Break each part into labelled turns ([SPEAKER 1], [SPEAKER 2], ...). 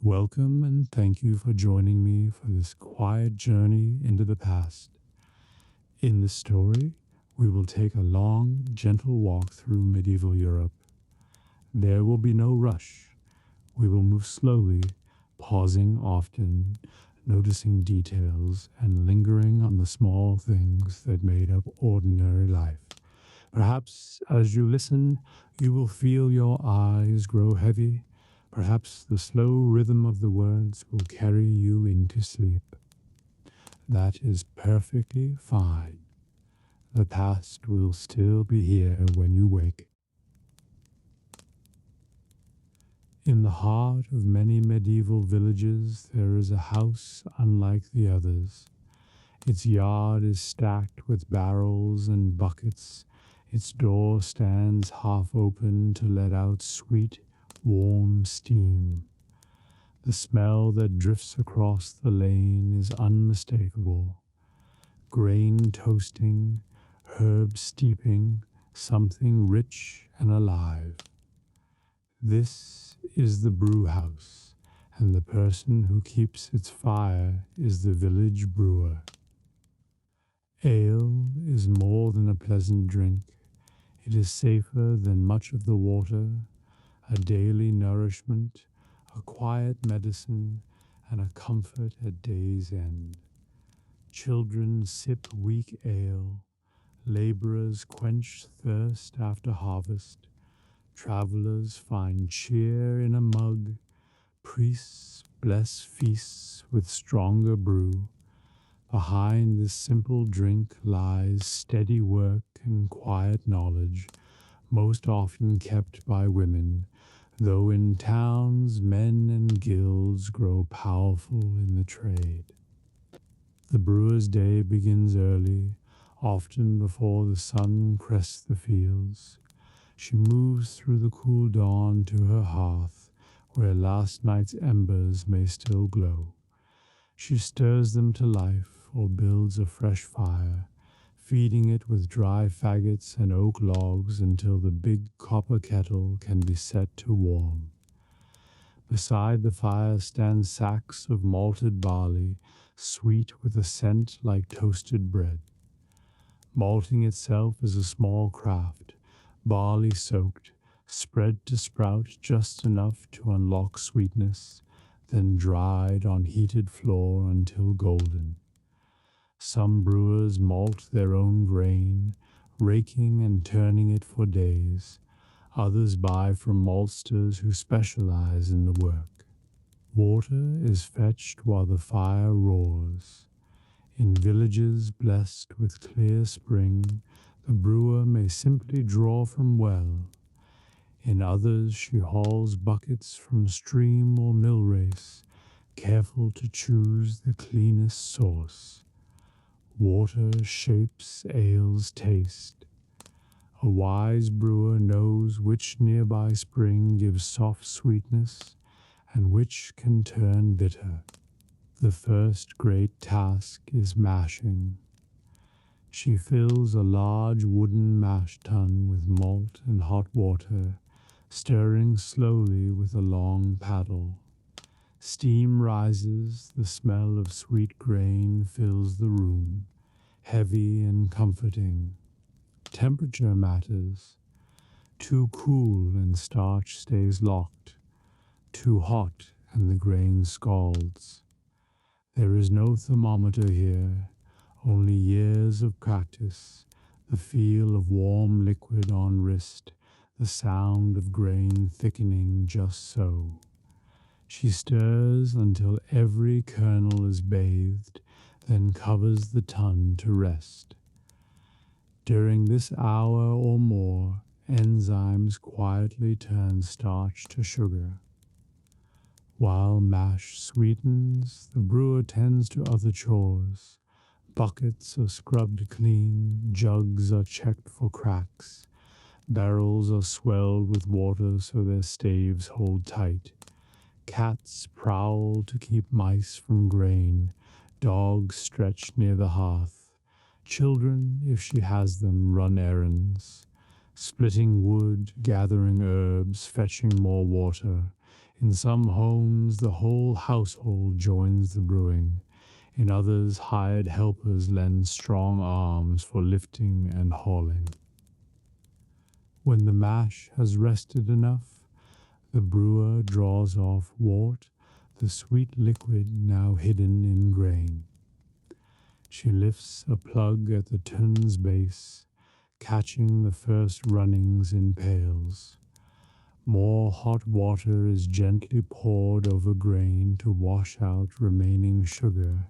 [SPEAKER 1] Welcome and thank you for joining me for this quiet journey into the past. In this story, we will take a long, gentle walk through medieval Europe. There will be no rush. We will move slowly, pausing often, noticing details, and lingering on the small things that made up ordinary life. Perhaps as you listen, you will feel your eyes grow heavy. Perhaps the slow rhythm of the words will carry you into sleep. That is perfectly fine. The past will still be here when you wake. In the heart of many medieval villages, there is a house unlike the others. Its yard is stacked with barrels and buckets. Its door stands half open to let out sweet, warm steam. The smell that drifts across the lane is unmistakable. Grain toasting, herb steeping, something rich and alive. This is the brew house, and the person who keeps its fire is the village brewer. Ale is more than a pleasant drink. It is safer than much of the water, a daily nourishment, a quiet medicine, and a comfort at day's end. Children sip weak ale, laborers quench thirst after harvest, travelers find cheer in a mug, priests bless feasts with stronger brew. Behind this simple drink lies steady work and quiet knowledge, most often kept by women, though in towns men and guilds grow powerful in the trade. The brewer's day begins early, often before the sun crests the fields. She moves through the cool dawn to her hearth, where last night's embers may still glow. She stirs them to life or builds a fresh fire, feeding it with dry faggots and oak logs until the big copper kettle can be set to warm. Beside the fire stand sacks of malted barley, sweet with a scent like toasted bread. Malting itself is a small craft, barley soaked, spread to sprout just enough to unlock sweetness, then dried on heated floor until golden. Some brewers malt their own grain, raking and turning it for days. Others buy from maltsters who specialize in the work. Water is fetched while the fire roars. In villages blessed with clear spring, the brewer may simply draw from well. In others she hauls buckets from stream or mill race, careful to choose the cleanest source. Water shapes ale's taste. A wise brewer knows which nearby spring gives soft sweetness and which can turn bitter. The first great task is mashing. She fills a large wooden mash tun with malt and hot water, stirring slowly with a long paddle. Steam rises, the smell of sweet grain fills the room, heavy and comforting. Temperature matters. Too cool and starch stays locked. Too hot and the grain scalds. There is no thermometer here, only years of practice, the feel of warm liquid on wrist, the sound of grain thickening just so. She stirs until every kernel is bathed, then covers the tun to rest. During this hour or more, enzymes quietly turn starch to sugar. While mash sweetens, the brewer tends to other chores. Buckets are scrubbed clean, jugs are checked for cracks, barrels are swelled with water so their staves hold tight. Cats prowl to keep mice from grain, dogs stretch near the hearth. Children, if she has them, run errands, splitting wood, gathering herbs, fetching more water. In some homes, the whole household joins the brewing. In others, hired helpers lend strong arms for lifting and hauling. When the mash has rested enough, the brewer draws off wort, the sweet liquid now hidden in grain. She lifts a plug at the tun's base, catching the first runnings in pails. More hot water is gently poured over grain to wash out remaining sugar,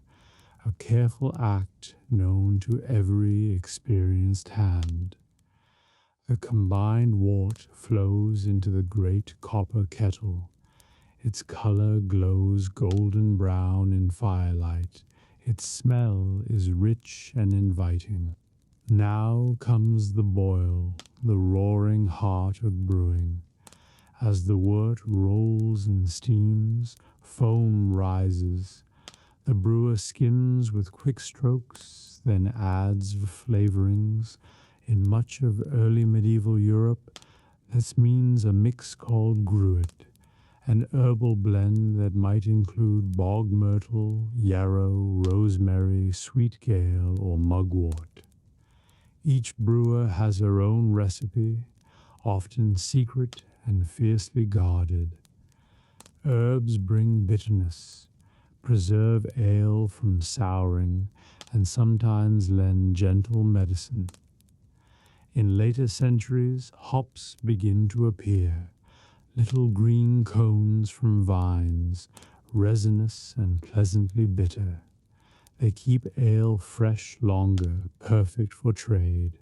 [SPEAKER 1] a careful act known to every experienced hand. The combined wort flows into the great copper kettle. Its color glows golden brown in firelight. Its smell is rich and inviting. Now comes the boil, the roaring heart of brewing. As the wort rolls and steams, foam rises. The brewer skims with quick strokes, then adds flavorings. In much of early medieval Europe, this means a mix called gruit, an herbal blend that might include bog myrtle, yarrow, rosemary, sweet gale, or mugwort. Each brewer has her own recipe, often secret and fiercely guarded. Herbs bring bitterness, preserve ale from souring, and sometimes lend gentle medicine. In later centuries, hops begin to appear, little green cones from vines, resinous and pleasantly bitter. They keep ale fresh longer, perfect for trade.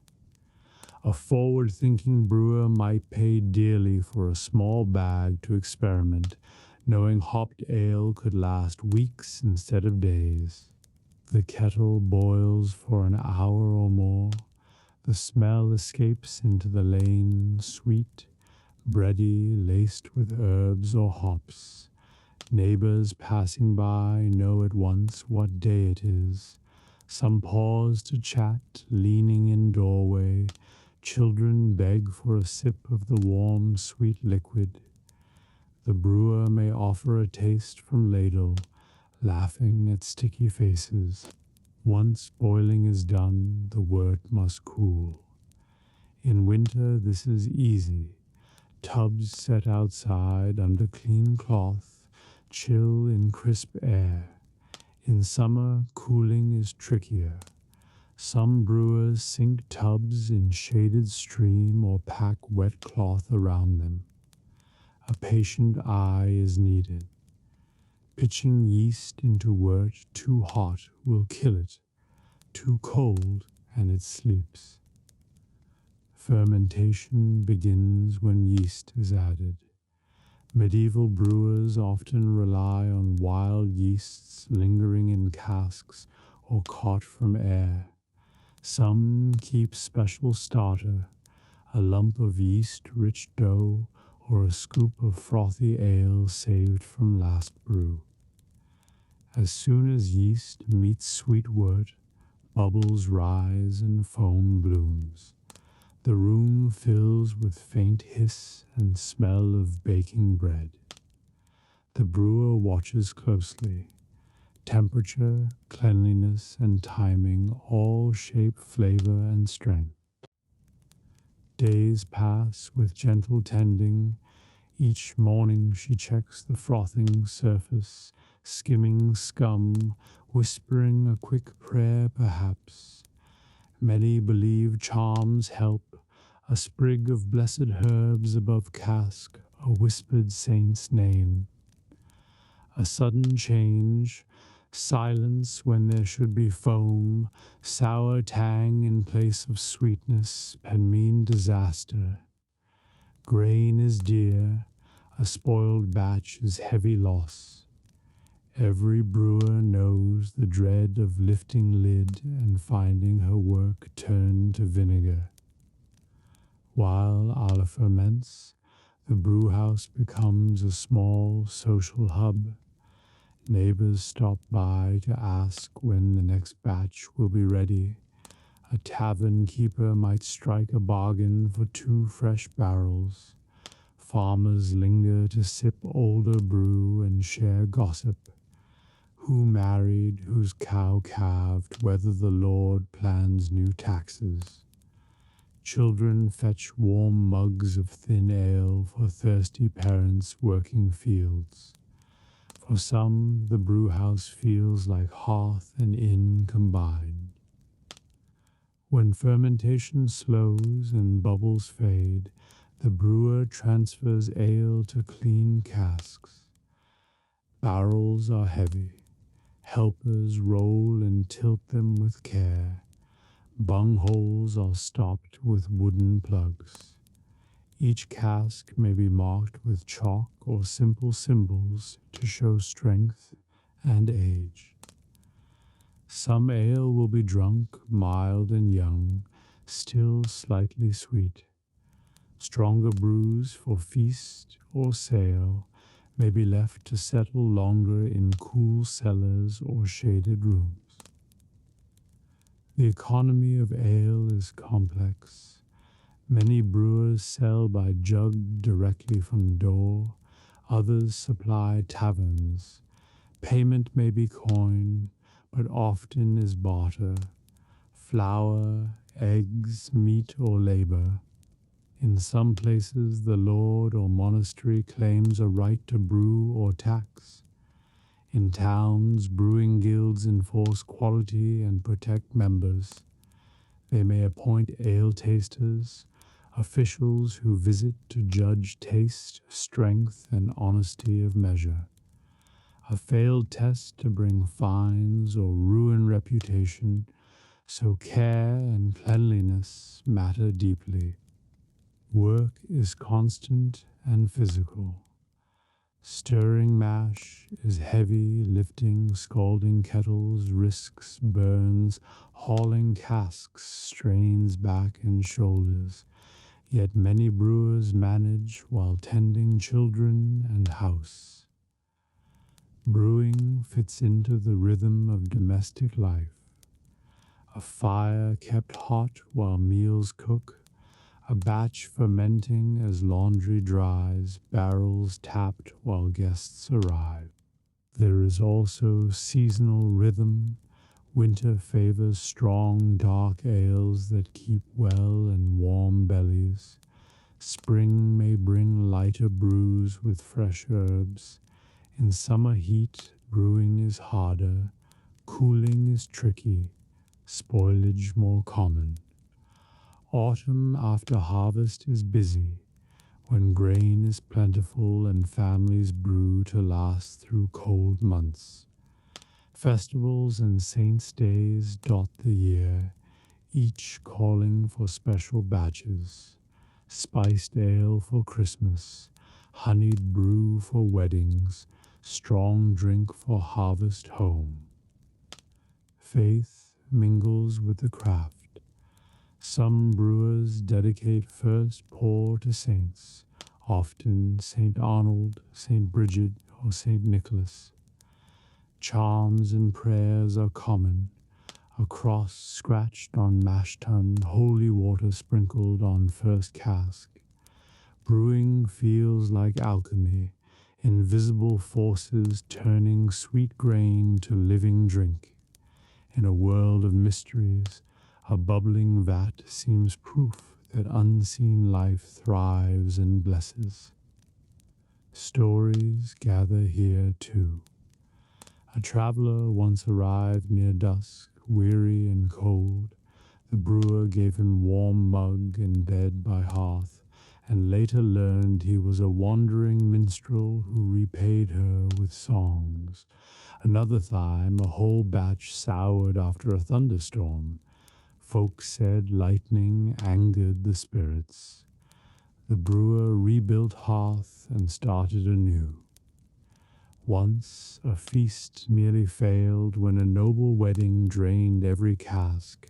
[SPEAKER 1] A forward-thinking brewer might pay dearly for a small bag to experiment, knowing hopped ale could last weeks instead of days. The kettle boils for an hour or more. The smell escapes into the lane, sweet, bready, laced with herbs or hops. Neighbors passing by know at once what day it is. Some pause to chat, leaning in doorway. Children beg for a sip of the warm, sweet liquid. The brewer may offer a taste from ladle, laughing at sticky faces. Once boiling is done, the wort must cool. In winter, this is easy. Tubs set outside under clean cloth, chill in crisp air. In summer, cooling is trickier. Some brewers sink tubs in shaded stream or pack wet cloth around them. A patient eye is needed. Pitching yeast into wort too hot will kill it. Too cold, and it sleeps. Fermentation begins when yeast is added. Medieval brewers often rely on wild yeasts lingering in casks or caught from air. Some keep special starter, a lump of yeast-rich dough or a scoop of frothy ale saved from last brew. As soon as yeast meets sweet wort, bubbles rise and foam blooms. The room fills with faint hiss and smell of baking bread. The brewer watches closely. Temperature, cleanliness, and timing all shape flavor and strength. Days pass with gentle tending. Each morning she checks the frothing surface, skimming scum, whispering a quick prayer perhaps. Many believe charms help, a sprig of blessed herbs above cask, a whispered saint's name. A sudden change, silence when there should be foam, sour tang in place of sweetness can mean disaster. Grain is dear, a spoiled batch is heavy loss. Every brewer knows the dread of lifting lid and finding her work turned to vinegar. While Ale ferments, the brewhouse becomes a small social hub. Neighbors stop by to ask when the next batch will be ready. A tavern keeper might strike a bargain for 2 fresh barrels. farmers linger to sip older brew and share gossip. Who married, whose cow calved, whether the Lord plans new taxes. Children fetch warm mugs of thin ale for thirsty parents working fields. For some, the brewhouse feels like hearth and inn combined. When fermentation slows and bubbles fade, the brewer transfers ale to clean casks. Barrels are heavy. Helpers roll and tilt them with care. Bungholes are stopped with wooden plugs. Each cask may be marked with chalk or simple symbols to show strength and age. Some ale will be drunk, mild and young, still slightly sweet. Stronger brews for feast or sale may be left to settle longer in cool cellars or shaded rooms. The economy of ale is complex. Many brewers sell by jug directly from door, others supply taverns. Payment may be coin, but often is barter. Flour, eggs, meat, or labor. In some places, the lord or monastery claims a right to brew or tax. In towns, brewing guilds enforce quality and protect members. They may appoint ale tasters, officials who visit to judge taste, strength, and honesty of measure. A failed test to bring fines or ruin reputation, so care and cleanliness matter deeply. Work is constant and physical. Stirring mash is heavy, lifting, scalding kettles, risks, burns, hauling casks, strains back and shoulders. Yet many brewers manage while tending children and house. Brewing fits into the rhythm of domestic life. A fire kept hot while meals cook, a batch fermenting as laundry dries, barrels tapped while guests arrive. There is also seasonal rhythm. Winter favors strong, dark ales that keep well and warm bellies. Spring may bring lighter brews with fresh herbs. In summer heat, brewing is harder. Cooling is tricky. Spoilage more common. Autumn after harvest is busy, when grain is plentiful and families brew to last through cold months. Festivals and saints' days dot the year, each calling for special batches. Spiced ale for Christmas, honeyed brew for weddings, strong drink for harvest home. Faith mingles with the craft. Some brewers dedicate first pour to saints, often St. Arnold, St. Bridget, or St. Nicholas. Charms and prayers are common, a cross scratched on mash tun, holy water sprinkled on first cask. Brewing feels like alchemy, invisible forces turning sweet grain to living drink. In a world of mysteries, a bubbling vat seems proof that unseen life thrives and blesses. Stories gather here too. A traveler once arrived near dusk, weary and cold. The brewer gave him warm mug and bed by hearth, and later learned he was a wandering minstrel who repaid her with songs. Another time, a whole batch soured after a thunderstorm. Folk said lightning angered the spirits. The brewer rebuilt Hearth and started anew. Once a feast nearly failed when a noble wedding drained every cask.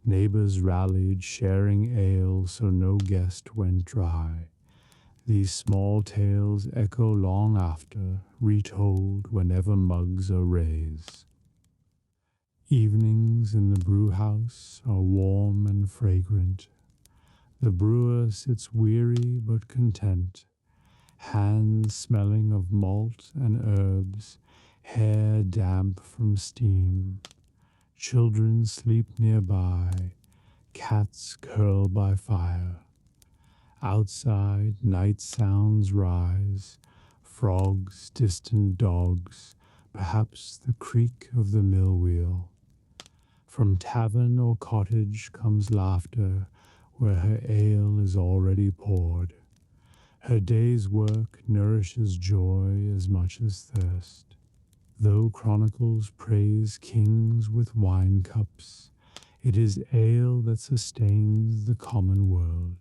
[SPEAKER 1] Neighbors rallied, sharing ale so no guest went dry. These small tales echo long after, retold whenever mugs are raised. Evenings in the brewhouse are warm and fragrant. The brewer sits weary but content. hands smelling of malt and herbs, hair damp from steam. Children sleep nearby, cats curl by fire. Outside, night sounds rise, frogs, distant dogs, perhaps the creak of the mill wheel. From tavern or cottage comes laughter, where her ale is already poured. Her day's work nourishes joy as much as thirst. Though chronicles praise kings with wine cups, it is ale that sustains the common world.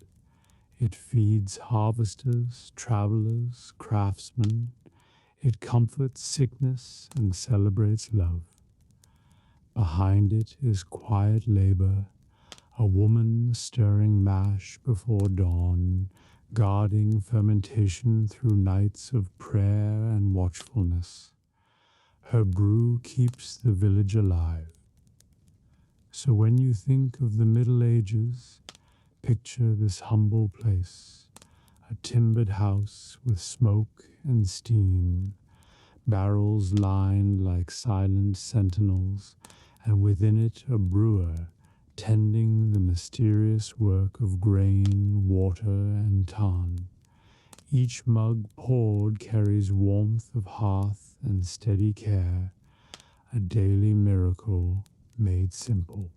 [SPEAKER 1] It feeds harvesters, travelers, craftsmen. It comforts sickness and celebrates love. Behind it is quiet labor, a woman stirring mash before dawn, guarding fermentation through nights of prayer and watchfulness. Her brew keeps the village alive. So when you think of the Middle Ages, picture this humble place, a timbered house with smoke and steam, barrels lined like silent sentinels, and within it a brewer tending the mysterious work of grain, water, and tarn. Each mug poured carries warmth of hearth and steady care, a daily miracle made simple.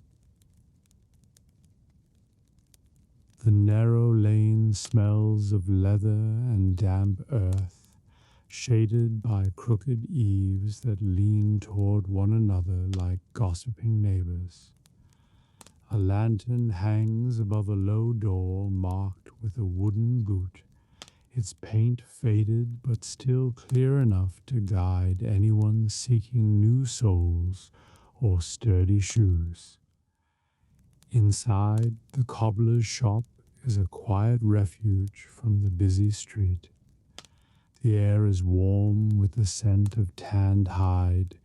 [SPEAKER 1] The narrow lane smells of leather and damp earth, shaded by crooked eaves that lean toward one another like gossiping neighbors. A lantern hangs above a low door marked with a wooden boot, its paint faded but still clear enough to guide anyone seeking new soles or sturdy shoes. Inside, the cobbler's shop is a quiet refuge from the busy street. The air is warm with the scent of tanned hide,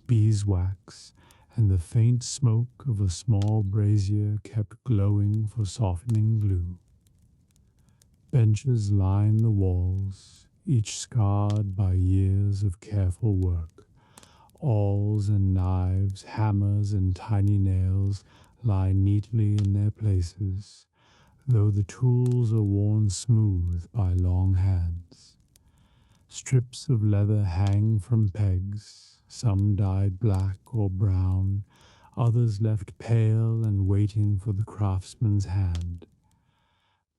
[SPEAKER 1] beeswax, and the faint smoke of a small brazier kept glowing for softening glue. Benches line the walls, each scarred by years of careful work. Awls and knives, hammers and tiny nails lie neatly in their places, though the tools are worn smooth by long hands. Strips of leather hang from pegs, some dyed black or brown, others left pale and waiting for the craftsman's hand.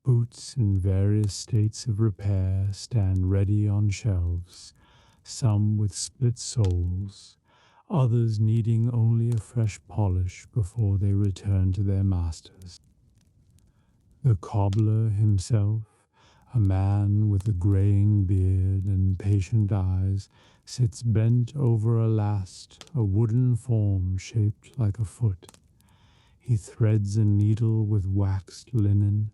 [SPEAKER 1] Boots in various states of repair stand ready on shelves, some with split soles, others needing only a fresh polish before they return to their masters. The cobbler himself, a man with a graying beard and patient eyes, sits bent over a last, a wooden form shaped like a foot. He threads a needle with waxed linen,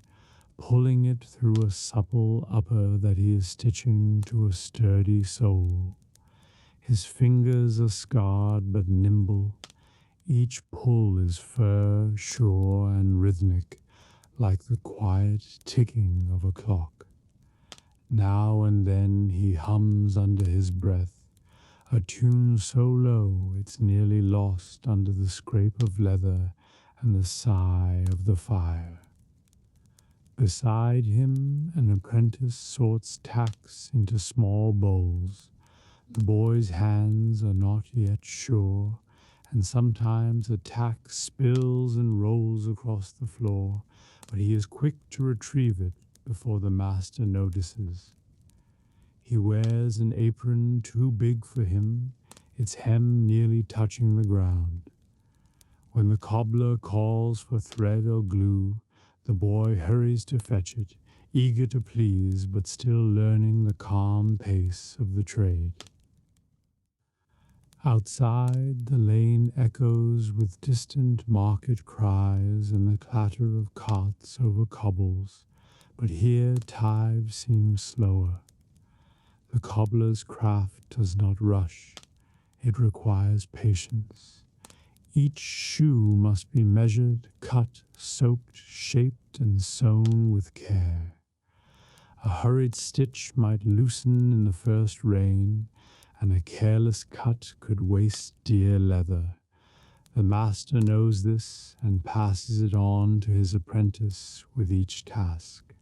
[SPEAKER 1] pulling it through a supple upper that he is stitching to a sturdy sole. His fingers are scarred but nimble. Each pull is firm, sure, and rhythmic, like the quiet ticking of a clock. Now and then he hums under his breath, a tune so low it's nearly lost under the scrape of leather and the sigh of the fire. Beside him, an apprentice sorts tacks into small bowls. The boy's hands are not yet sure, and sometimes a tack spills and rolls across the floor, but he is quick to retrieve it before the master notices. He wears an apron too big for him, its hem nearly touching the ground. When the cobbler calls for thread or glue, the boy hurries to fetch it, eager to please, but still learning the calm pace of the trade. Outside, the lane echoes with distant market cries and the clatter of carts over cobbles, but here time seems slower. The cobbler's craft does not rush. It requires patience. Each shoe must be measured, cut, soaked, shaped, and sewn with care. A hurried stitch might loosen in the first rain, and a careless cut could waste dear leather. The master knows this and passes it on to his apprentice with each task.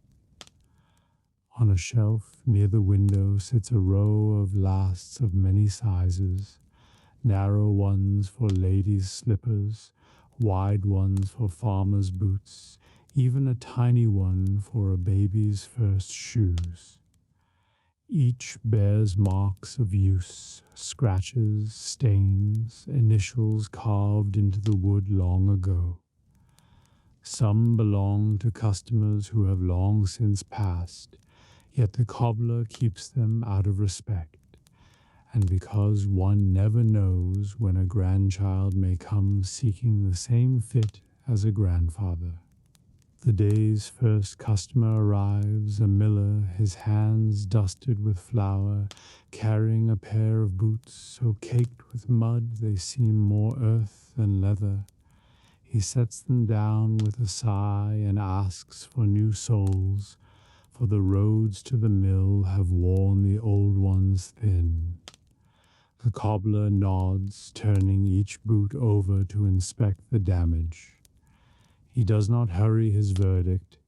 [SPEAKER 1] On a shelf near the window sits a row of lasts of many sizes, narrow ones for ladies' slippers, wide ones for farmers' boots, even a tiny one for a baby's first shoes. Each bears marks of use, scratches, stains, initials carved into the wood long ago. Some belong to customers who have long since passed, yet the cobbler keeps them out of respect, and because one never knows when a grandchild may come seeking the same fit as a grandfather. The day's first customer arrives, a miller, his hands dusted with flour, carrying a pair of boots so caked with mud they seem more earth than leather. He sets them down with a sigh and asks for new soles, for the roads to the mill have worn the old ones thin. The cobbler nods, turning each boot over to inspect the damage. He does not hurry his verdict.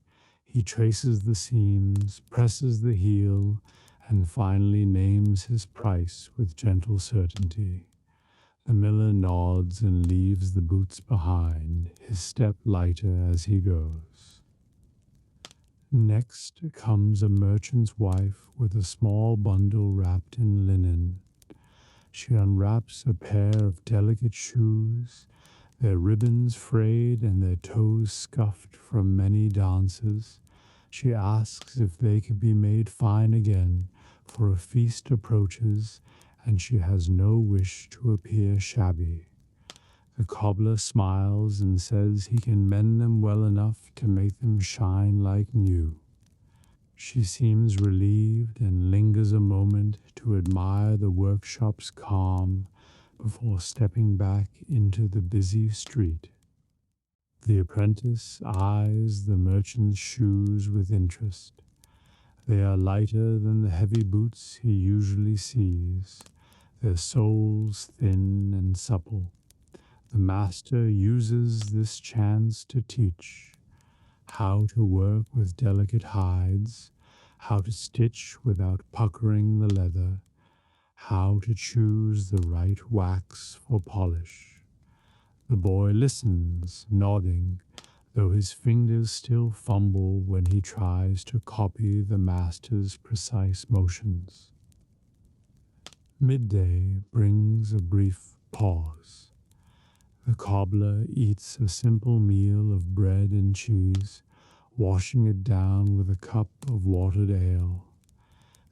[SPEAKER 1] He traces the seams, presses the heel, and finally names his price with gentle certainty. The miller nods and leaves the boots behind, his step lighter as he goes. Next comes a merchant's wife with a small bundle wrapped in linen. She unwraps a pair of delicate shoes, their ribbons frayed and their toes scuffed from many dances. She asks if they can be made fine again, for a feast approaches, and she has no wish to appear shabby. The cobbler smiles and says he can mend them well enough to make them shine like new. She seems relieved and lingers a moment to admire the workshop's calm before stepping back into the busy street. The apprentice eyes the merchant's shoes with interest. They are lighter than the heavy boots he usually sees, their soles thin and supple. The master uses this chance to teach how to work with delicate hides, how to stitch without puckering the leather, how to choose the right wax for polish. The boy listens, nodding, though his fingers still fumble when he tries to copy the master's precise motions. Midday brings a brief pause. The cobbler eats a simple meal of bread and cheese, washing it down with a cup of watered ale.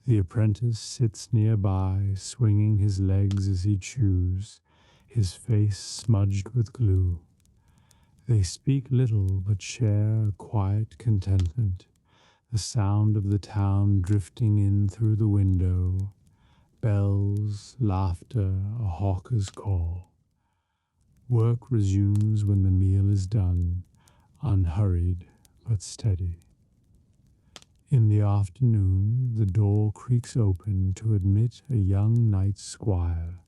[SPEAKER 1] The apprentice sits nearby, swinging his legs as he chews, his face smudged with glue. They speak little, but share a quiet contentment, the sound of the town drifting in through the window, bells, laughter, a hawker's call. Work resumes when the meal is done, unhurried but steady. In the afternoon, the door creaks open to admit a young knight squire,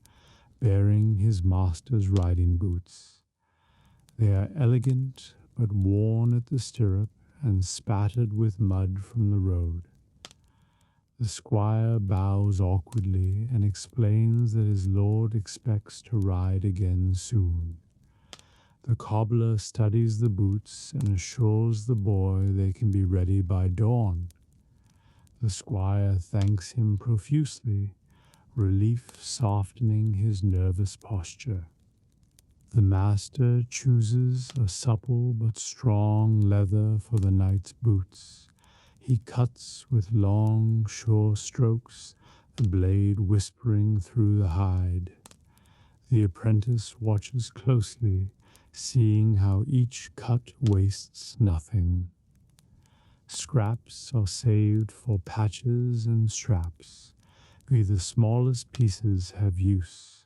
[SPEAKER 1] bearing his master's riding boots. They are elegant, but worn at the stirrup and spattered with mud from the road. The squire bows awkwardly and explains that his lord expects to ride again soon. The cobbler studies the boots and assures the boy they can be ready by dawn. The squire thanks him profusely, relief softening his nervous posture. The master chooses a supple but strong leather for the knight's boots. He cuts with long, sure strokes, the blade whispering through the hide. The apprentice watches closely, seeing how each cut wastes nothing. Scraps are saved for patches and straps. Be the smallest pieces have use.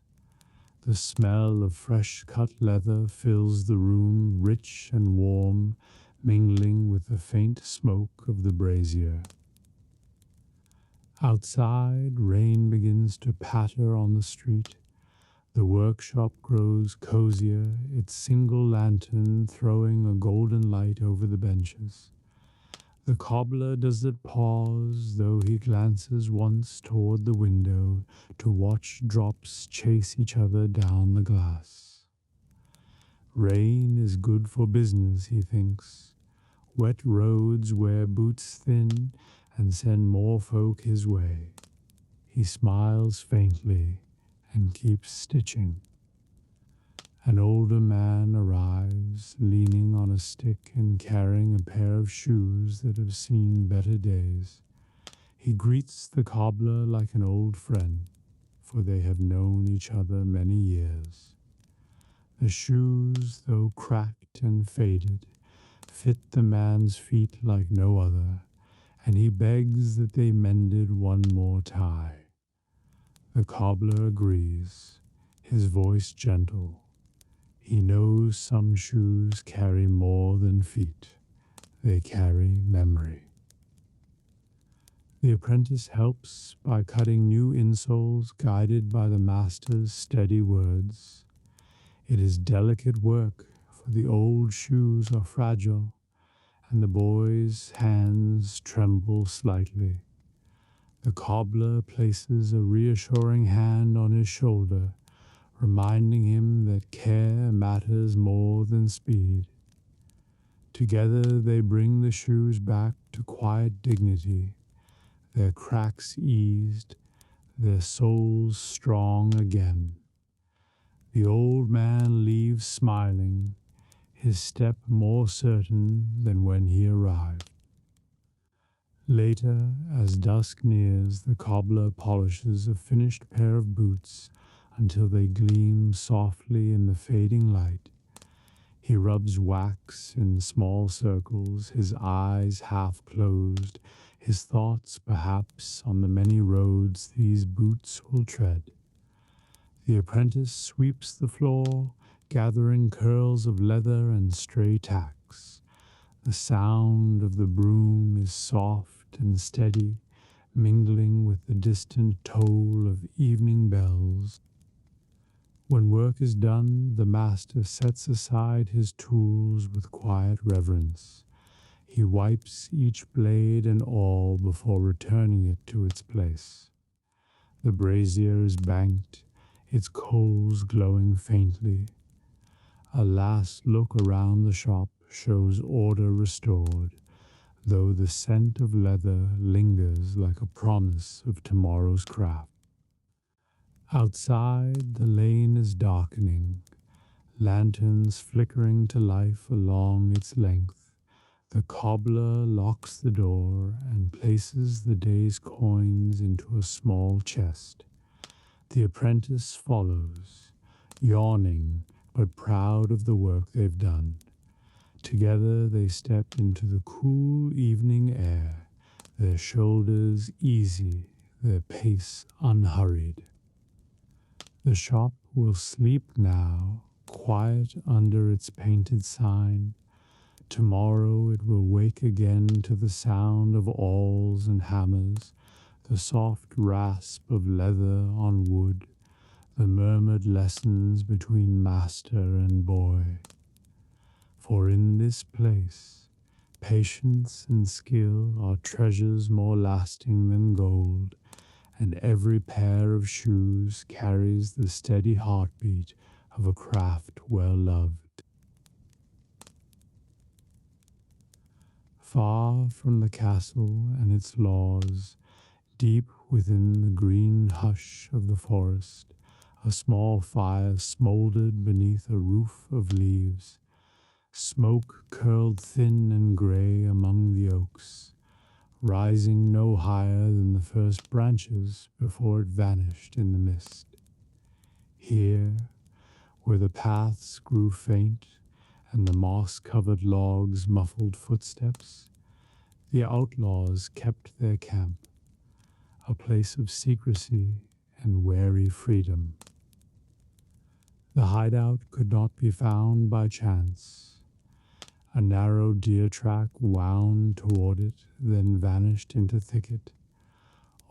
[SPEAKER 1] The smell of fresh cut leather fills the room rich and warm, mingling with the faint smoke of the brazier. Outside, rain begins to patter on the street. The workshop grows cozier, its single lantern throwing a golden light over the benches. The cobbler does not pause, though he glances once toward the window to watch drops chase each other down the glass. Rain is good for business, he thinks. Wet roads wear boots thin and send more folk his way. He smiles faintly and keeps stitching. An older man arrives, leaning on a stick and carrying a pair of shoes that have seen better days. He greets the cobbler like an old friend, for they have known each other many years. The shoes, though cracked and faded, fit the man's feet like no other, and he begs that they mended one more tie. The cobbler agrees, his voice gentle. He knows some shoes carry more than feet. They carry memory. The apprentice helps by cutting new insoles guided by the master's steady words. It is delicate work, for the old shoes are fragile, and the boy's hands tremble slightly. The cobbler places a reassuring hand on his shoulder, reminding him that care matters more than speed. Together they bring the shoes back to quiet dignity, their cracks eased, their souls strong again. The old man leaves smiling, his step more certain than when he arrived. Later, as dusk nears, the cobbler polishes a finished pair of boots until they gleam softly in the fading light. He rubs wax in small circles, his eyes half closed, his thoughts perhaps on the many roads these boots will tread. The apprentice sweeps the floor, gathering curls of leather and stray tacks. The sound of the broom is soft and steady, mingling with the distant toll of evening bells. When work is done, the master sets aside his tools with quiet reverence. He wipes each blade and awl before returning it to its place. The brazier is banked, its coals glowing faintly. A last look around the shop shows order restored, though the scent of leather lingers like a promise of tomorrow's craft. Outside, the lane is darkening, lanterns flickering to life along its length. The cobbler locks the door and places the day's coins into a small chest. The apprentice follows, yawning but proud of the work they've done. Together they step into the cool evening air, their shoulders easy, their pace unhurried. The shop will sleep now, quiet under its painted sign. Tomorrow it will wake again to the sound of awls and hammers, the soft rasp of leather on wood, the murmured lessons between master and boy. For in this place, patience and skill are treasures more lasting than gold, and every pair of shoes carries the steady heartbeat of a craft well loved. Far from the castle and its laws, deep within the green hush of the forest, a small fire smoldered beneath a roof of leaves. Smoke curled thin and grey among the oaks, rising no higher than the first branches before it vanished in the mist. Here, where the paths grew faint and the moss-covered logs muffled footsteps, the outlaws kept their camp, a place of secrecy and wary freedom. The hideout could not be found by chance. A narrow deer track wound toward it, then vanished into thicket.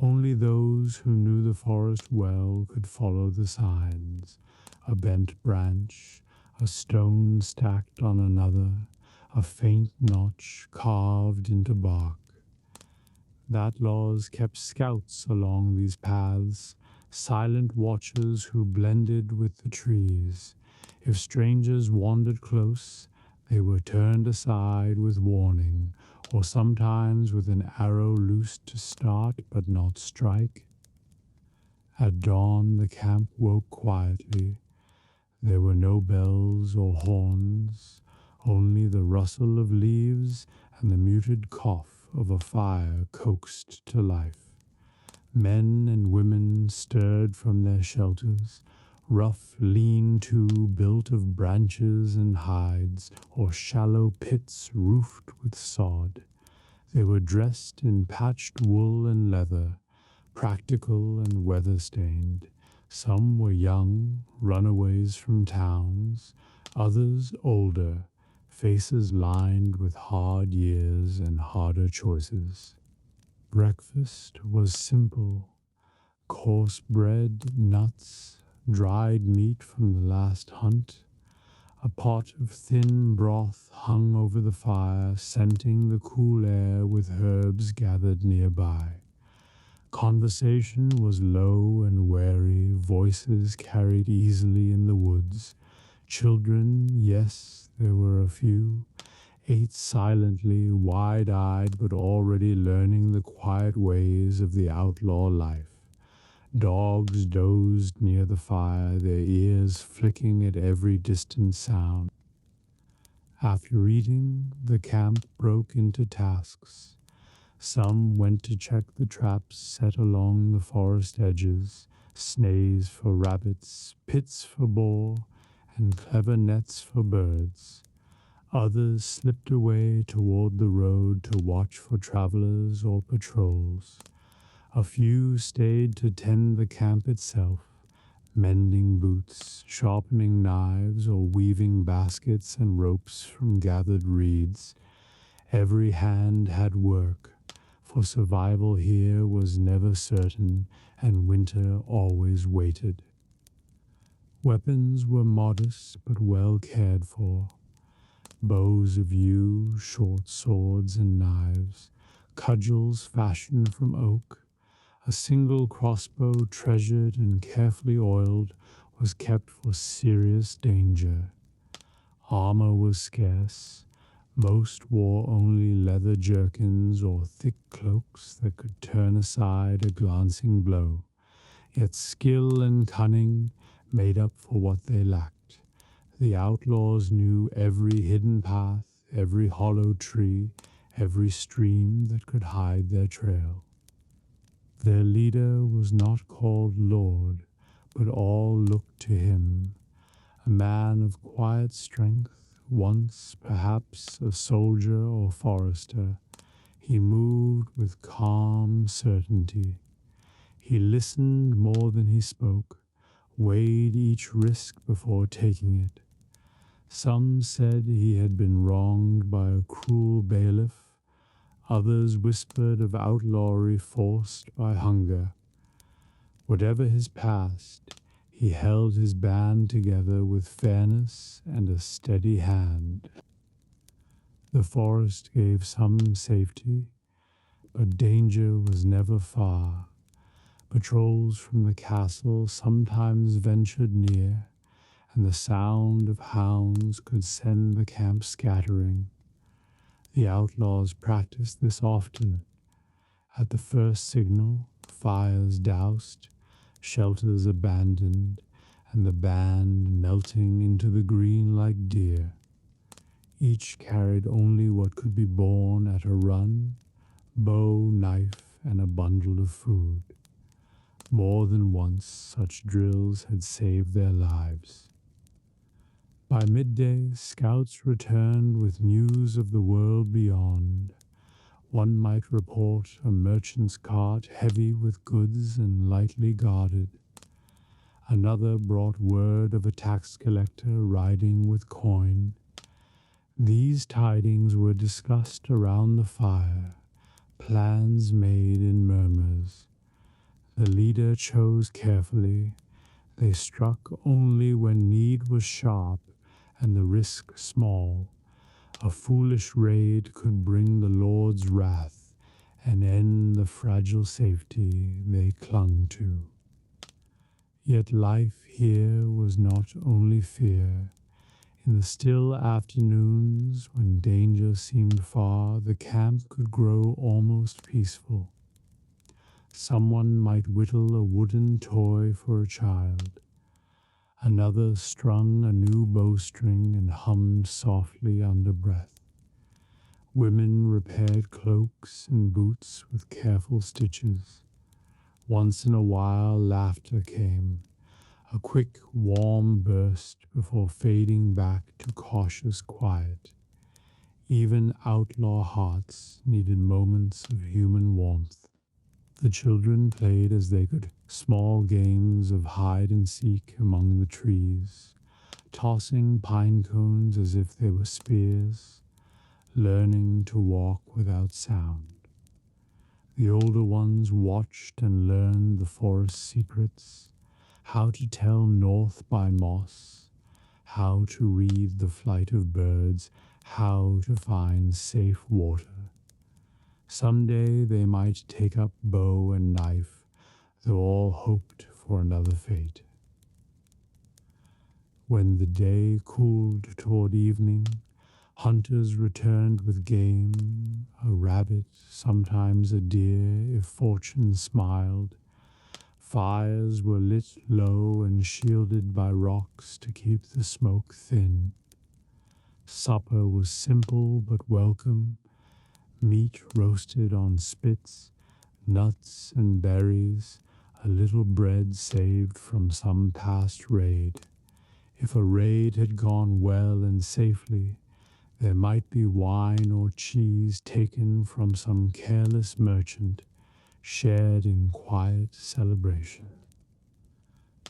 [SPEAKER 1] Only those who knew the forest well could follow the signs. A bent branch, a stone stacked on another, a faint notch carved into bark. The outlaws kept scouts along these paths, silent watchers who blended with the trees. If strangers wandered close, they were turned aside with warning, or sometimes with an arrow loosed to start but not strike. At dawn the camp woke quietly. There were no bells or horns, only the rustle of leaves and the muted cough of a fire coaxed to life. Men and women stirred from their shelters, rough lean-to built of branches and hides, or shallow pits roofed with sod. They were dressed in patched wool and leather, practical and weather-stained. Some were young, runaways from towns, others older, faces lined with hard years and harder choices. Breakfast was simple: coarse bread, nuts, dried meat from the last hunt. A pot of thin broth hung over the fire, scenting the cool air with herbs gathered nearby. Conversation was low and wary, voices carried easily in the woods. Children, yes, there were a few, ate silently, wide-eyed, but already learning the quiet ways of the outlaw life. Dogs dozed near the fire, their ears flicking at every distant sound. After eating, the camp broke into tasks. Some went to check the traps set along the forest edges, snares for rabbits, pits for boar, and clever nets for birds. Others slipped away toward the road to watch for travelers or patrols. A few stayed to tend the camp itself, mending boots, sharpening knives, or weaving baskets and ropes from gathered reeds. Every hand had work, for survival here was never certain, and winter always waited. Weapons were modest but well cared for. Bows of yew, short swords and knives, cudgels fashioned from oak. A single crossbow, treasured and carefully oiled, was kept for serious danger. Armor was scarce. Most wore only leather jerkins or thick cloaks that could turn aside a glancing blow. Yet skill and cunning made up for what they lacked. The outlaws knew every hidden path, every hollow tree, every stream that could hide their trail. Their leader was not called Lord, but all looked to him, a man of quiet strength, once perhaps a soldier or forester. He moved with calm certainty. He listened more than he spoke, weighed each risk before taking it. Some said he had been wronged by a cruel bailiff. Others whispered of outlawry forced by hunger. Whatever his past, he held his band together with fairness and a steady hand. The forest gave some safety, but danger was never far. Patrols from the castle sometimes ventured near, and the sound of hounds could send the camp scattering. The outlaws practiced this often. At the first signal, fires doused, shelters abandoned, and the band melting into the green like deer. Each carried only what could be borne at a run: bow, knife, and a bundle of food. More than once such drills had saved their lives. By midday, scouts returned with news of the world beyond. One might report a merchant's cart heavy with goods and lightly guarded. Another brought word of a tax collector riding with coin. These tidings were discussed around the fire, plans made in murmurs. The leader chose carefully. They struck only when need was sharp and the risk small. A foolish raid could bring the Lord's wrath and end the fragile safety they clung to. Yet life here was not only fear. In the still afternoons, when danger seemed far, the camp could grow almost peaceful. Someone might whittle a wooden toy for a child. Another strung a new bowstring and hummed softly under breath. Women repaired cloaks and boots with careful stitches. Once in a while laughter came, a quick, warm burst before fading back to cautious quiet. Even outlaw hearts needed moments of human warmth. The children played as they could, small games of hide and seek among the trees, tossing pine cones as if they were spears, learning to walk without sound. The older ones watched and learned the forest secrets, how to tell north by moss, how to read the flight of birds, how to find safe water. Someday they might take up bow and knife, though all hoped for another fate. When the day cooled toward evening, hunters returned with game, a rabbit, sometimes a deer, if fortune smiled. Fires were lit low and shielded by rocks to keep the smoke thin. Supper was simple but welcome, meat roasted on spits, nuts and berries, a little bread saved from some past raid. If a raid had gone well and safely, there might be wine or cheese taken from some careless merchant, shared in quiet celebration.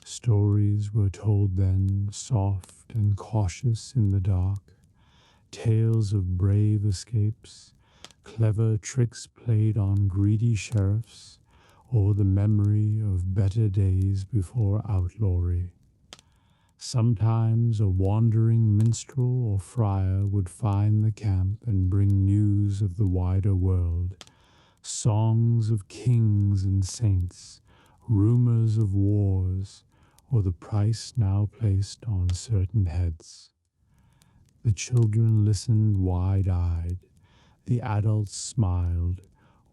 [SPEAKER 1] Stories were told then, soft and cautious in the dark, tales of brave escapes, clever tricks played on greedy sheriffs, or the memory of better days before outlawry. Sometimes a wandering minstrel or friar would find the camp and bring news of the wider world, songs of kings and saints, rumors of wars, or the price now placed on certain heads. The children listened wide-eyed. The adults smiled,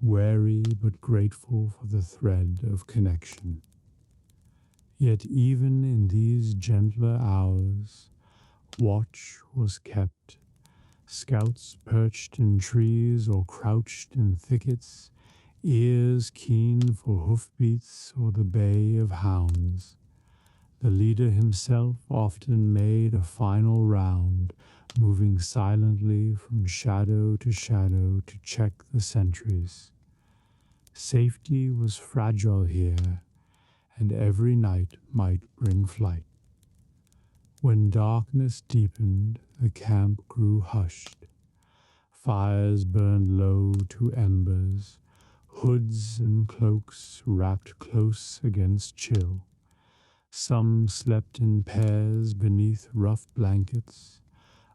[SPEAKER 1] wary but grateful for the thread of connection. Yet even in these gentler hours, watch was kept. Scouts perched in trees or crouched in thickets, ears keen for hoofbeats or the bay of hounds. The leader himself often made a final round, moving silently from shadow to check the sentries. Safety was fragile here, and every night might bring flight. When darkness deepened, the camp grew hushed. Fires burned low to embers, hoods and cloaks wrapped close against chill. Some slept in pairs beneath rough blankets,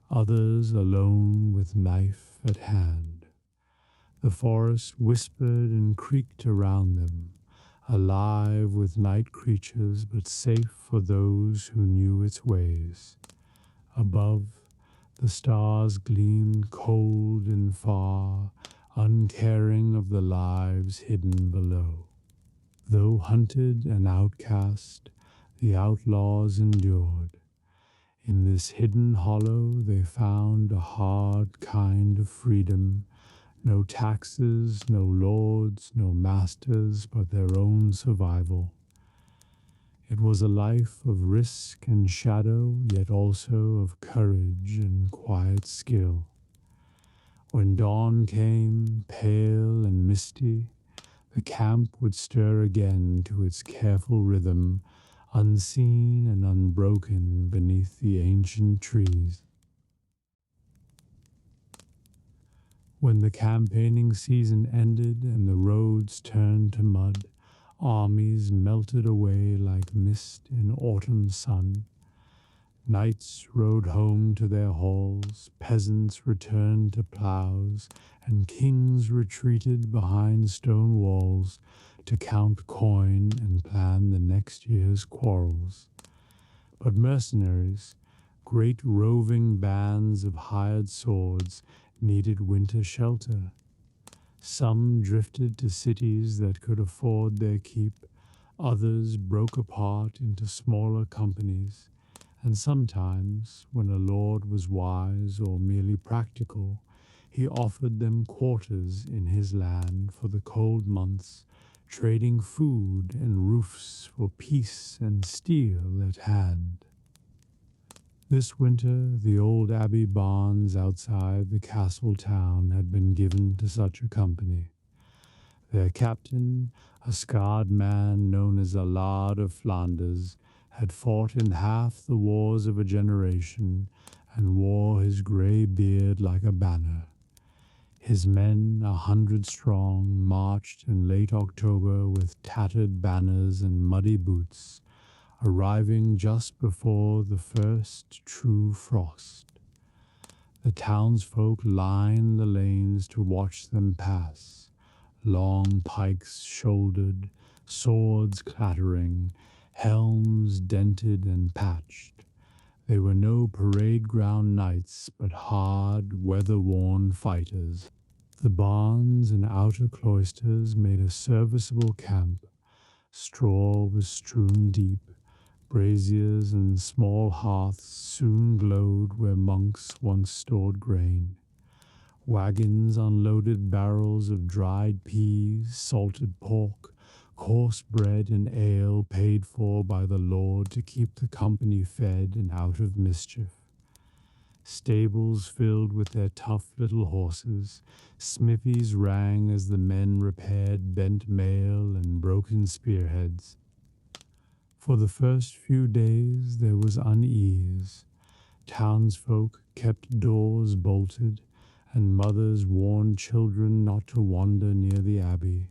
[SPEAKER 1] others alone with knife at hand. The forest whispered and creaked around them, alive with night creatures but safe for those who knew its ways. Above, the stars gleamed cold and far, uncaring of the lives hidden below. Though hunted and outcast, the outlaws endured. In this hidden hollow they found a hard kind of freedom, no taxes, no lords, no masters, but their own survival. It was a life of risk and shadow, yet also of courage and quiet skill. When dawn came, pale and misty, the camp would stir again to its careful rhythm, unseen and unbroken beneath the ancient trees. When the campaigning season ended and the roads turned to mud, Armies melted away like mist in autumn sun. Knights rode home to their halls, peasants returned to ploughs, and kings retreated behind stone walls to count coin and plan the next year's quarrels. But mercenaries, great roving bands of hired swords, needed winter shelter. Some drifted to cities that could afford their keep, others broke apart into smaller companies, and sometimes, when a lord was wise or merely practical, he offered them quarters in his land for the cold months, trading food and roofs for peace and steel at hand. This winter, the old abbey barns outside the castle town had been given to such a company. Their captain, a scarred man known as Allard of Flanders, had fought in half the wars of a generation and wore his grey beard like a banner. His men, 100 strong, marched in late October with tattered banners and muddy boots, arriving just before the first true frost. The townsfolk lined the lanes to watch them pass, long pikes shouldered, swords clattering, helms dented and patched. They were no parade ground knights, but hard, weather-worn fighters. The barns and outer cloisters made a serviceable camp. Straw was strewn deep. Braziers and small hearths soon glowed where monks once stored grain. Wagons unloaded barrels of dried peas, salted pork, coarse bread and ale paid for by the Lord to keep the company fed and out of mischief. Stables filled with their tough little horses, smithies rang as the men repaired bent mail and broken spearheads. For the first few days there was unease. Townsfolk kept doors bolted, and mothers warned children not to wander near the abbey.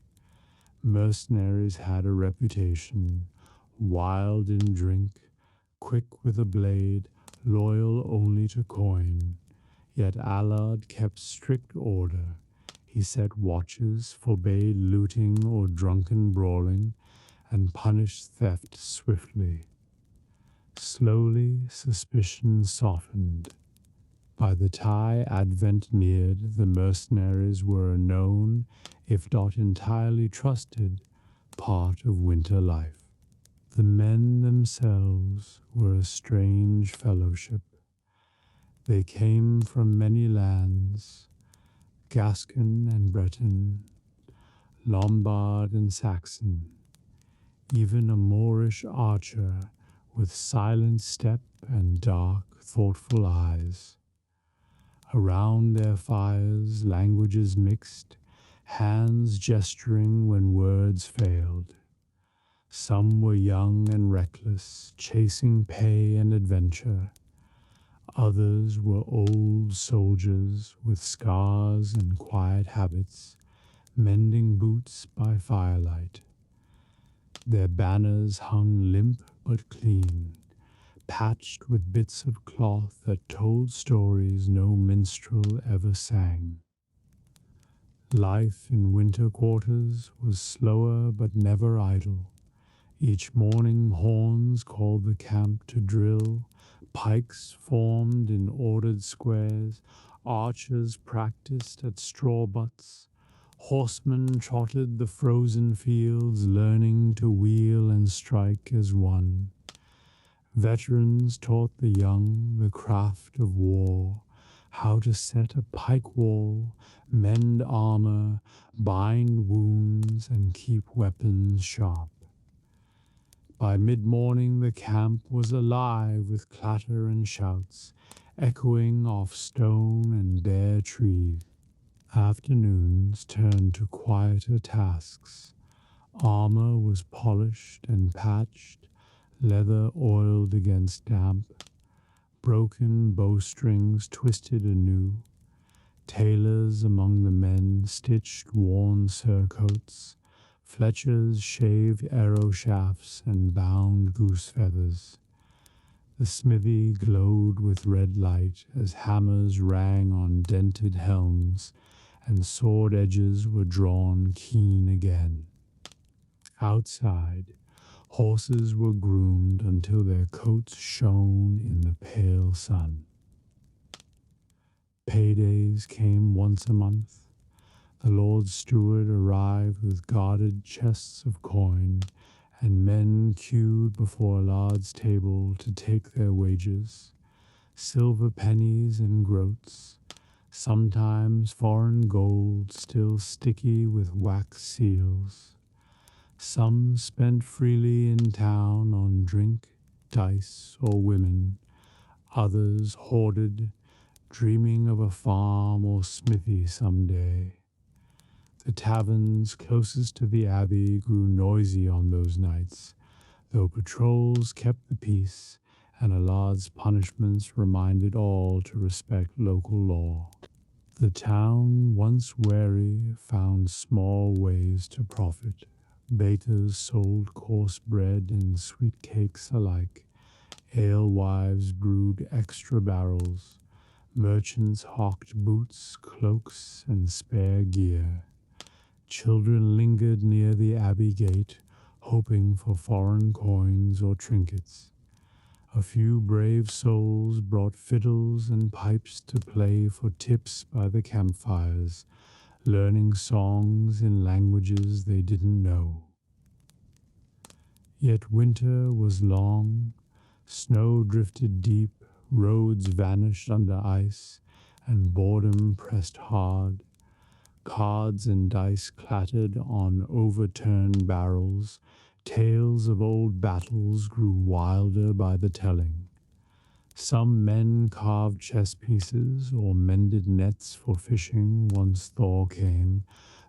[SPEAKER 1] Mercenaries had a reputation, wild in drink, quick with a blade, loyal only to coin. Yet Allard kept strict order. He set watches, forbade looting or drunken brawling, and punished theft swiftly. Slowly, suspicion softened. By the time Advent neared, the mercenaries were a known, if not entirely trusted, part of winter life. The men themselves were a strange fellowship. They came from many lands, Gascon and Breton, Lombard and Saxon, even a Moorish archer with silent step and dark, thoughtful eyes. Around their fires, languages mixed, hands gesturing when words failed. Some were young and reckless, chasing pay and adventure. Others were old soldiers with scars and quiet habits, mending boots by firelight. Their banners hung limp but clean, patched with bits of cloth that told stories no minstrel ever sang. Life in winter quarters was slower but never idle. Each morning horns called the camp to drill, pikes formed in ordered squares, archers practiced at straw butts, horsemen trotted the frozen fields, learning to wheel and strike as one. Veterans taught the young the craft of war, how to set a pike wall, mend armor, bind wounds, and keep weapons sharp. By mid-morning the camp was alive with clatter and shouts, echoing off stone and bare trees. Afternoons turned to quieter tasks. Armor was polished and patched, leather oiled against damp, broken bowstrings twisted anew. Tailors among the men stitched worn surcoats, Fletchers shaved arrow shafts and bound goose feathers. The smithy glowed with red light as hammers rang on dented helms, and sword edges were drawn keen again. Outside, horses were groomed until their coats shone in the pale sun. Paydays came once a month. The Lord's steward arrived with guarded chests of coin, and men queued before Lard's table to take their wages, silver pennies and groats, sometimes foreign gold still sticky with wax seals. Some spent freely in town on drink, dice, or women. Others hoarded, dreaming of a farm or smithy someday. The taverns closest to the abbey grew noisy on those nights, though patrols kept the peace, and Alad's punishments reminded all to respect local law. The town, once wary, found small ways to profit. Baiters sold coarse bread and sweet cakes alike. Alewives brewed extra barrels. Merchants hawked boots, cloaks, and spare gear. Children lingered near the abbey gate, hoping for foreign coins or trinkets. A few brave souls brought fiddles and pipes to play for tips by the campfires, learning songs in languages they didn't know. Yet winter was long, snow drifted deep, roads vanished under ice, and boredom pressed hard. Cards and dice clattered on overturned barrels. Tales of old battles grew wilder by the telling. Some men carved chess pieces or mended nets for fishing once thaw came.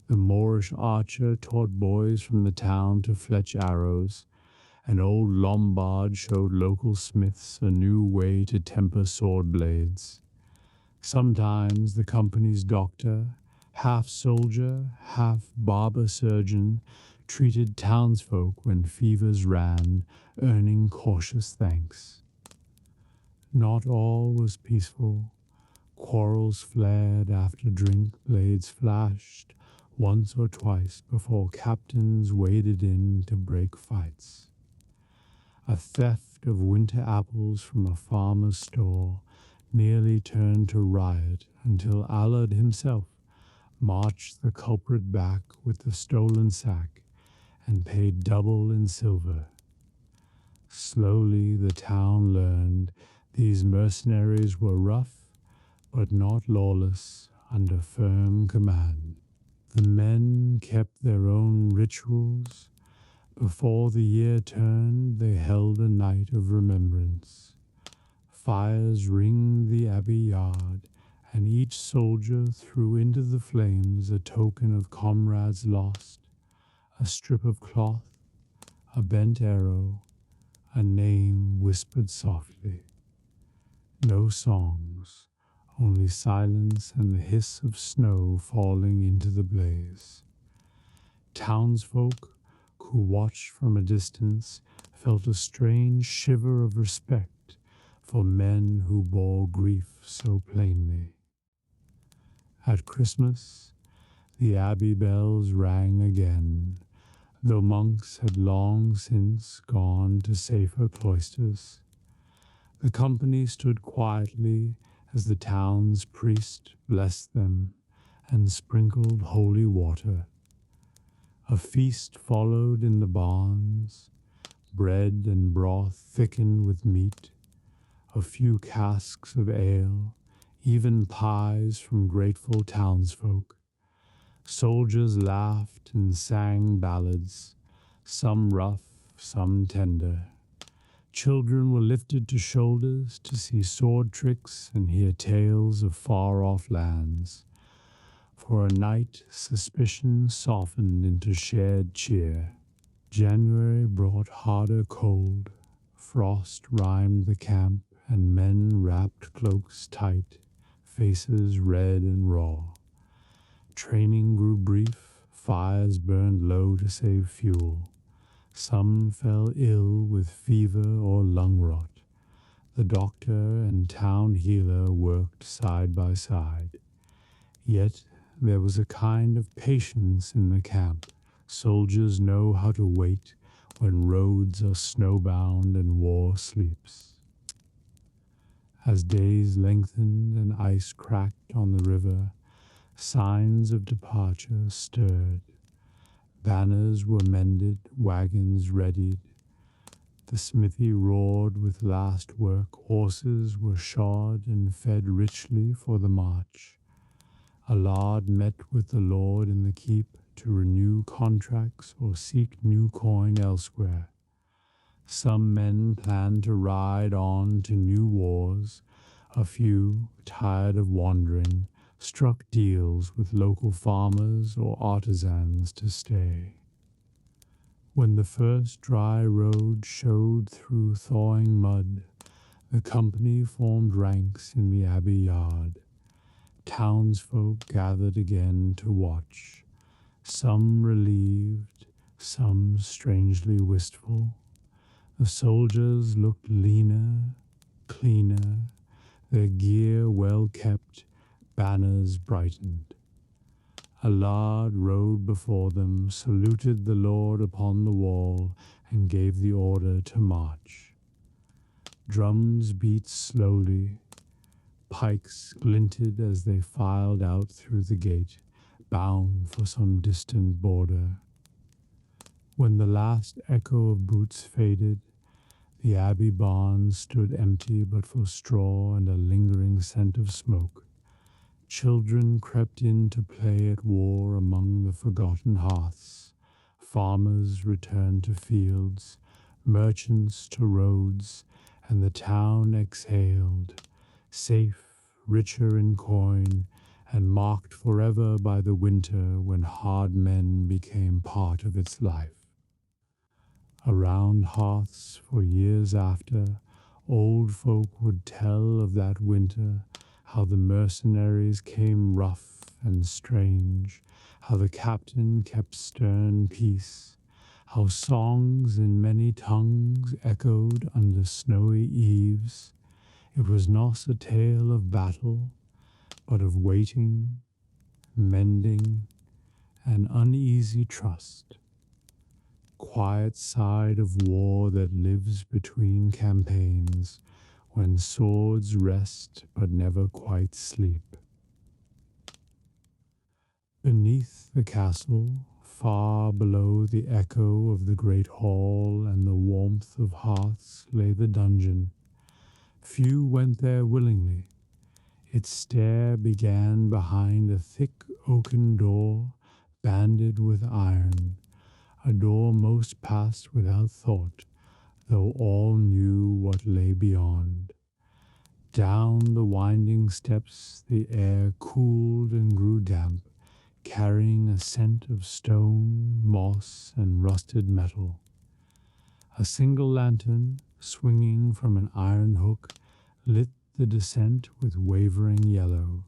[SPEAKER 1] The Moorish archer taught boys from the town to fletch arrows. An old Lombard showed local smiths a new way to temper sword blades. Sometimes the company's doctor, half soldier, half barber surgeon, treated townsfolk when fevers ran, earning cautious thanks. Not all was peaceful. Quarrels flared after drink, blades flashed once or twice before captains waded in to break fights. A theft of winter apples from a farmer's store nearly turned to riot until Allard himself marched the culprit back with the stolen sack and paid double in silver. Slowly the town learned these mercenaries were rough, but not lawless, under firm command. The men kept their own rituals. Before the year turned, they held a night of remembrance. Fires ringed the abbey yard, and each soldier threw into the flames a token of comrades lost, a strip of cloth, a bent arrow, a name whispered softly. No songs, only silence and the hiss of snow falling into the blaze. Townsfolk who watched from a distance felt a strange shiver of respect for men who bore grief so plainly. At Christmas, the abbey bells rang again, though monks had long since gone to safer cloisters. The company stood quietly as the town's priest blessed them and sprinkled holy water. A feast followed in the barns, bread and broth thickened with meat, a few casks of ale, even pies from grateful townsfolk. Soldiers laughed and sang ballads, some rough, some tender. Children were lifted to shoulders to see sword tricks and hear tales of far-off lands. For a night, suspicion softened into shared cheer. January brought harder cold. Frost rhymed the camp, and men wrapped cloaks tight, faces red and raw. Training grew brief, fires burned low to save fuel. Some fell ill with fever or lung rot. The doctor and town healer worked side by side. Yet there was a kind of patience in the camp. Soldiers know how to wait when roads are snowbound and war sleeps. As days lengthened and ice cracked on the river, signs of departure stirred. Banners were mended, wagons readied. The smithy roared with last work. Horses were shod and fed richly for the march. Allard met with the lord in the keep to renew contracts or seek new coin elsewhere. Some men planned to ride on to new wars. A few, tired of wandering, struck deals with local farmers or artisans to stay. When the first dry road showed through thawing mud, the company formed ranks in the abbey yard. Townsfolk gathered again to watch, some relieved, some strangely wistful. The soldiers looked leaner, cleaner, their gear well kept, banners brightened. Allard rode before them, saluted the lord upon the wall, and gave the order to march. Drums beat slowly. Pikes glinted as they filed out through the gate, bound for some distant border. When the last echo of boots faded, the abbey barn stood empty but for straw and a lingering scent of smoke. Children crept in to play at war among the forgotten hearths. Farmers returned to fields, merchants to roads, and the town exhaled, safe, richer in coin, and marked forever by the winter when hard men became part of its life. Around hearths for years after, old folk would tell of that winter, how the mercenaries came rough and strange, how the captain kept stern peace, how songs in many tongues echoed under snowy eaves. It was not a tale of battle, but of waiting, mending, and uneasy trust. Quiet side of war that lives between campaigns, when swords rest but never quite sleep. Beneath the castle, far below the echo of the great hall and the warmth of hearths, lay the dungeon. Few went there willingly. Its stair began behind a thick oaken door, banded with iron, a door most passed without thought, though all knew what lay beyond. Down the winding steps the air cooled and grew damp, carrying a scent of stone, moss, and rusted metal. A single lantern, swinging from an iron hook, lit the descent with wavering yellow.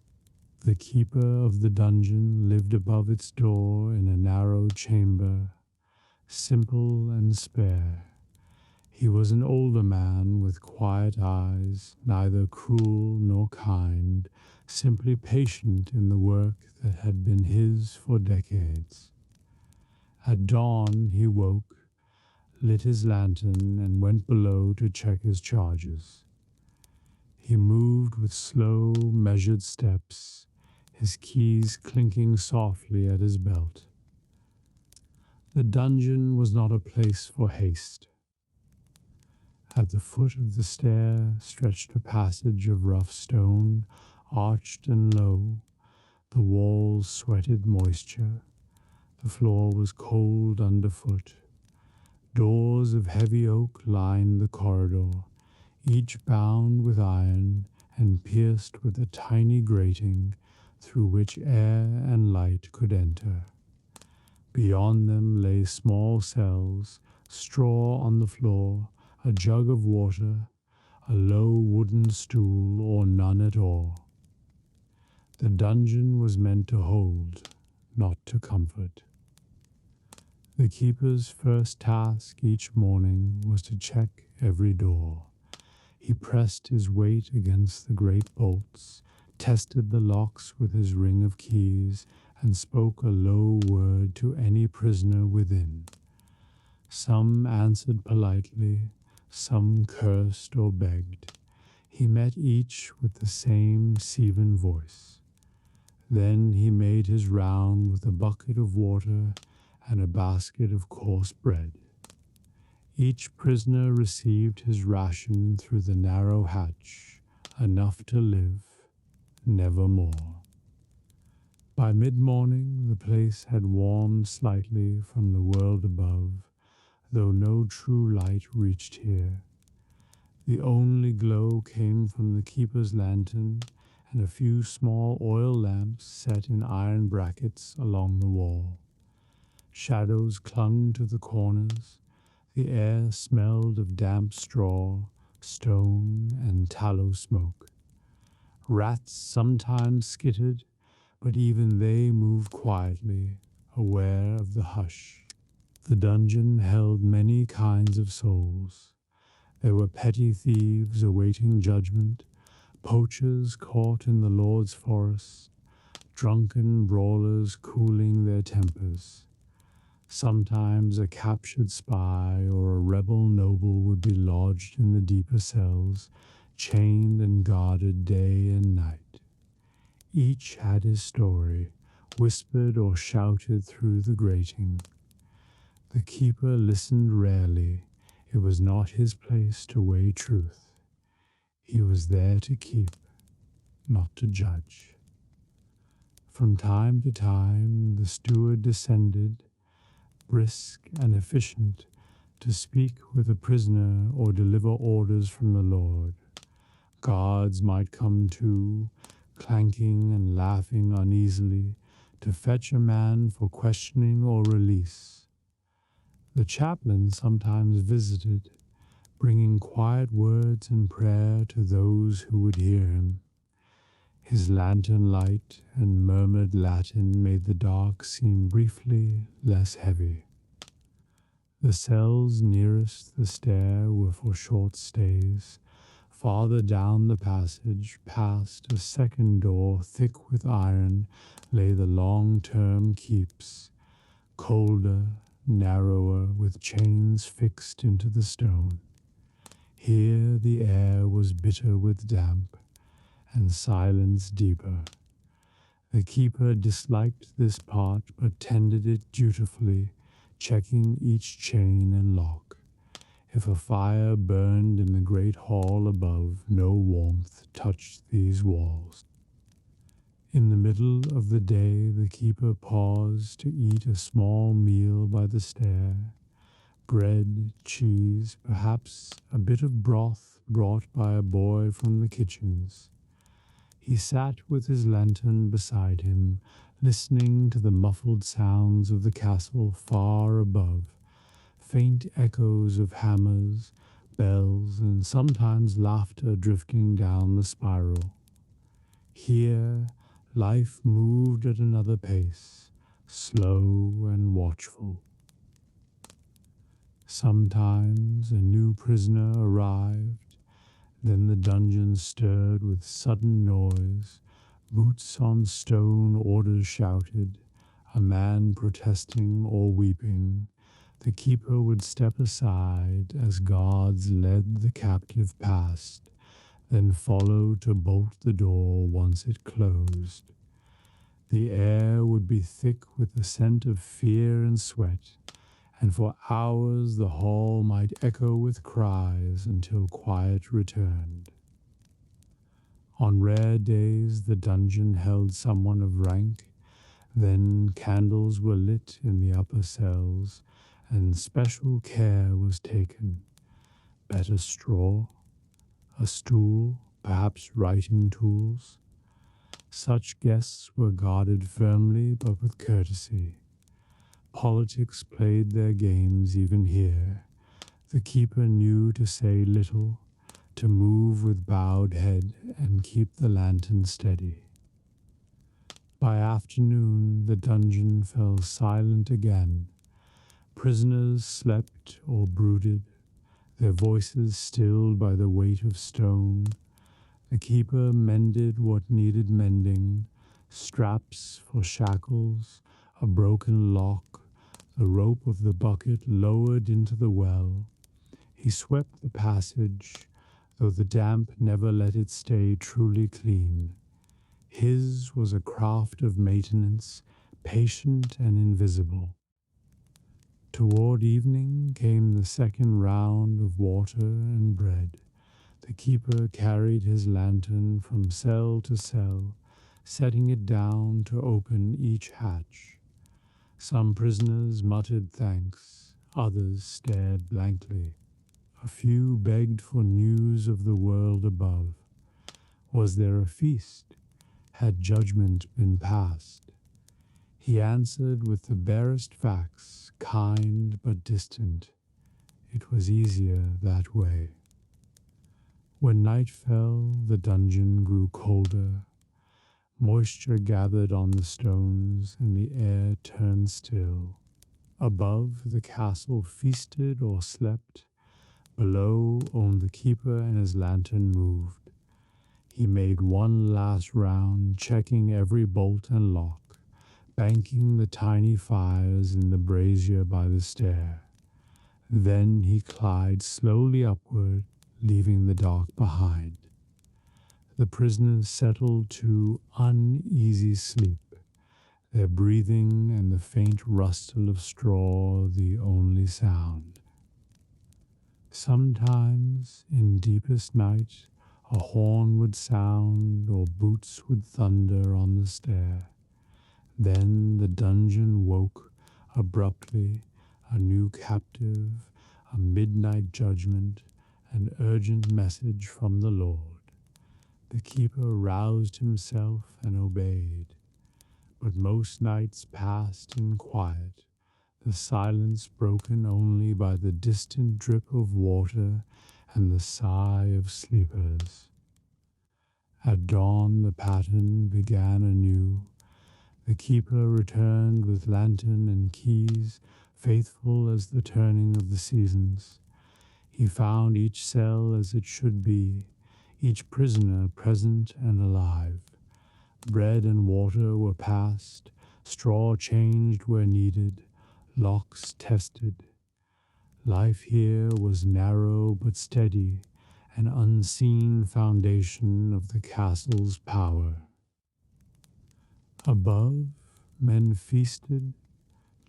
[SPEAKER 1] The keeper of the dungeon lived above its door in a narrow chamber, simple and spare. He was an older man with quiet eyes, neither cruel nor kind, simply patient in the work that had been his for decades. At dawn he woke, lit his lantern, and went below to check his charges. He moved with slow, measured steps, his keys clinking softly at his belt. The dungeon was not a place for haste. At the foot of the stair stretched a passage of rough stone, arched and low. The walls sweated moisture. The floor was cold underfoot. Doors of heavy oak lined the corridor, each bound with iron and pierced with a tiny grating through which air and light could enter. Beyond them lay small cells, straw on the floor, a jug of water, a low wooden stool, or none at all. The dungeon was meant to hold, not to comfort. The keeper's first task each morning was to check every door. He pressed his weight against the great bolts, tested the locks with his ring of keys, and spoke a low word to any prisoner within. Some answered politely, some cursed or begged. He met each with the same Sivan voice. Then he made his round with a bucket of water and a basket of coarse bread. Each prisoner received his ration through the narrow hatch, enough to live, never more. By mid-morning the place had warmed slightly from the world above, though no true light reached here. The only glow came from the keeper's lantern and a few small oil lamps set in iron brackets along the wall. Shadows clung to the corners. The air smelled of damp straw, stone, and tallow smoke. Rats sometimes skittered, but even they moved quietly, aware of the hush. The dungeon held many kinds of souls. There were petty thieves awaiting judgment, poachers caught in the Lord's forest, drunken brawlers cooling their tempers. Sometimes a captured spy or a rebel noble would be lodged in the deeper cells, chained and guarded day and night. Each had his story, whispered or shouted through the grating. The keeper listened rarely. It was not his place to weigh truth. He was there to keep, not to judge. From time to time the steward descended, brisk and efficient, to speak with a prisoner or deliver orders from the Lord. Guards might come too, clanking and laughing uneasily, to fetch a man for questioning or release. The chaplain sometimes visited, bringing quiet words and prayer to those who would hear him. His lantern light and murmured Latin made the dark seem briefly less heavy. The cells nearest the stair were for short stays. Farther down the passage, past a second door thick with iron, lay the long-term keeps, colder, narrower, with chains fixed into the stone. Here the air was bitter with damp, and silence deeper. The keeper disliked this part, but tended it dutifully, checking each chain and lock. If a fire burned in the great hall above, no warmth touched these walls. In the middle of the day the keeper paused to eat a small meal by the stair. Bread, cheese, perhaps a bit of broth brought by a boy from the kitchens. He sat with his lantern beside him, listening to the muffled sounds of the castle far above, faint echoes of hammers, bells, and sometimes laughter drifting down the spiral. Here, life moved at another pace, slow and watchful. Sometimes a new prisoner arrived. Then the dungeon stirred with sudden noise. Boots on stone, orders shouted, a man protesting or weeping. The keeper would step aside as guards led the captive past, then follow to bolt the door once it closed. The air would be thick with the scent of fear and sweat, and for hours the hall might echo with cries until quiet returned. On rare days the dungeon held someone of rank, then candles were lit in the upper cells, and special care was taken. Better straw, a stool, perhaps writing tools. Such guests were guarded firmly but with courtesy. Politics played their games even here. The keeper knew to say little, to move with bowed head and keep the lantern steady. By afternoon the dungeon fell silent again. Prisoners slept or brooded, their voices stilled by the weight of stone. The keeper mended what needed mending, straps for shackles, a broken lock, the rope of the bucket lowered into the well. He swept the passage, though the damp never let it stay truly clean. His was a craft of maintenance, patient and invisible. Toward evening came the second round of water and bread. The keeper carried his lantern from cell to cell, setting it down to open each hatch. Some prisoners muttered thanks, others stared blankly. A few begged for news of the world above. Was there a feast? Had judgment been passed? He answered with the barest facts, kind but distant. It was easier that way. When night fell, the dungeon grew colder. Moisture gathered on the stones, and the air turned still. Above, the castle feasted or slept. Below, only the keeper and his lantern moved. He made one last round, checking every bolt and lock, banking the tiny fires in the brazier by the stair. Then he climbed slowly upward, leaving the dark behind. The prisoners settled to uneasy sleep, their breathing and the faint rustle of straw the only sound. Sometimes, in deepest night, a horn would sound or boots would thunder on the stair. Then the dungeon woke abruptly, a new captive, a midnight judgment, an urgent message from the Lord. The keeper roused himself and obeyed, but most nights passed in quiet, the silence broken only by the distant drip of water and the sigh of sleepers. At dawn the pattern began anew. The keeper returned with lantern and keys, faithful as the turning of the seasons. He found each cell as it should be, each prisoner present and alive. Bread and water were passed, straw changed where needed, locks tested. Life here was narrow but steady, an unseen foundation of the castle's power. Above, men feasted,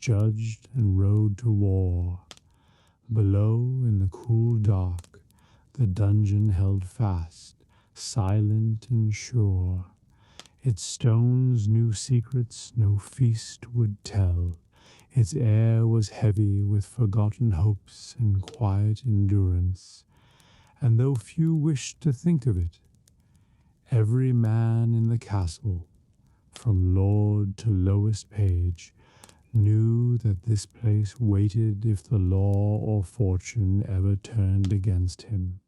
[SPEAKER 1] judged, and rode to war. Below, in the cool dark, the dungeon held fast, silent and sure. Its stones knew secrets no feast would tell. Its air was heavy with forgotten hopes and quiet endurance. And though few wished to think of it, every man in the castle, from lord to lowest page, knew that this place waited if the law or fortune ever turned against him.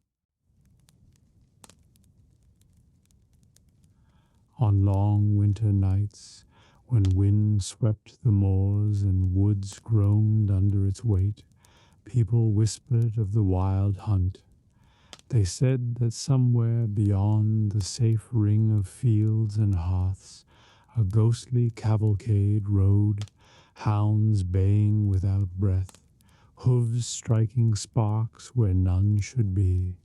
[SPEAKER 1] On long winter nights, when wind swept the moors and woods groaned under its weight, people whispered of the wild hunt. They said that somewhere beyond the safe ring of fields and hearths, a ghostly cavalcade rode, hounds baying without breath, hooves striking sparks where none should be,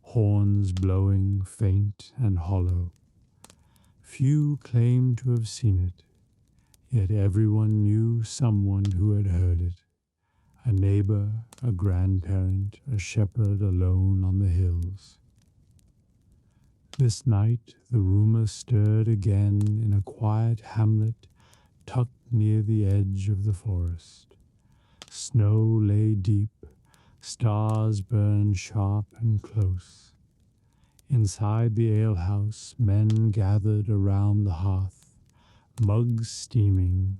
[SPEAKER 1] horns blowing faint and hollow. Few claimed to have seen it, yet everyone knew someone who had heard it. A neighbor, a grandparent, a shepherd alone on the hills. This night the rumor stirred again in a quiet hamlet tucked near the edge of the forest. Snow lay deep, stars burned sharp and close. Inside the alehouse, men gathered around the hearth, mugs steaming,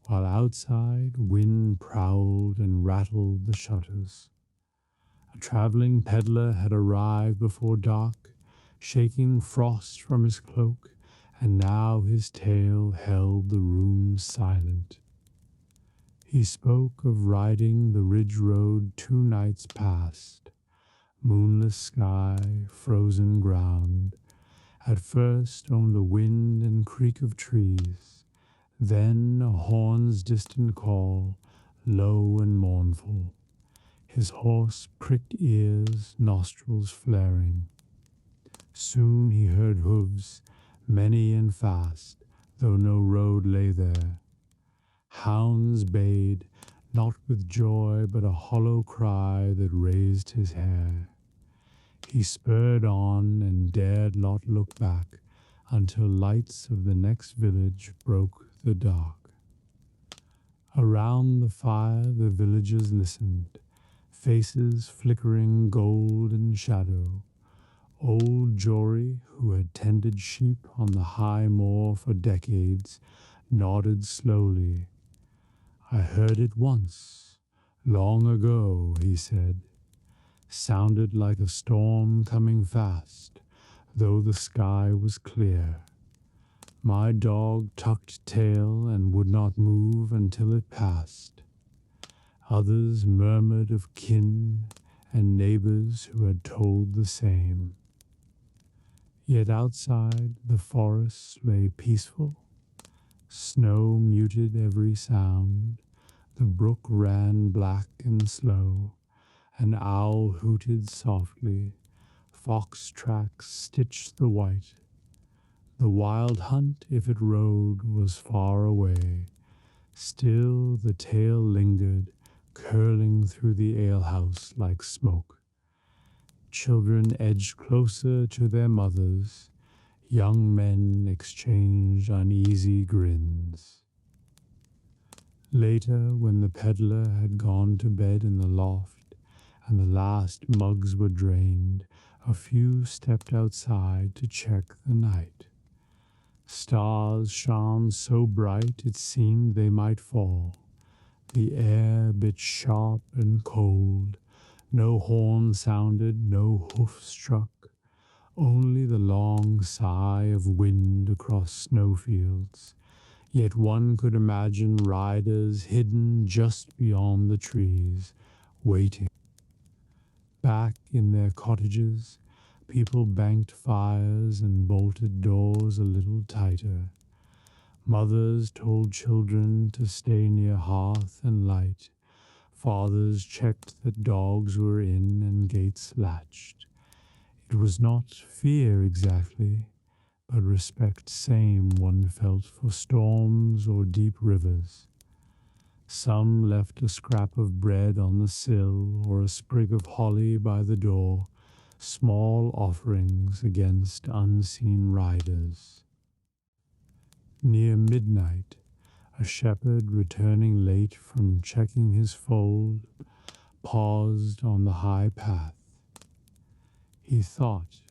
[SPEAKER 1] while outside wind prowled and rattled the shutters. A traveling peddler had arrived before dark, shaking frost from his cloak, and now his tale held the room silent. He spoke of riding the ridge road 2 nights past, moonless sky, frozen ground, at first only the wind and creak of trees, then a horn's distant call, low and mournful. His horse pricked ears, nostrils flaring. Soon he heard hooves, many and fast, though no road lay there. Hounds bayed, not with joy, but a hollow cry that raised his hair. He spurred on and dared not look back until lights of the next village broke the dark. Around the fire the villagers listened, faces flickering gold and shadow. Old Jory, who had tended sheep on the high moor for decades, nodded slowly. "I heard it once, long ago," he said. "Sounded like a storm coming fast, though the sky was clear. My dog tucked tail and would not move until it passed." Others murmured of kin and neighbors who had told the same. Yet outside the forest lay peaceful. Snow muted every sound. The brook ran black and slow. An owl hooted softly. Fox tracks stitched the white. The wild hunt, if it rode, was far away. Still the tale lingered, curling through the alehouse like smoke. Children edged closer to their mothers. Young men exchanged uneasy grins. Later, when the peddler had gone to bed in the loft and the last mugs were drained, a few stepped outside to check the night. Stars shone so bright it seemed they might fall. The air bit sharp and cold. No horn sounded, no hoof struck, only the long sigh of wind across snowfields. Yet one could imagine riders hidden just beyond the trees, waiting. Back in their cottages, people banked fires and bolted doors a little tighter. Mothers told children to stay near hearth and light. Fathers checked that dogs were in and gates latched. It was not fear exactly, but respect same one felt for storms or deep rivers. Some left a scrap of bread on the sill or a sprig of holly by the door, small offerings against unseen riders. Near midnight, a shepherd returning late from checking his fold paused on the high path. He thought,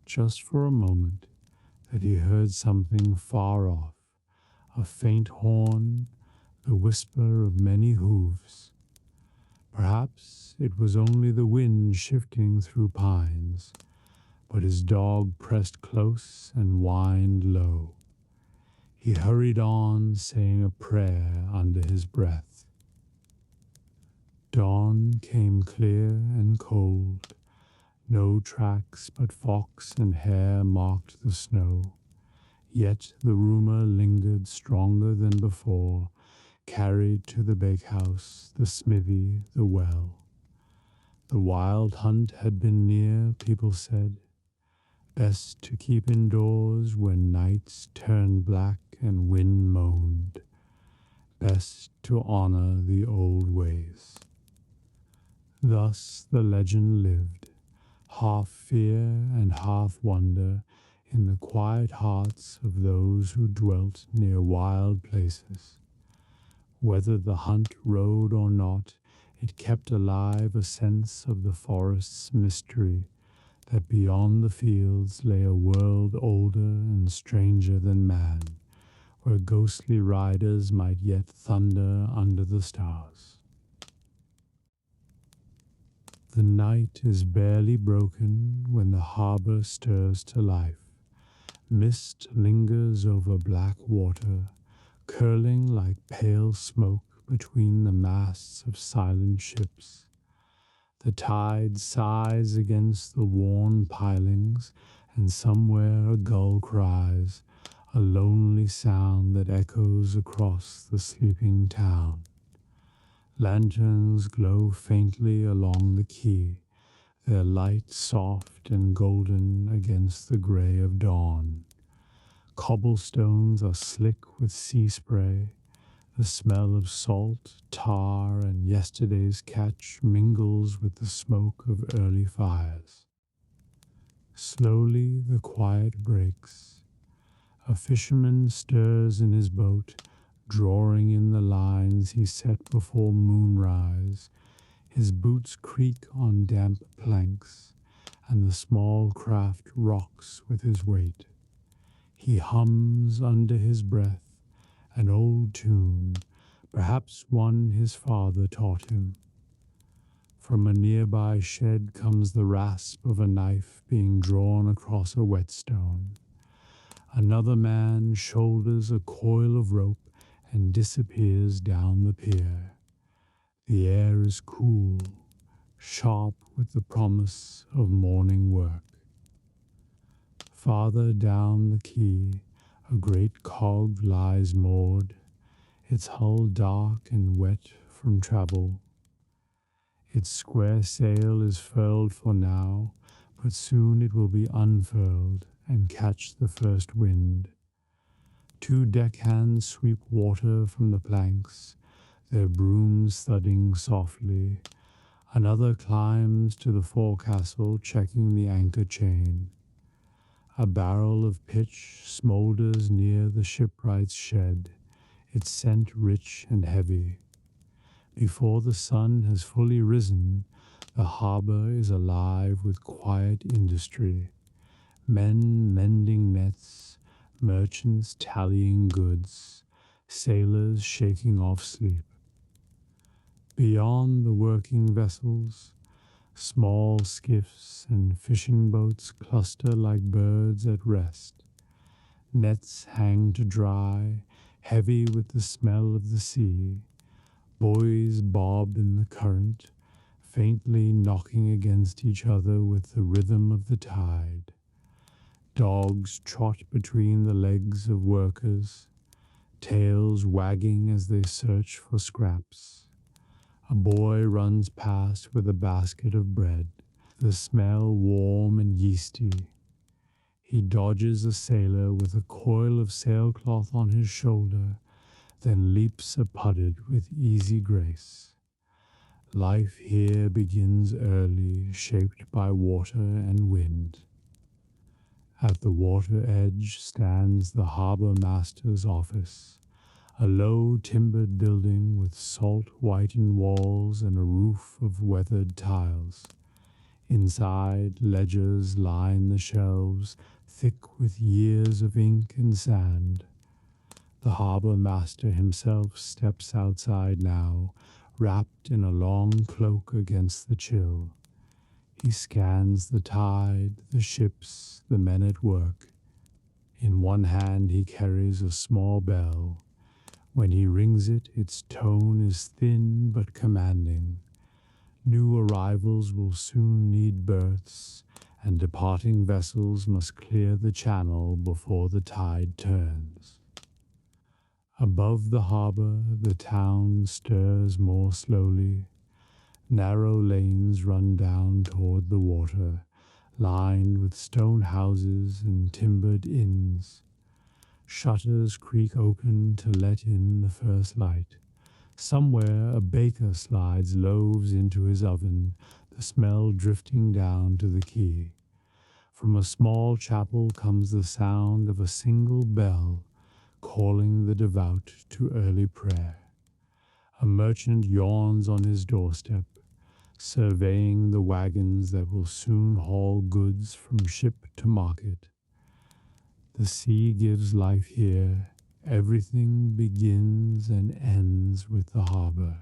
[SPEAKER 1] just for a moment, that he heard something far off, a faint horn, the whisper of many hooves. Perhaps it was only the wind shifting through pines, but his dog pressed close and whined low. He hurried on, saying a prayer under his breath. Dawn came clear and cold. No tracks but fox and hare marked the snow. Yet the rumor lingered stronger than before, carried to the bakehouse, the smithy, the well. The wild hunt had been near, people said. Best to keep indoors when nights turned black and wind moaned. Best to honor the old ways. Thus the legend lived, half fear and half wonder, in the quiet hearts of those who dwelt near wild places. Whether the hunt rode or not, it kept alive a sense of the forest's mystery, that beyond the fields lay a world older and stranger than man, where ghostly riders might yet thunder under the stars. The night is barely broken when the harbor stirs to life. Mist lingers over black water, curling like pale smoke between the masts of silent ships. The tide sighs against the worn pilings, and somewhere a gull cries, a lonely sound that echoes across the sleeping town. Lanterns glow faintly along the quay, their light soft and golden against the gray of dawn. Cobblestones are slick with sea spray. The smell of salt, tar, and yesterday's catch mingles with the smoke of early fires. Slowly the quiet breaks. A fisherman stirs in his boat, drawing in the lines he set before moonrise. His boots creak on damp planks, and the small craft rocks with his weight. He hums under his breath an old tune, perhaps one his father taught him. From a nearby shed comes the rasp of a knife being drawn across a whetstone. Another man shoulders a coil of rope and disappears down the pier. The air is cool, sharp with the promise of morning work. Farther down the quay, a great cog lies moored, its hull dark and wet from travel. Its square sail is furled for now, but soon it will be unfurled and catch the first wind. 2 deckhands sweep water from the planks, their brooms thudding softly. Another climbs to the forecastle, checking the anchor chain. A barrel of pitch smoulders near the shipwright's shed, its scent rich and heavy. Before the sun has fully risen, the harbor is alive with quiet industry. Men mending nets, merchants tallying goods, sailors shaking off sleep. Beyond the working vessels, small skiffs and fishing boats cluster like birds at rest. Nets hang to dry, heavy with the smell of the sea. Buoys bob in the current, faintly knocking against each other with the rhythm of the tide. Dogs trot between the legs of workers, tails wagging as they search for scraps. A boy runs past with a basket of bread, the smell warm and yeasty. He dodges a sailor with a coil of sailcloth on his shoulder, then leaps a pudded with easy grace. Life here begins early, shaped by water and wind. At the water edge stands the harbor master's office, a low timbered building with salt-whitened walls and a roof of weathered tiles. Inside, ledgers line the shelves, thick with years of ink and sand. The harbor master himself steps outside now, wrapped in a long cloak against the chill. He scans the tide, the ships, the men at work. In one hand he carries a small bell. When he rings it, its tone is thin but commanding. New arrivals will soon need berths, and departing vessels must clear the channel before the tide turns. Above the harbor, the town stirs more slowly. Narrow lanes run down toward the water, lined with stone houses and timbered inns. Shutters creak open to let in the first light. Somewhere a baker slides loaves into his oven, the smell drifting down to the quay. From a small chapel comes the sound of a single bell, calling the devout to early prayer. A merchant yawns on his doorstep, surveying the wagons that will soon haul goods from ship to market. The sea gives life here. Everything begins and ends with the harbor.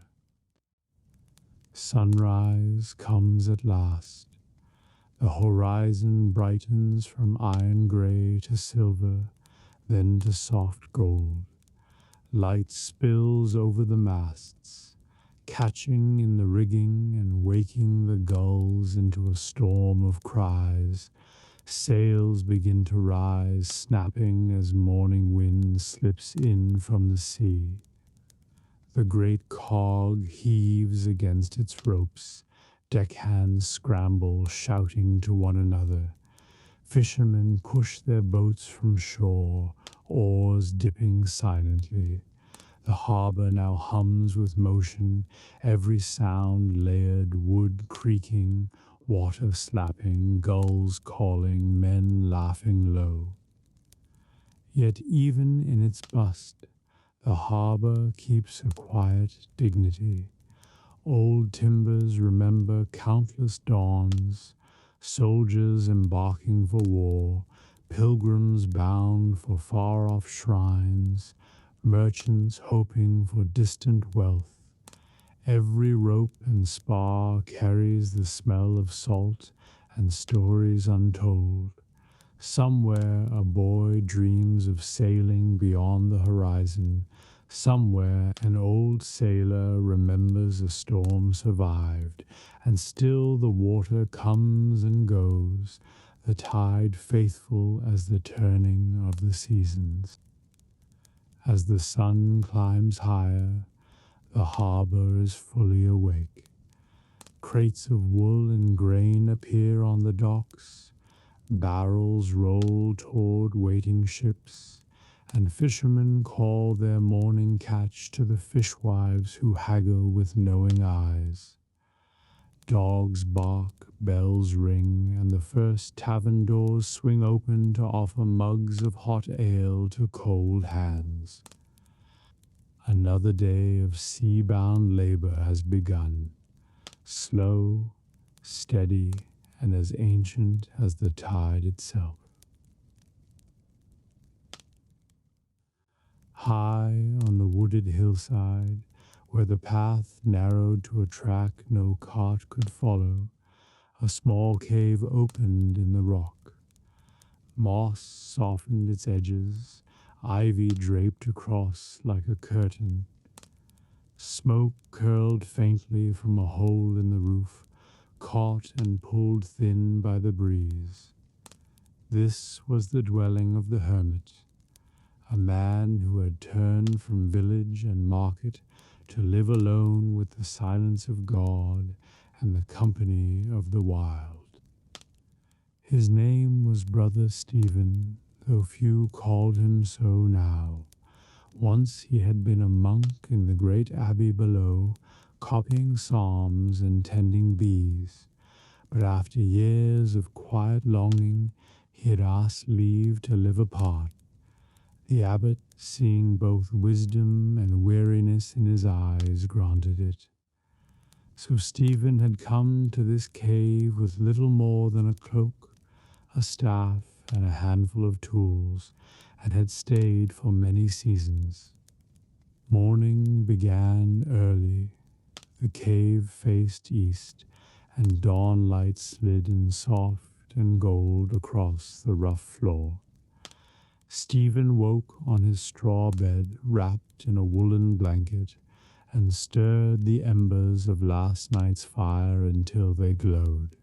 [SPEAKER 1] Sunrise comes at last. The horizon brightens from iron gray to silver, then to soft gold. Light spills over the masts, catching in the rigging and waking the gulls into a storm of cries. Sails begin to rise, snapping as morning wind slips in from the sea. The great cog heaves against its ropes. Deckhands scramble, shouting to one another. Fishermen push their boats from shore, oars dipping silently. The harbour now hums with motion, every sound layered, wood creaking, water slapping, gulls calling, men laughing low. Yet even in its bust, the harbour keeps a quiet dignity. Old timbers remember countless dawns, soldiers embarking for war, pilgrims bound for far-off shrines, merchants hoping for distant wealth. Every rope and spar carries the smell of salt and stories untold. Somewhere a boy dreams of sailing beyond the horizon. Somewhere an old sailor remembers a storm survived, and still the water comes and goes, the tide faithful as the turning of the seasons. As the sun climbs higher, the harbour is fully awake. Crates of wool and grain appear on the docks, barrels roll toward waiting ships, and fishermen call their morning catch to the fishwives who haggle with knowing eyes. Dogs bark, bells ring, and the first tavern doors swing open to offer mugs of hot ale to cold hands. Another day of sea-bound labor has begun, slow, steady, and as ancient as the tide itself. High on the wooded hillside, where the path narrowed to a track no cart could follow, a small cave opened in the rock. Moss softened its edges, ivy draped across like a curtain. Smoke curled faintly from a hole in the roof, caught and pulled thin by the breeze. This was the dwelling of the hermit, a man who had turned from village and market to live alone with the silence of God and the company of the wild. His name was Brother Stephen, though few called him so now. Once he had been a monk in the great abbey below, copying psalms and tending bees. But after years of quiet longing, he had asked leave to live apart. The abbot, seeing both wisdom and weariness in his eyes, granted it. So Stephen had come to this cave with little more than a cloak, a staff, and a handful of tools, and had stayed for many seasons. Morning began early. The cave faced east, and dawn light slid in soft and gold across the rough floor. Stephen woke on his straw bed, wrapped in a woolen blanket, and stirred the embers of last night's fire until they glowed.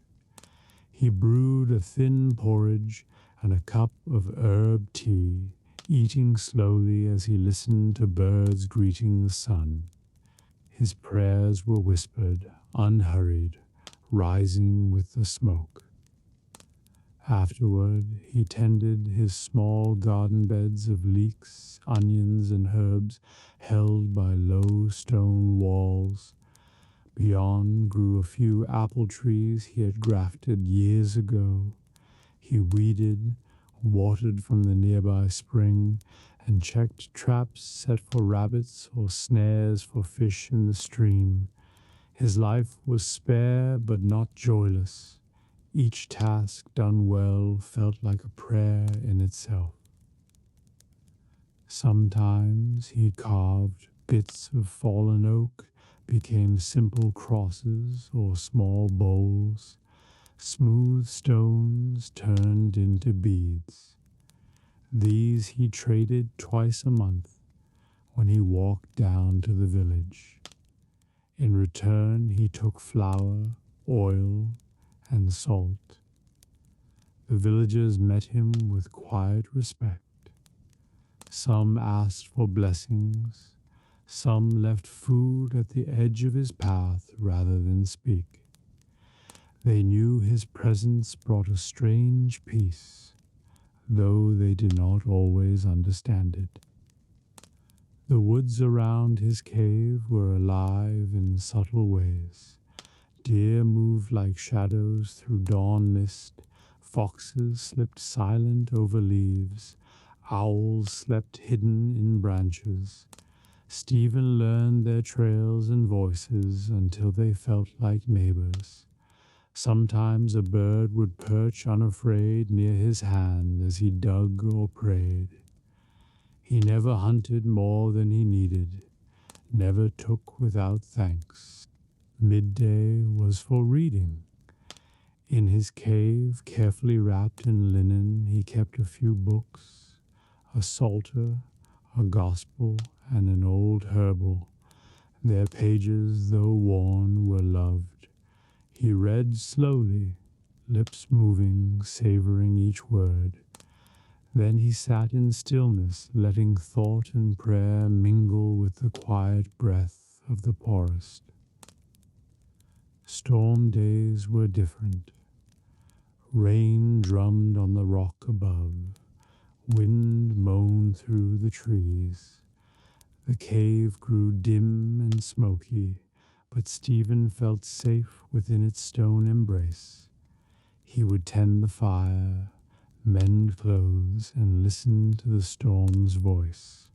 [SPEAKER 1] He brewed a thin porridge and a cup of herb tea, eating slowly as he listened to birds greeting the sun. His prayers were whispered, unhurried, rising with the smoke. Afterward, he tended his small garden beds of leeks, onions, and herbs held by low stone walls. Beyond grew a few apple trees he had grafted years ago. He weeded, watered from the nearby spring, and checked traps set for rabbits or snares for fish in the stream. His life was spare but not joyless. Each task done well felt like a prayer in itself. Sometimes he carved bits of fallen oak, became simple crosses or small bowls. Smooth stones turned into beads. These he traded twice a month, when he walked down to the village. In return, he took flour, oil, and salt. The villagers met him with quiet respect. Some asked for blessings, some left food at the edge of his path rather than speak. They knew his presence brought a strange peace, though they did not always understand it. The woods around his cave were alive in subtle ways. Deer moved like shadows through dawn mist, foxes slipped silent over leaves, owls slept hidden in branches. Stephen learned their trails and voices until they felt like neighbors. Sometimes a bird would perch unafraid near his hand as he dug or prayed. He never hunted more than he needed, never took without thanks. Midday was for reading. In his cave, carefully wrapped in linen, he kept a few books, a psalter, a gospel, and an old herbal. Their pages, though worn, were loved. He read slowly, lips moving, savoring each word. Then he sat in stillness, letting thought and prayer mingle with the quiet breath of the forest. Storm days were different. Rain drummed on the rock above. Wind moaned through the trees. The cave grew dim and smoky, but Stephen felt safe within its stone embrace. He would tend the fire, mend clothes, and listen to the storm's voice.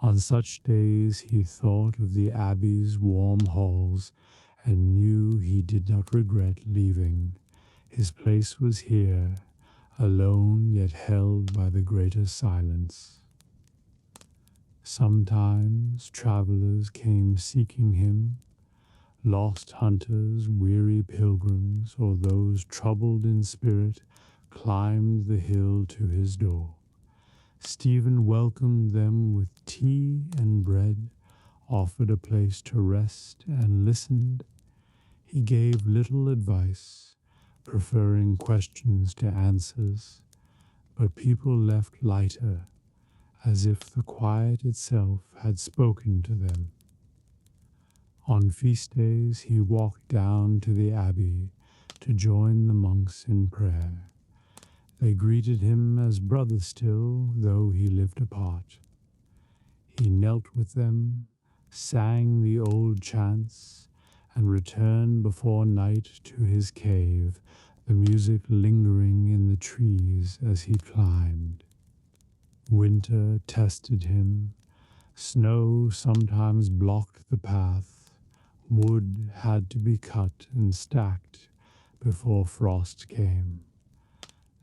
[SPEAKER 1] On such days he thought of the Abbey's warm halls and knew he did not regret leaving. His place was here, alone yet held by the greater silence. Sometimes travelers came seeking him, lost hunters, weary pilgrims, or those troubled in spirit climbed the hill to his door. Stephen welcomed them with tea and bread, offered a place to rest, and listened. He gave little advice, preferring questions to answers, but people left lighter, as if the quiet itself had spoken to them. On feast days he walked down to the abbey to join the monks in prayer. They greeted him as brother still, though he lived apart. He knelt with them, sang the old chants, and returned before night to his cave, the music lingering in the trees as he climbed. Winter tested him. Snow sometimes blocked the path. Wood had to be cut and stacked before frost came.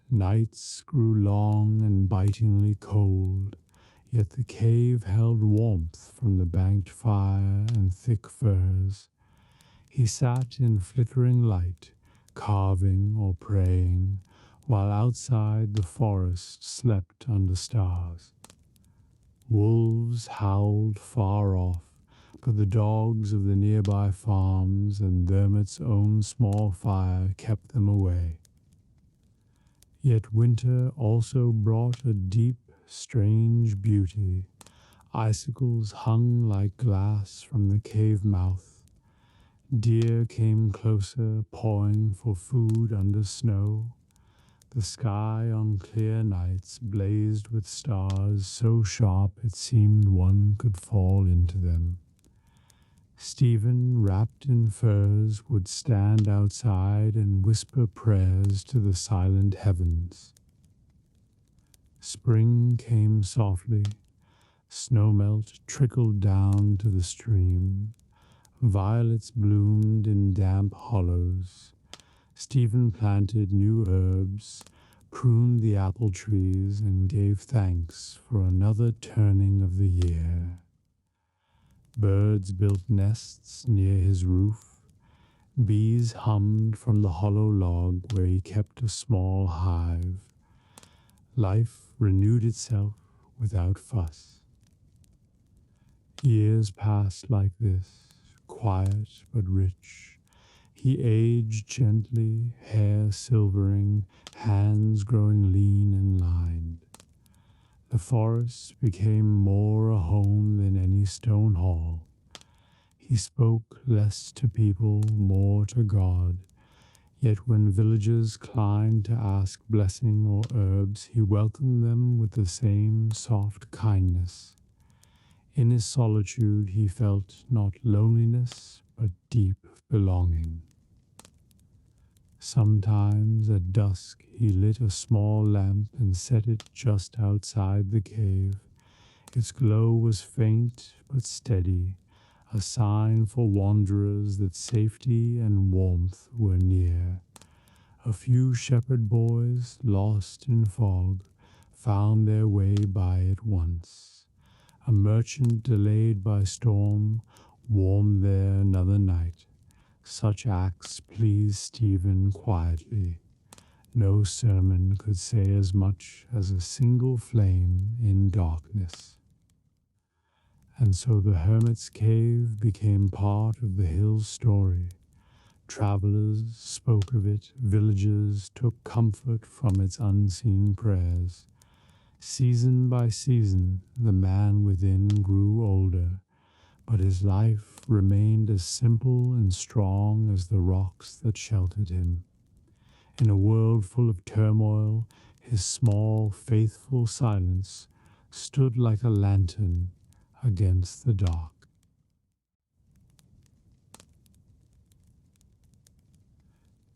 [SPEAKER 1] Nights grew long and bitingly cold, yet the cave held warmth from the banked fire and thick furs. He sat in flickering light, carving or praying, while outside the forest slept under stars. Wolves howled far off, but the dogs of the nearby farms and Hermit's own small fire kept them away. Yet winter also brought a deep, strange beauty. Icicles hung like glass from the cave mouth. Deer came closer, pawing for food under snow. The sky on clear nights blazed with stars so sharp it seemed one could fall into them. Stephen, wrapped in furs, would stand outside and whisper prayers to the silent heavens. Spring came softly. Snowmelt trickled down to the stream. Violets bloomed in damp hollows. Stephen planted new herbs, pruned the apple trees, and gave thanks for another turning of the year. Birds built nests near his roof. Bees hummed from the hollow log where he kept a small hive. Life renewed itself without fuss. Years passed like this, quiet but rich. He aged gently, hair silvering, hands growing lean and lined. The forest became more a home than any stone hall. He spoke less to people, more to God. Yet when villagers climbed to ask blessing or herbs, he welcomed them with the same soft kindness. In his solitude, he felt not loneliness, but deep belonging. Sometimes at dusk, he lit a small lamp and set it just outside the cave. Its glow was faint but steady, a sign for wanderers that safety and warmth were near. A few shepherd boys, lost in fog, found their way by it once. A merchant delayed by storm warmed there another night. Such acts pleased Stephen quietly. No sermon could say as much as a single flame in darkness. And so the hermit's cave became part of the hill's story. Travelers spoke of it, villagers took comfort from its unseen prayers. Season by season, the man within grew older, but his life remained as simple and strong as the rocks that sheltered him. In a world full of turmoil, his small, faithful silence stood like a lantern against the dark.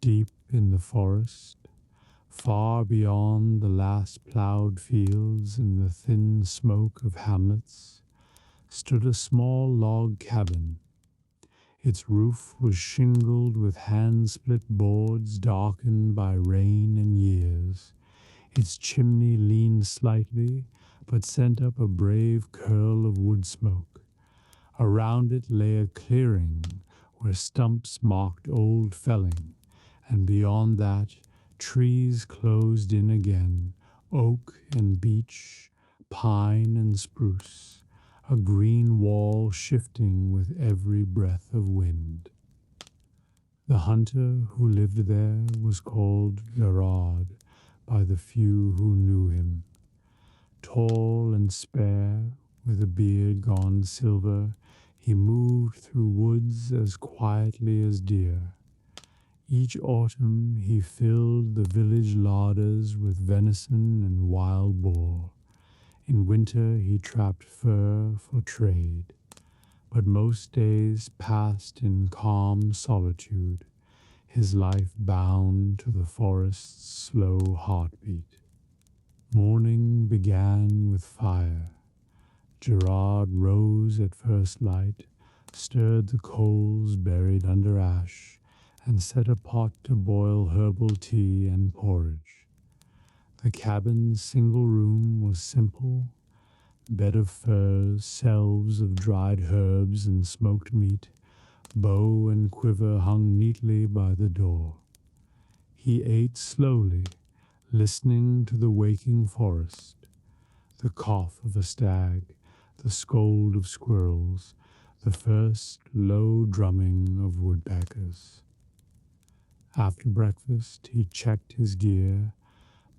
[SPEAKER 1] Deep in the forest, far beyond the last ploughed fields and the thin smoke of hamlets, stood a small log cabin. Its roof was shingled with hand-split boards darkened by rain and years. Its chimney leaned slightly, but sent up a brave curl of wood smoke. Around it lay a clearing where stumps marked old felling, and beyond that, trees closed in again, oak and beech, pine and spruce, a green wall shifting with every breath of wind. The hunter who lived there was called Gerard by the few who knew him. Tall and spare, with a beard gone silver, he moved through woods as quietly as deer. Each autumn he filled the village larders with venison and wild boar. In winter he trapped fur for trade, but most days passed in calm solitude, his life bound to the forest's slow heartbeat. Morning began with fire. Gerard rose at first light, stirred the coals buried under ash, and set a pot to boil herbal tea and porridge. The cabin's single room was simple: bed of furs, shelves of dried herbs and smoked meat, bow and quiver hung neatly by the door. He ate slowly, listening to the waking forest, the cough of a stag, the scold of squirrels, the first low drumming of woodpeckers. After breakfast, he checked his gear,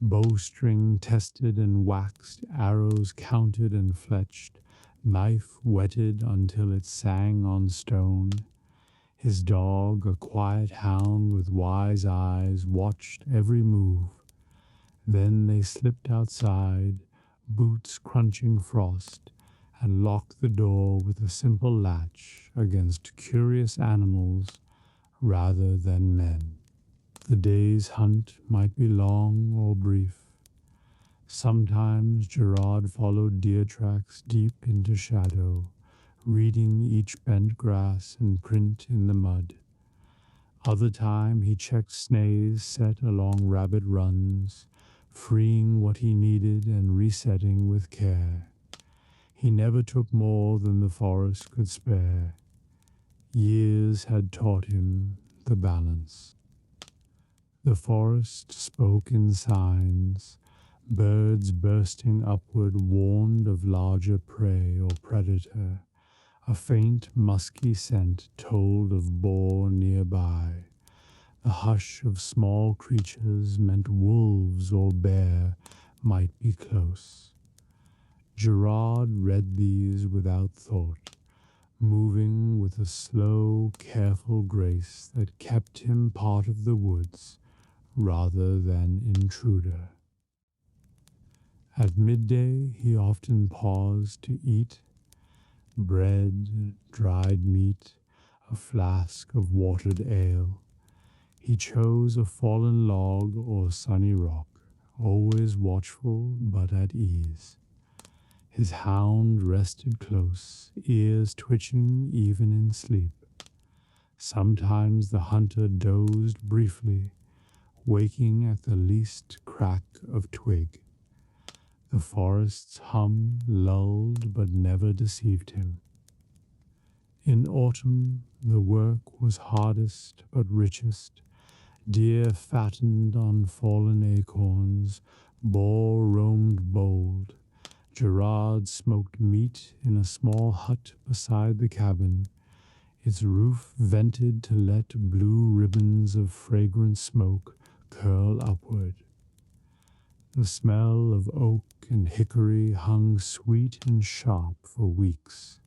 [SPEAKER 1] bowstring tested and waxed, arrows counted and fletched, knife whetted until it sang on stone. His dog, a quiet hound with wise eyes, watched every move. Then they slipped outside, boots crunching frost, and locked the door with a simple latch against curious animals rather than men. The day's hunt might be long or brief. Sometimes Gerard followed deer tracks deep into shadow, reading each bent grass and print in the mud. Other time he checked snays set along rabbit runs, freeing what he needed and resetting with care. He never took more than the forest could spare. Years had taught him the balance. The forest spoke in signs. Birds bursting upward warned of larger prey or predator. A faint musky scent told of boar nearby. The hush of small creatures meant wolves or bear might be close. Gerard read these without thought, moving with a slow, careful grace that kept him part of the woods rather than intruder. At midday he often paused to eat bread, dried meat, a flask of watered ale. He chose a fallen log or sunny rock, always watchful but at ease. His hound rested close, ears twitching even in sleep. Sometimes the hunter dozed briefly, waking at the least crack of twig. The forest's hum lulled but never deceived him. In autumn the work was hardest but richest. Deer fattened on fallen acorns, boar roamed bold. Gerard smoked meat in a small hut beside the cabin, its roof vented to let blue ribbons of fragrant smoke curl upward. The smell of oak and hickory hung sweet and sharp for weeks.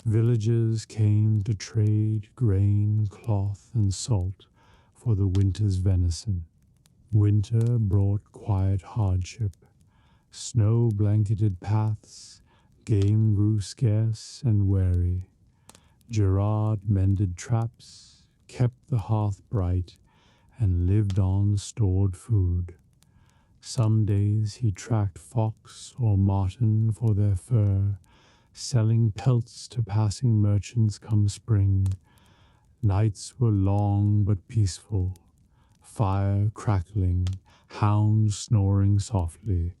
[SPEAKER 1] Villagers came to trade grain, cloth, and salt for the winter's venison. Winter brought quiet hardship. Snow-blanketed paths, game grew scarce and wary. Gerard mended traps, kept the hearth bright, and lived on stored food. Some days he tracked fox or marten for their fur, selling pelts to passing merchants come spring. Nights were long but peaceful, fire crackling, hounds snoring softly,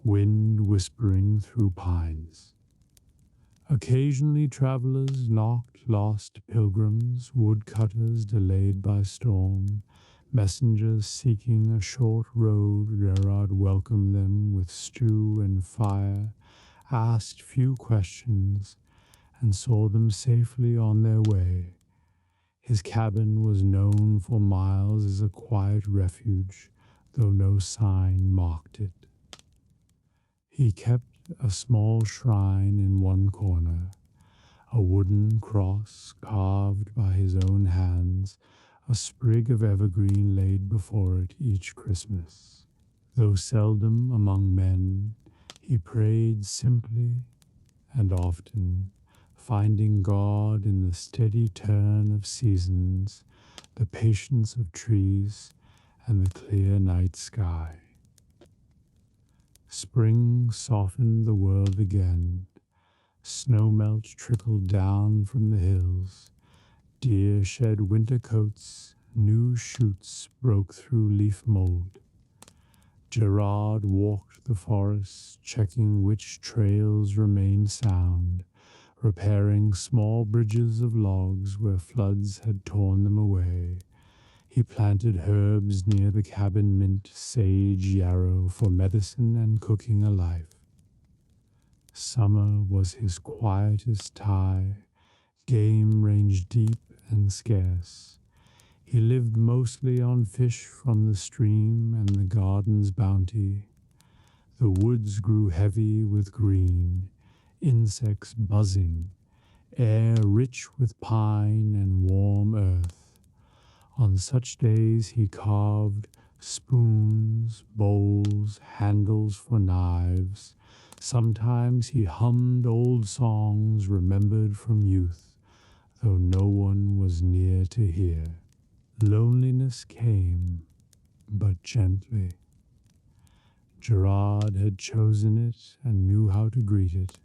[SPEAKER 1] wind whispering through pines. Occasionally travelers knocked lost pilgrims, woodcutters delayed by storm, messengers seeking a short road. Gerard welcomed them with stew and fire, asked few questions, and saw them safely on their way. His cabin was known for miles as a quiet refuge, though no sign marked it. He kept a small shrine in one corner, a wooden cross carved by his own hands, a sprig of evergreen laid before it each Christmas. Though seldom among men, he prayed simply and often, finding God in the steady turn of seasons, the patience of trees, and the clear night sky. Spring softened the world again. Snowmelt trickled down from the hills. Deer shed winter coats. New shoots broke through leaf mold. Gerard walked the forest, checking which trails remained sound, repairing small bridges of logs where floods had torn them away. He planted herbs near the cabin, mint, sage, yarrow, for medicine and cooking alike. Summer was his quietest tie. Game ranged deep and scarce. He lived mostly on fish from the stream and the garden's bounty. The woods grew heavy with green, insects buzzing, air rich with pine and warm earth. On such days he carved spoons, bowls, handles for knives. Sometimes he hummed old songs remembered from youth, though no one was near to hear. Loneliness came, but gently. Gerard had chosen it and knew how to greet it,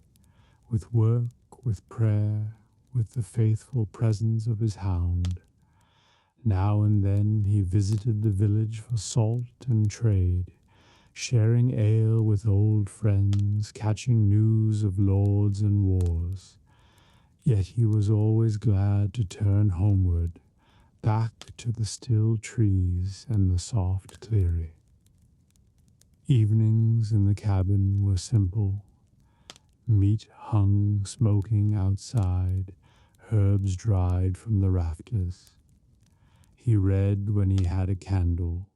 [SPEAKER 1] with work, with prayer, with the faithful presence of his hound. Now and then he visited the village for salt and trade, sharing ale with old friends, catching news of lords and wars. Yet he was always glad to turn homeward, back to the still trees and the soft clearing. Evenings in the cabin were simple. Meat hung smoking outside, herbs dried from the rafters. He read when he had a candle,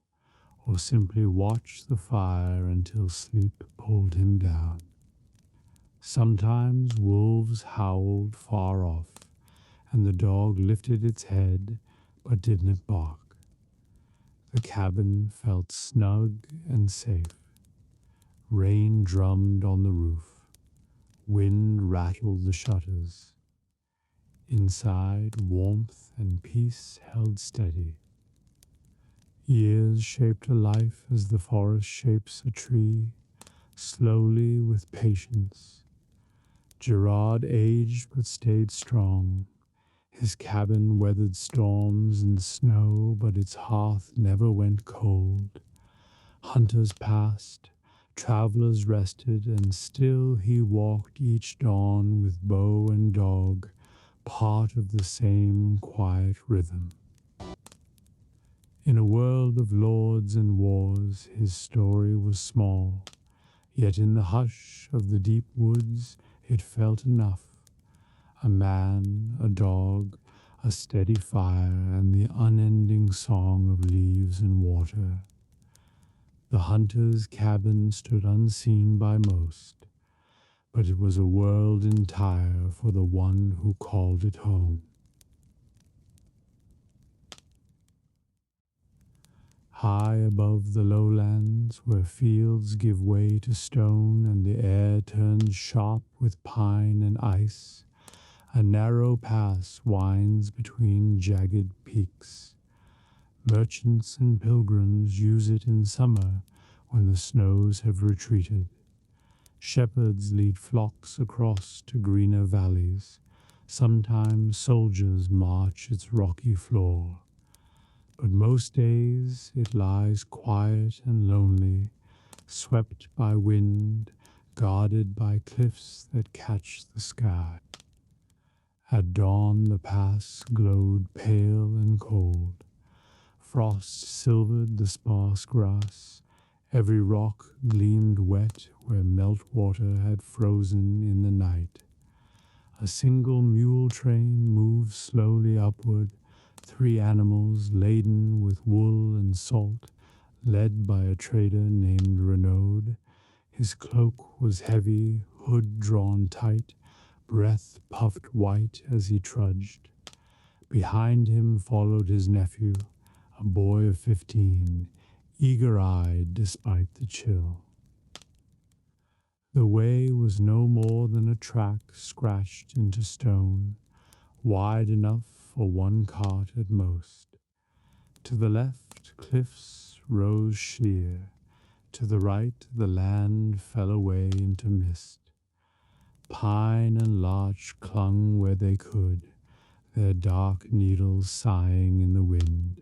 [SPEAKER 1] or simply watched the fire until sleep pulled him down. Sometimes wolves howled far off, and the dog lifted its head but didn't bark. The cabin felt snug and safe. Rain drummed on the roof. Wind rattled the shutters. Inside, warmth and peace held steady. Years shaped a life as the forest shapes a tree, slowly with patience. Gerard aged but stayed strong. His cabin weathered storms and snow, but its hearth never went cold. Hunters passed, travelers rested, and still he walked each dawn with bow and dog, part of the same quiet rhythm. In a world of lords and wars, his story was small, yet in the hush of the deep woods it felt enough. A man, a dog, a steady fire, and the unending song of leaves and water. The hunter's cabin stood unseen by most, but it was a world entire for the one who called it home. High above the lowlands, where fields give way to stone and the air turns sharp with pine and ice, a narrow pass winds between jagged peaks. Merchants and pilgrims use it in summer when the snows have retreated. Shepherds lead flocks across to greener valleys. Sometimes soldiers march its rocky floor. But most days it lies quiet and lonely, swept by wind, guarded by cliffs that catch the sky. At dawn the pass glowed pale and cold. Frost silvered the sparse grass. Every rock gleamed wet where meltwater had frozen in the night. A single mule train moved slowly upward, 3 animals laden with wool and salt, led by a trader named Renaud. His cloak was heavy, hood drawn tight, breath puffed white as he trudged. Behind him followed his nephew, a boy of 15, eager-eyed despite the chill. The way was no more than a track scratched into stone, wide enough for 1 cart at most. To the left, cliffs rose sheer. To the right, the land fell away into mist. Pine and larch clung where they could, their dark needles sighing in the wind.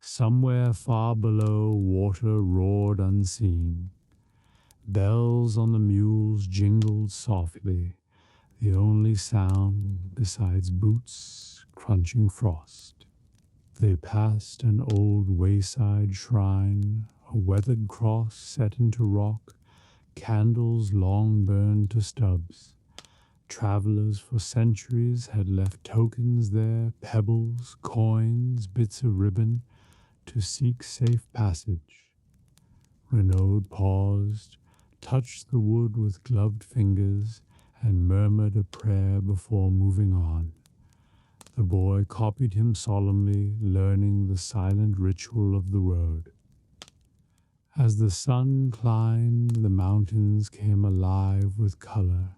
[SPEAKER 1] Somewhere far below, water roared unseen. Bells on the mules jingled softly, the only sound besides boots crunching frost. They passed an old wayside shrine, a weathered cross set into rock, candles long burned to stubs. Travelers for centuries had left tokens there, pebbles, coins, bits of ribbon, to seek safe passage. Renaud paused, touched the wood with gloved fingers, and murmured a prayer before moving on. The boy copied him solemnly, learning the silent ritual of the road. As the sun climbed, the mountains came alive with color.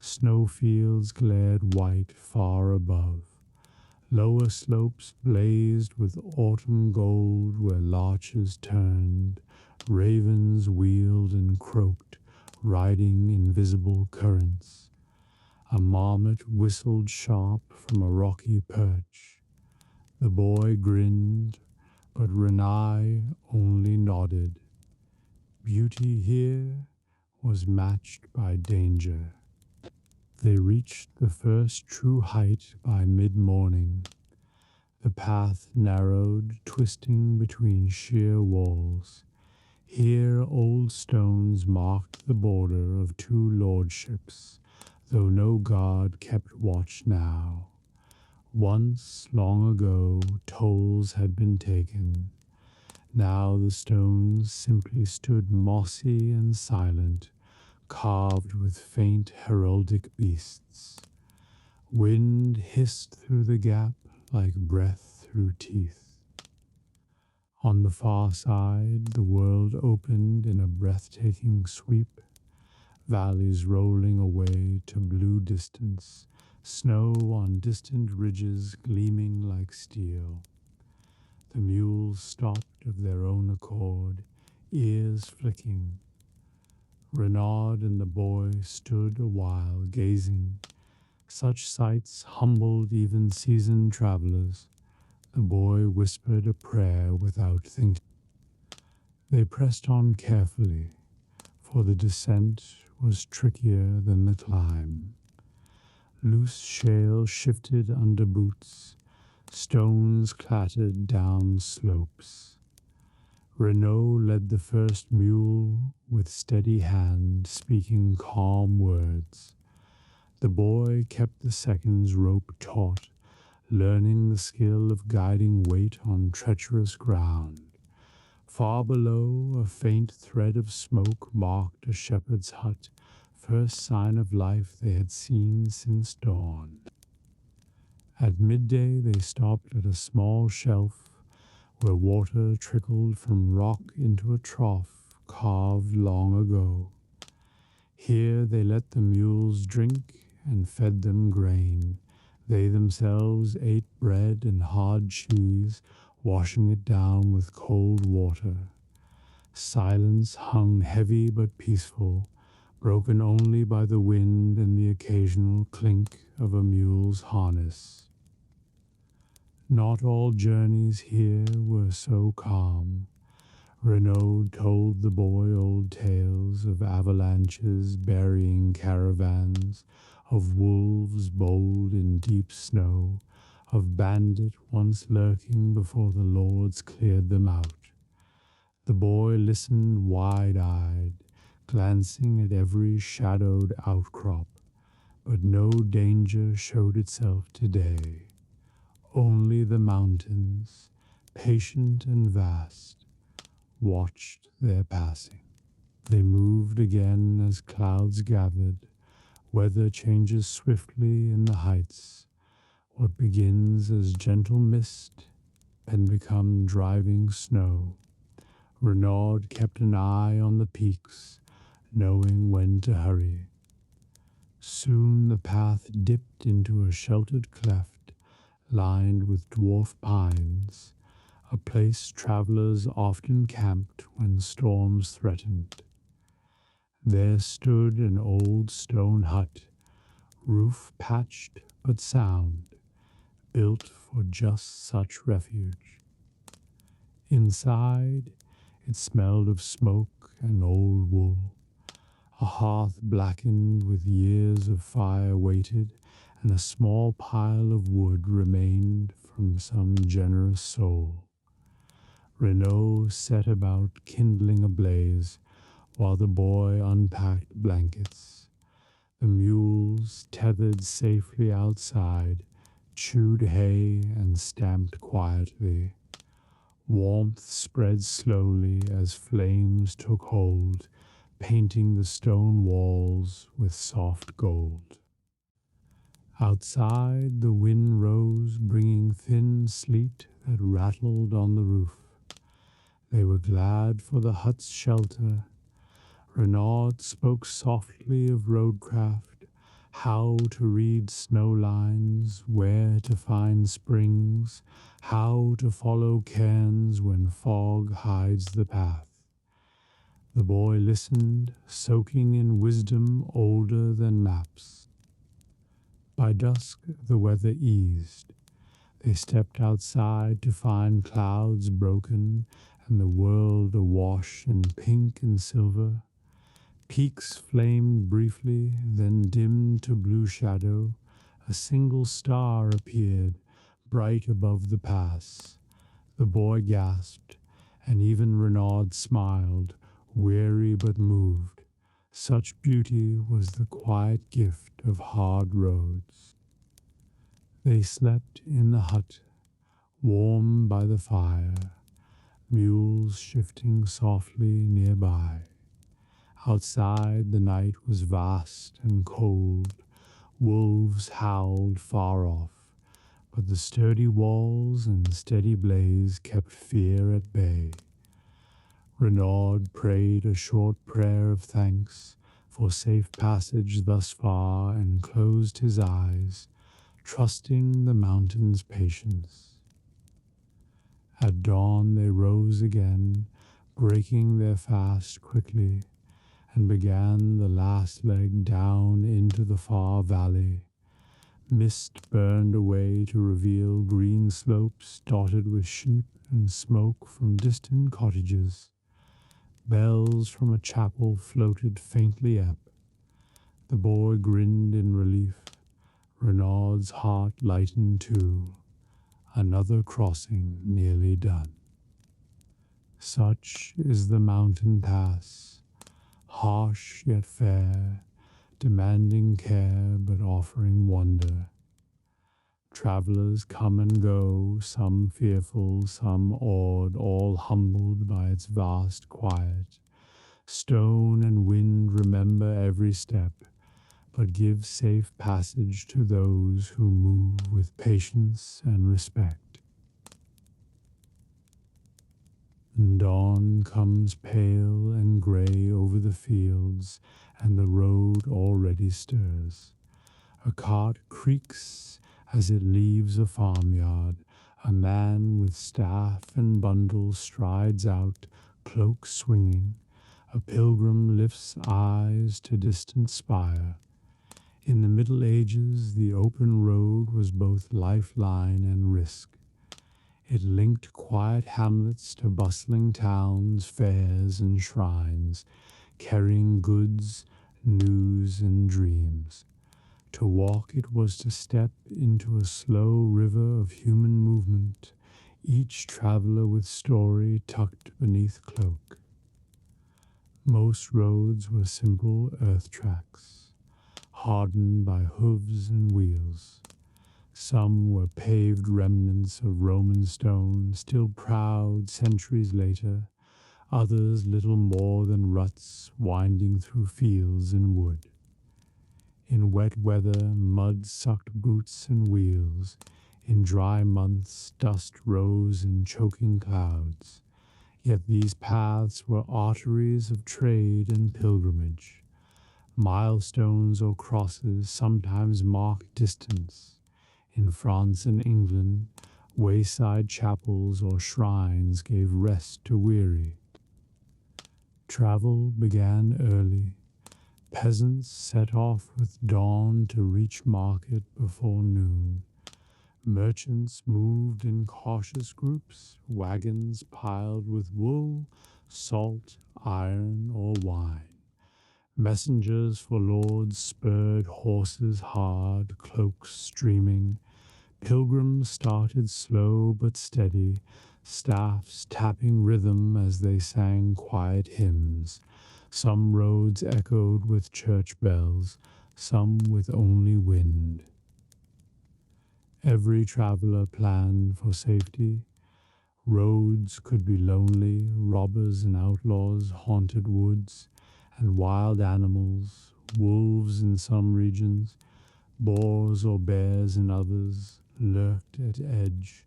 [SPEAKER 1] Snowfields glared white far above. Lower slopes blazed with autumn gold where larches turned, ravens wheeled and croaked, riding invisible currents. A marmot whistled sharp from a rocky perch. The boy grinned, but Renai only nodded. Beauty here was matched by danger. They reached the first true height by mid-morning. The path narrowed, twisting between sheer walls. Here old stones marked the border of two lordships, though no guard kept watch now. Once, long ago, tolls had been taken. Now the stones simply stood mossy and silent, carved with faint heraldic beasts. Wind hissed through the gap like breath through teeth. On the far side, the world opened in a breathtaking sweep, valleys rolling away to blue distance, snow on distant ridges gleaming like steel. The mules stopped of their own accord, ears flicking. Renaud and the boy stood a while gazing. Such sights humbled even seasoned travelers. The boy whispered a prayer without thinking. They pressed on carefully, for the descent was trickier than the climb. Loose shale shifted under boots, stones clattered down slopes. Renaud led the first mule with steady hand, speaking calm words. The boy kept the second's rope taut, learning the skill of guiding weight on treacherous ground. Far below, a faint thread of smoke marked a shepherd's hut, first sign of life they had seen since dawn. At midday they stopped at a small shelf where water trickled from rock into a trough carved long ago. Here they let the mules drink and fed them grain. They themselves ate bread and hard cheese, washing it down with cold water. Silence hung heavy but peaceful, broken only by the wind and the occasional clink of a mule's harness. Not all journeys here were so calm. Renaud told the boy old tales of avalanches burying caravans, of wolves bold in deep snow, of bandit once lurking before the lords cleared them out. The boy listened wide-eyed, glancing at every shadowed outcrop, but no danger showed itself today. Only the mountains, patient and vast, watched their passing. They moved again as clouds gathered. Weather changes swiftly in the heights. What begins as gentle mist can become driving snow. Renaud kept an eye on the peaks, knowing when to hurry. Soon the path dipped into a sheltered cleft, lined with dwarf pines, a place travelers often camped when storms threatened. There stood an old stone hut, roof patched but sound, built for just such refuge. Inside, it smelled of smoke and old wool. A hearth blackened with years of fire waited, and a small pile of wood remained from some generous soul. Renaud set about kindling a blaze, while the boy unpacked blankets. The mules, tethered safely outside, chewed hay and stamped quietly. Warmth spread slowly as flames took hold, painting the stone walls with soft gold. Outside, the wind rose, bringing thin sleet that rattled on the roof. They were glad for the hut's shelter. Renaud spoke softly of roadcraft, how to read snow lines, where to find springs, how to follow cairns when fog hides the path. The boy listened, soaking in wisdom older than maps. By dusk, the weather eased. They stepped outside to find clouds broken and the world awash in pink and silver. Peaks flamed briefly, then dimmed to blue shadow. A single star appeared, bright above the pass. The boy gasped, and even Renaud smiled, weary but moved. Such beauty was the quiet gift of hard roads. They slept in the hut, warm by the fire, mules shifting softly nearby. Outside the night was vast and cold, wolves howled far off, but the sturdy walls and steady blaze kept fear at bay. Renaud prayed a short prayer of thanks for safe passage thus far and closed his eyes, trusting the mountain's patience. At dawn they rose again, breaking their fast quickly, and began the last leg down into the far valley. Mist burned away to reveal green slopes dotted with sheep and smoke from distant cottages. Bells from a chapel floated faintly up. The boy grinned in relief. Renaud's heart lightened too. Another crossing nearly done. Such is the mountain pass, harsh yet fair, demanding care but offering wonder. Travelers come and go, some fearful, some awed, all humbled by its vast quiet. Stone and wind remember every step, but give safe passage to those who move with patience and respect. Dawn comes pale and gray over the fields, and the road already stirs. A cart creaks as it leaves a farmyard. A man with staff and bundle strides out, cloak swinging. A pilgrim lifts eyes to distant spire. In the Middle Ages, the open road was both lifeline and risk. It linked quiet hamlets to bustling towns, fairs, and shrines, carrying goods, news, and dreams. To walk it was to step into a slow river of human movement, each traveler with story tucked beneath cloak. Most roads were simple earth tracks, hardened by hooves and wheels. Some were paved remnants of Roman stone, still proud centuries later, others little more than ruts winding through fields and wood. In wet weather, mud sucked boots and wheels. In dry months, dust rose in choking clouds. Yet these paths were arteries of trade and pilgrimage. Milestones or crosses sometimes marked distance. In France and England, wayside chapels or shrines gave rest to weary. Travel began early. Peasants set off with dawn to reach market before noon. Merchants moved in cautious groups, wagons piled with wool, salt, iron, or wine. Messengers for lords spurred horses hard, cloaks streaming. Pilgrims started slow but steady, staffs tapping rhythm as they sang quiet hymns. Some roads echoed with church bells, some with only wind. Every traveler planned for safety. Roads could be lonely, robbers and outlaws haunted woods, and wild animals, wolves in some regions, boars or bears in others, lurked at edge.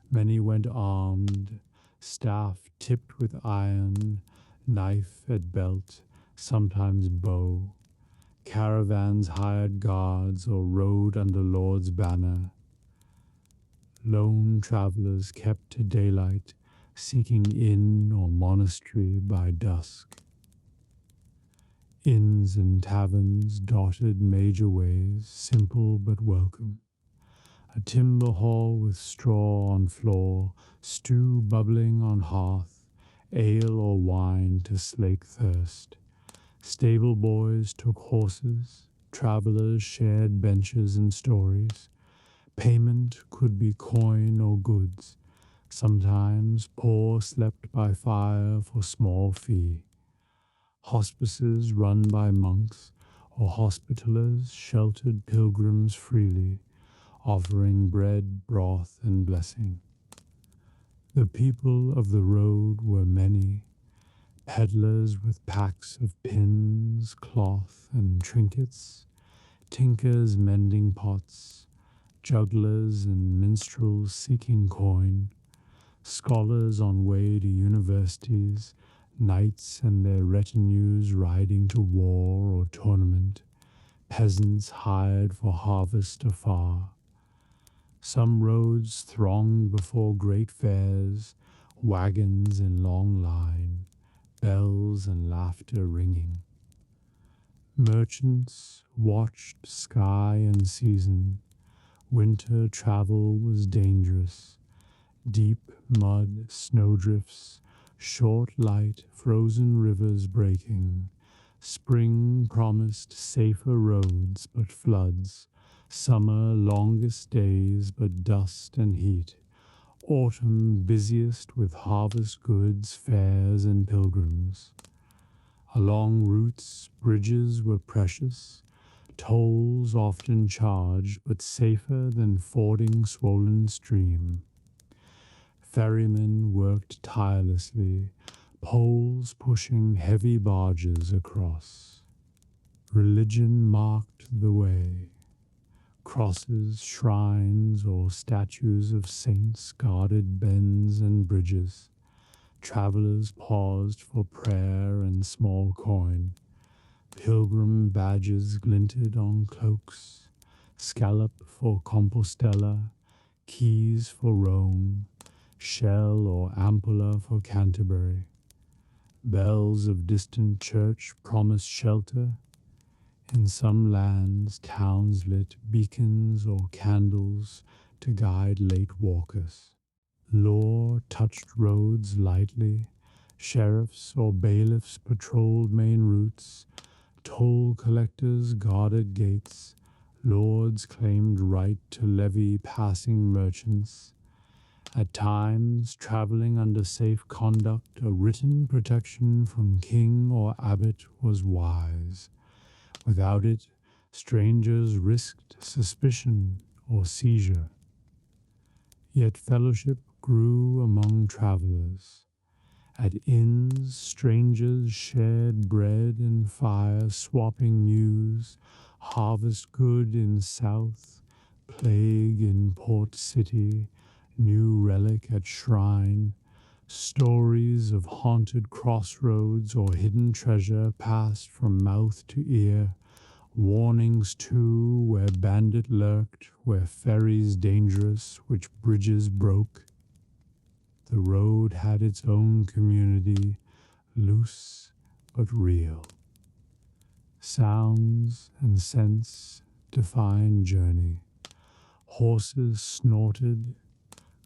[SPEAKER 1] Many went armed, staff tipped with iron, knife at belt, sometimes bow. Caravans hired guards or rode under lord's banner. Lone travelers kept to daylight, seeking inn or monastery by dusk. Inns and taverns dotted major ways, simple but welcome. A timber hall with straw on floor, stew bubbling on hearth, ale or wine to slake thirst. Stable boys took horses, travelers shared benches and stories. Payment could be coin or goods, Sometimes poor slept by fire for small fee. Hospices run by monks or hospitallers sheltered pilgrims freely, offering bread, broth, and blessing. The people of the road were many, peddlers with packs of pins, cloth, and trinkets, tinkers mending pots, jugglers and minstrels seeking coin, scholars on way to universities, knights and their retinues riding to war or tournament, peasants hired for harvest afar. Some roads thronged before great fairs, wagons in long line, bells and laughter ringing. Merchants watched sky and season. Winter travel was dangerous. Deep mud, snowdrifts, short light, frozen rivers breaking. Spring promised safer roads, but floods. Summer longest days, but dust and heat. Autumn busiest with harvest goods, fairs, and pilgrims. Along routes, bridges were precious, tolls often charged, but safer than fording swollen stream. Ferrymen worked tirelessly, poles pushing heavy barges across. Religion marked the way. Crosses, shrines, or statues of saints guarded bends and bridges. Travelers paused for prayer and small coin. Pilgrim badges glinted on cloaks. Scallop for Compostela, keys for Rome, shell or ampulla for Canterbury. Bells of distant church promised shelter. In some lands, towns lit beacons or candles to guide late walkers. Law touched roads lightly. Sheriffs or bailiffs patrolled main routes. Toll collectors guarded gates. Lords claimed right to levy passing merchants. At times, traveling under safe conduct, a written protection from king or abbot was wise. Without it, strangers risked suspicion or seizure. Yet fellowship grew among travelers. At inns, strangers shared bread and fire, swapping news, harvest good in south, plague in port city, new relic at shrine. Stories of haunted crossroads or hidden treasure passed from mouth to ear. Warnings too, where bandit lurked, where ferries dangerous, which bridges broke. The road had its own community, loose but real. Sounds and scents defined journey. Horses snorted,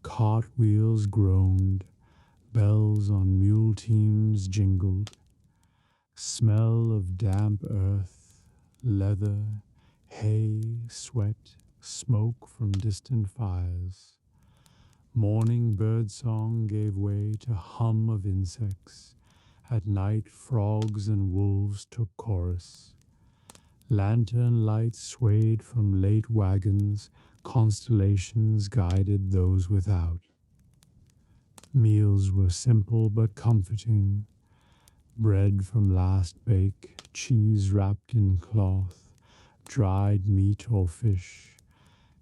[SPEAKER 1] cartwheels groaned, bells on mule teams jingled. Smell of damp earth, leather, hay, sweat, smoke from distant fires. Morning birdsong gave way to hum of insects. At night frogs and wolves took chorus. Lantern lights swayed from late wagons. Constellations guided those without. Meals were simple but comforting. Bread from last bake, cheese wrapped in cloth, dried meat or fish.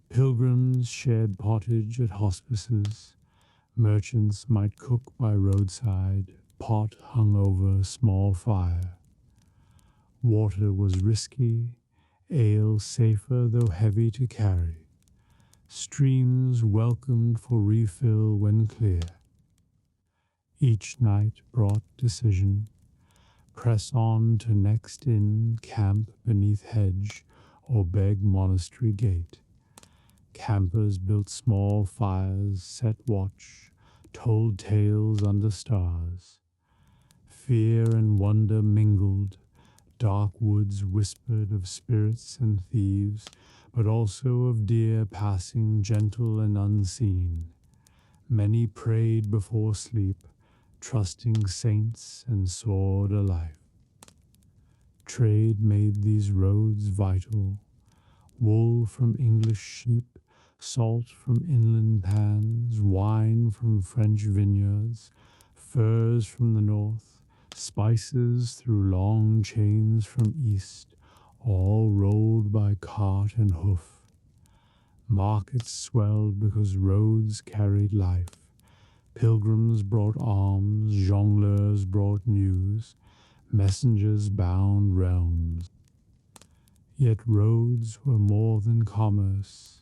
[SPEAKER 1] Pilgrims shared pottage at hospices. Merchants might cook by roadside, pot hung over small fire. Water was risky, ale safer though heavy to carry. Streams welcomed for refill when clear. Each night brought decision. Press on to next inn, camp beneath hedge, or beg monastery gate. Campers built small fires, set watch, told tales under stars. Fear and wonder mingled. Dark woods whispered of spirits and thieves, but also of deer passing gentle and unseen. Many prayed before sleep, trusting saints and sword alike. Trade made these roads vital, wool from English sheep, salt from inland pans, wine from French vineyards, furs from the north, spices through long chains from east, all rolled by cart and hoof. Markets swelled because roads carried life. Pilgrims brought alms, jongleurs brought news, messengers bound realms. Yet roads were more than commerce.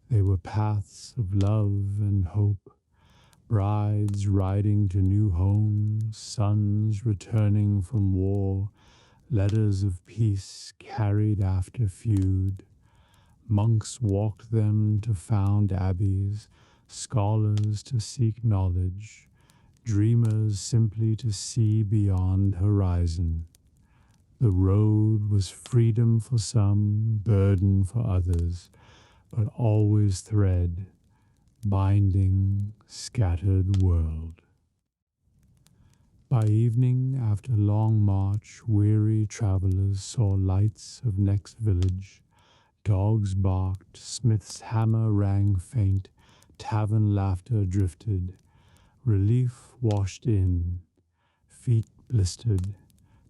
[SPEAKER 1] They were paths of love and hope, brides riding to new homes, sons returning from war, letters of peace carried after feud. Monks walked them to found abbeys, scholars to seek knowledge, dreamers simply to see beyond horizon. The road was freedom for some, burden for others, but always thread, binding scattered world. By evening, after long march, weary travelers saw lights of next village. Dogs barked, smith's hammer rang faint, tavern laughter drifted. Relief washed in, feet blistered,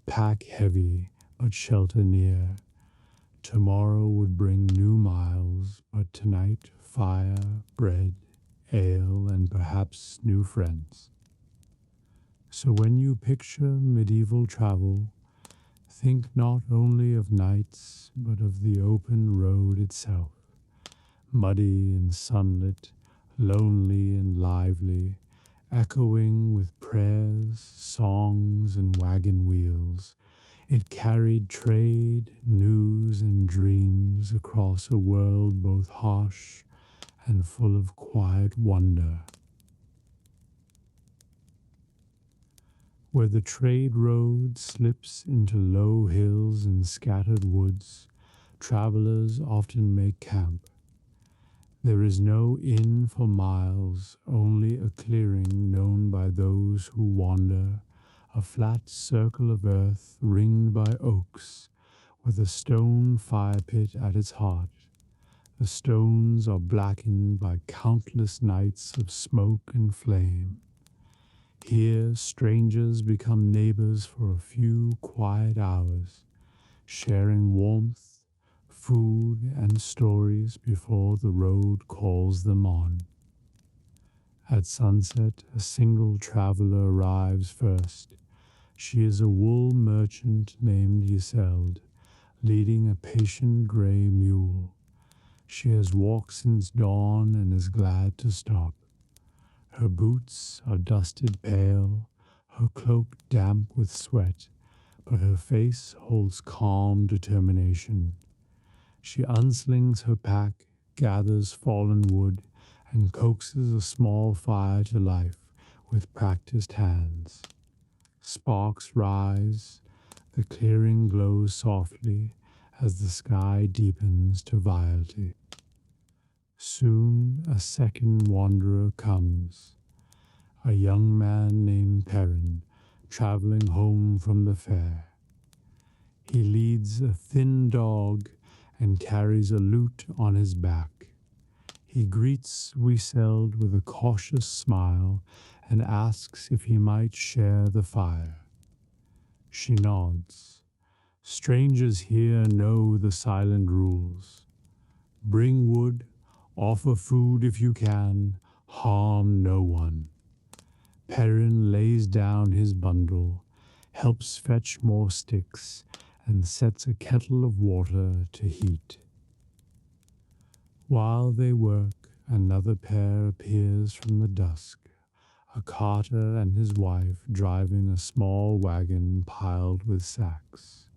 [SPEAKER 1] pack heavy, but shelter near. Tomorrow would bring new miles, but tonight fire, bread, ale, and perhaps new friends. So when you picture medieval travel, think not only of knights, but of the open road itself, muddy and sunlit, lonely and lively, echoing with prayers, songs, and wagon wheels. It carried trade, news, and dreams across a world both harsh and full of quiet wonder. Where the trade road slips into low hills and scattered woods, travelers often make camp. There is no inn for miles, only a clearing known by those who wander, a flat circle of earth ringed by oaks, with a stone fire pit at its heart. The stones are blackened by countless nights of smoke and flame. Here, strangers become neighbors for a few quiet hours, sharing warmth, food, and stories before the road calls them on. At sunset, a single traveler arrives first. She is a wool merchant named Isolde, leading a patient gray mule. She has walked since dawn and is glad to stop. Her boots are dusted pale, her cloak damp with sweat, but her face holds calm determination. She unslings her pack, gathers fallen wood, and coaxes a small fire to life with practiced hands. Sparks rise, the clearing glows softly as the sky deepens to violet. Soon a second wanderer comes, a young man named Perrin, traveling home from the fair. He leads a thin dog and carries a lute on his back. He greets Isolde with a cautious smile and asks if he might share the fire. She nods. Strangers here know the silent rules. Bring wood, offer food if you can, harm no one. Perrin lays down his bundle, helps fetch more sticks, and sets a kettle of water to heat. While they work, another pair appears from the dusk, a carter and his wife driving a small wagon piled with sacks.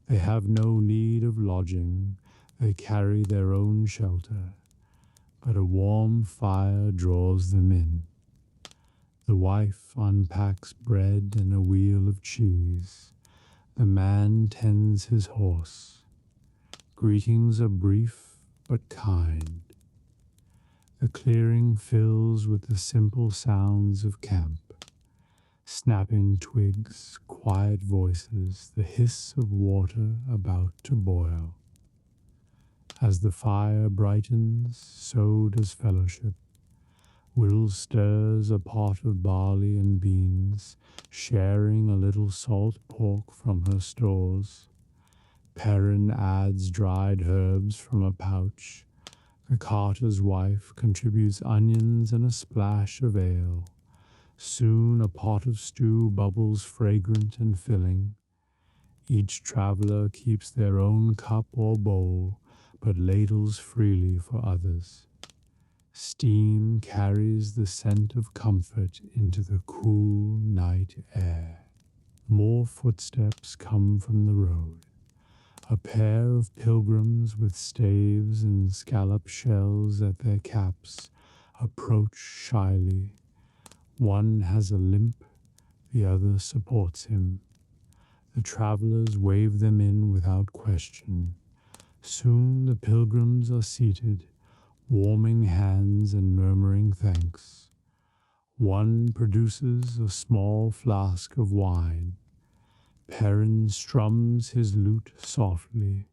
[SPEAKER 1] They have no need of lodging, they carry their own shelter, but a warm fire draws them in. The wife unpacks bread and a wheel of cheese. The man tends his horse. Greetings are brief but kind. The clearing fills with the simple sounds of camp. Snapping twigs, quiet voices, the hiss of water about to boil. As the fire brightens, so does fellowship. Will stirs a pot of barley and beans, sharing a little salt pork from her stores. Perrin adds dried herbs from a pouch. The carter's wife contributes onions and a splash of ale. Soon a pot of stew bubbles fragrant and filling. Each traveler keeps their own cup or bowl, but ladles freely for others. Steam carries the scent of comfort into the cool night air. More footsteps come from the road. A pair of pilgrims with staves and scallop shells at their caps approach shyly. One has a limp, the other supports him. The travelers wave them in without question. Soon the pilgrims are seated, warming hands and murmuring thanks. One produces a small flask of wine. Perrin strums his lute softly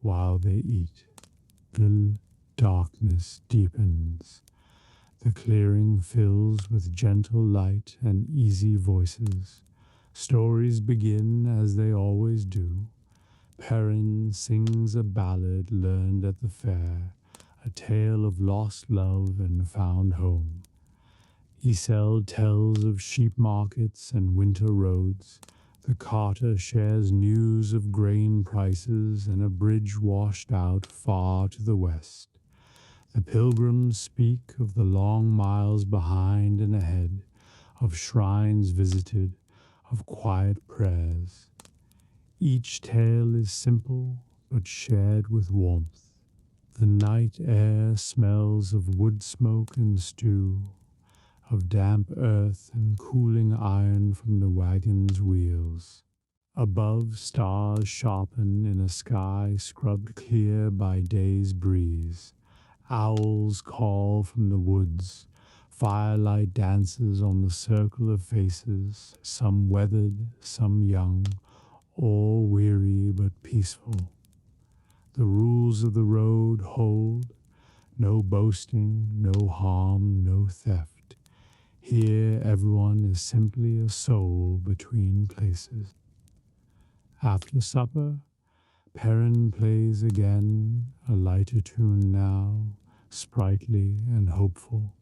[SPEAKER 1] while they eat. The darkness deepens. The clearing fills with gentle light and easy voices. Stories begin as they always do. Perrin sings a ballad learned at the fair, a tale of lost love and found home. Isel tells of sheep markets and winter roads. The carter shares news of grain prices and a bridge washed out far to the west. The pilgrims speak of the long miles behind and ahead, of shrines visited, of quiet prayers. Each tale is simple but shared with warmth. The night air smells of wood smoke and stew, of damp earth and cooling iron from the wagon's wheels. Above, stars sharpen in a sky scrubbed clear by day's breeze. Owls call from the woods. Firelight dances on the circle of faces, some weathered, some young, all weary but peaceful. The rules of the road hold. No boasting, no harm, no theft. Here everyone is simply a soul between places. After supper, Perrin plays again, a lighter tune now, sprightly and hopeful.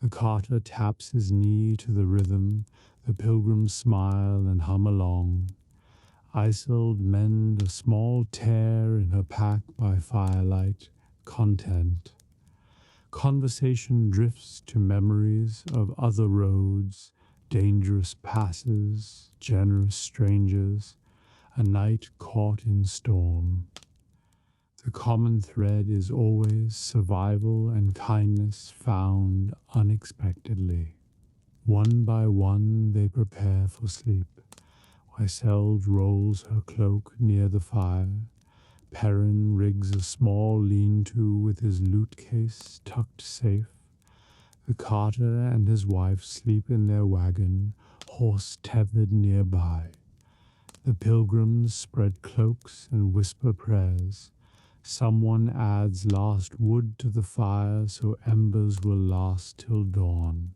[SPEAKER 1] The carter taps his knee to the rhythm, the pilgrims smile and hum along. Isolde mend a small tear in her pack by firelight, content. Conversation drifts to memories of other roads, dangerous passes, generous strangers, a night caught in storm. The common thread is always survival and kindness found unexpectedly. One by one they prepare for sleep. Isolde rolls her cloak near the fire. Perrin rigs a small lean-to with his lute case tucked safe. The carter and his wife sleep in their wagon, horse tethered nearby. The pilgrims spread cloaks and whisper prayers. Someone adds last wood to the fire so embers will last till dawn.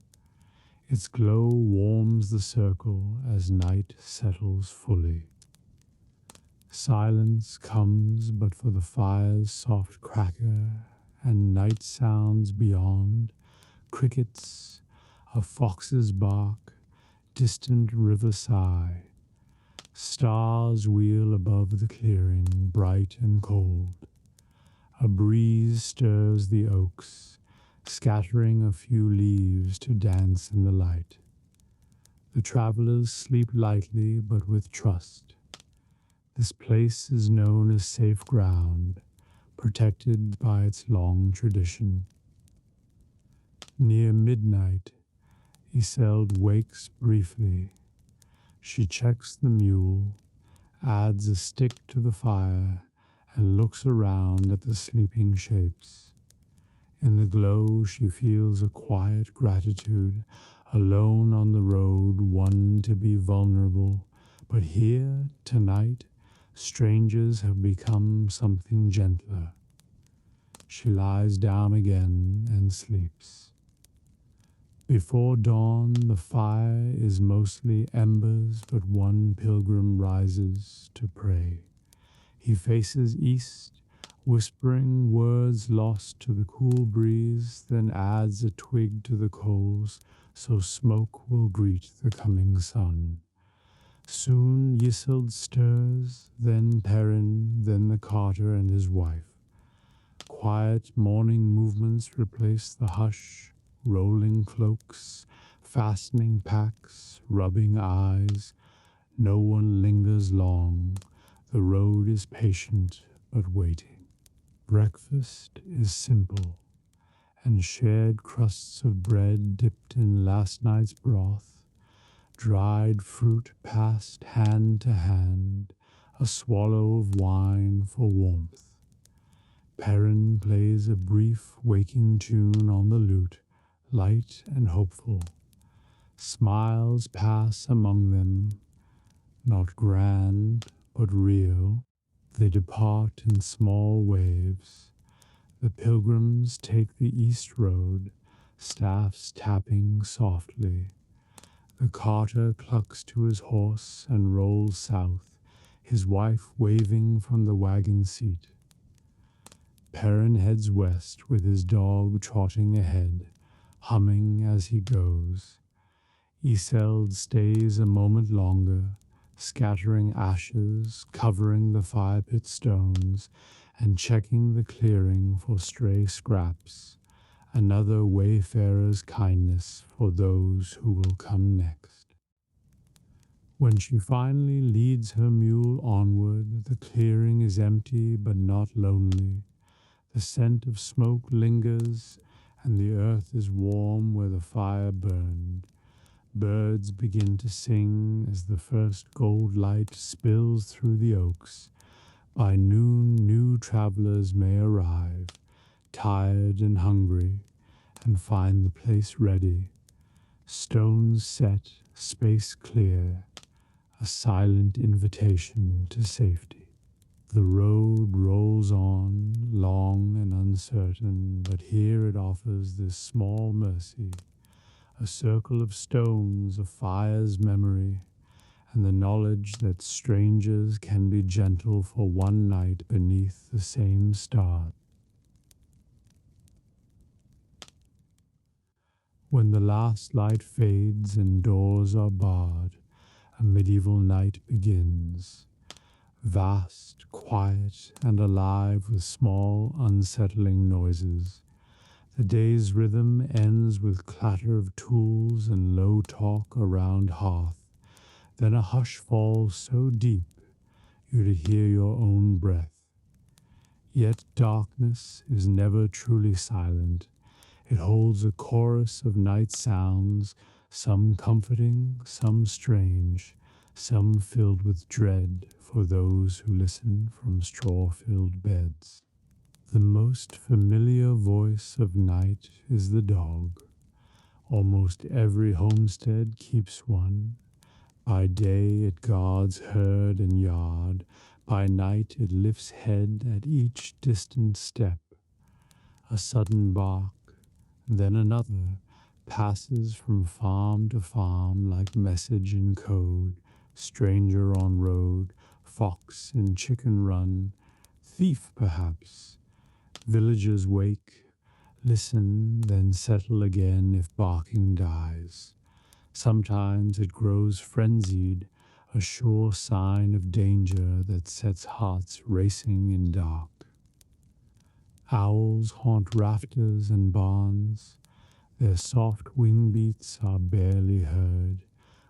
[SPEAKER 1] Its glow warms the circle as night settles fully. Silence comes but for the fire's soft cracker and night sounds beyond, crickets, a fox's bark, distant river sigh. Stars wheel above the clearing, bright and cold. A breeze stirs the oaks, scattering a few leaves to dance in the light. The travelers sleep lightly but with trust. This place is known as safe ground, protected by its long tradition. Near midnight, Isolde wakes briefly. She checks the mule, adds a stick to the fire, and looks around at the sleeping shapes. In the glow she feels a quiet gratitude, alone on the road, one to be vulnerable. But here, tonight, strangers have become something gentler. She lies down again and sleeps. Before dawn, the fire is mostly embers, but one pilgrim rises to pray. He faces east, whispering words lost to the cool breeze, then adds a twig to the coals, so smoke will greet the coming sun. Soon Yisold stirs, then Perrin, then the carter and his wife. Quiet morning movements replace the hush, rolling cloaks, fastening packs, rubbing eyes. No one lingers long. The road is patient but waiting. Breakfast is simple, and shared crusts of bread dipped in last night's broth, dried fruit passed hand to hand, a swallow of wine for warmth. Perrin plays a brief waking tune on the lute, light and hopeful. Smiles pass among them, not grand, but real. They depart in small waves. The pilgrims take the east road, staffs tapping softly. The carter clucks to his horse and rolls south, his wife waving from the wagon seat. Perrin heads west with his dog trotting ahead, humming as he goes. Yisold stays a moment longer, scattering ashes, covering the fire pit stones, and checking the clearing for stray scraps, another wayfarer's kindness for those who will come next. When she finally leads her mule onward, the clearing is empty but not lonely. The scent of smoke lingers, and the earth is warm where the fire burned. Birds begin to sing as the first gold light spills through the oaks. By noon, new travelers may arrive, tired and hungry, and find the place ready. Stones set, space clear, a silent invitation to safety. The road rolls on, long and uncertain, but here it offers this small mercy, a circle of stones, a fire's memory, and the knowledge that strangers can be gentle for one night beneath the same stars. When the last light fades and doors are barred, a medieval night begins. Vast, quiet, and alive with small, unsettling noises. The day's rhythm ends with clatter of tools and low talk around hearth. Then a hush falls so deep you'd hear your own breath. Yet darkness is never truly silent. It holds a chorus of night sounds, some comforting, some strange, some filled with dread for those who listen from straw-filled beds. The most familiar voice of night is the dog. Almost every homestead keeps one. By day it guards herd and yard. By night it lifts head at each distant step. A sudden bark, then another, passes from farm to farm like message in code. Stranger on road, fox in chicken run, thief perhaps. Villagers wake, listen, then settle again if barking dies. Sometimes it grows frenzied, a sure sign of danger that sets hearts racing in dark. Owls haunt rafters and barns. Their soft wing beats are barely heard,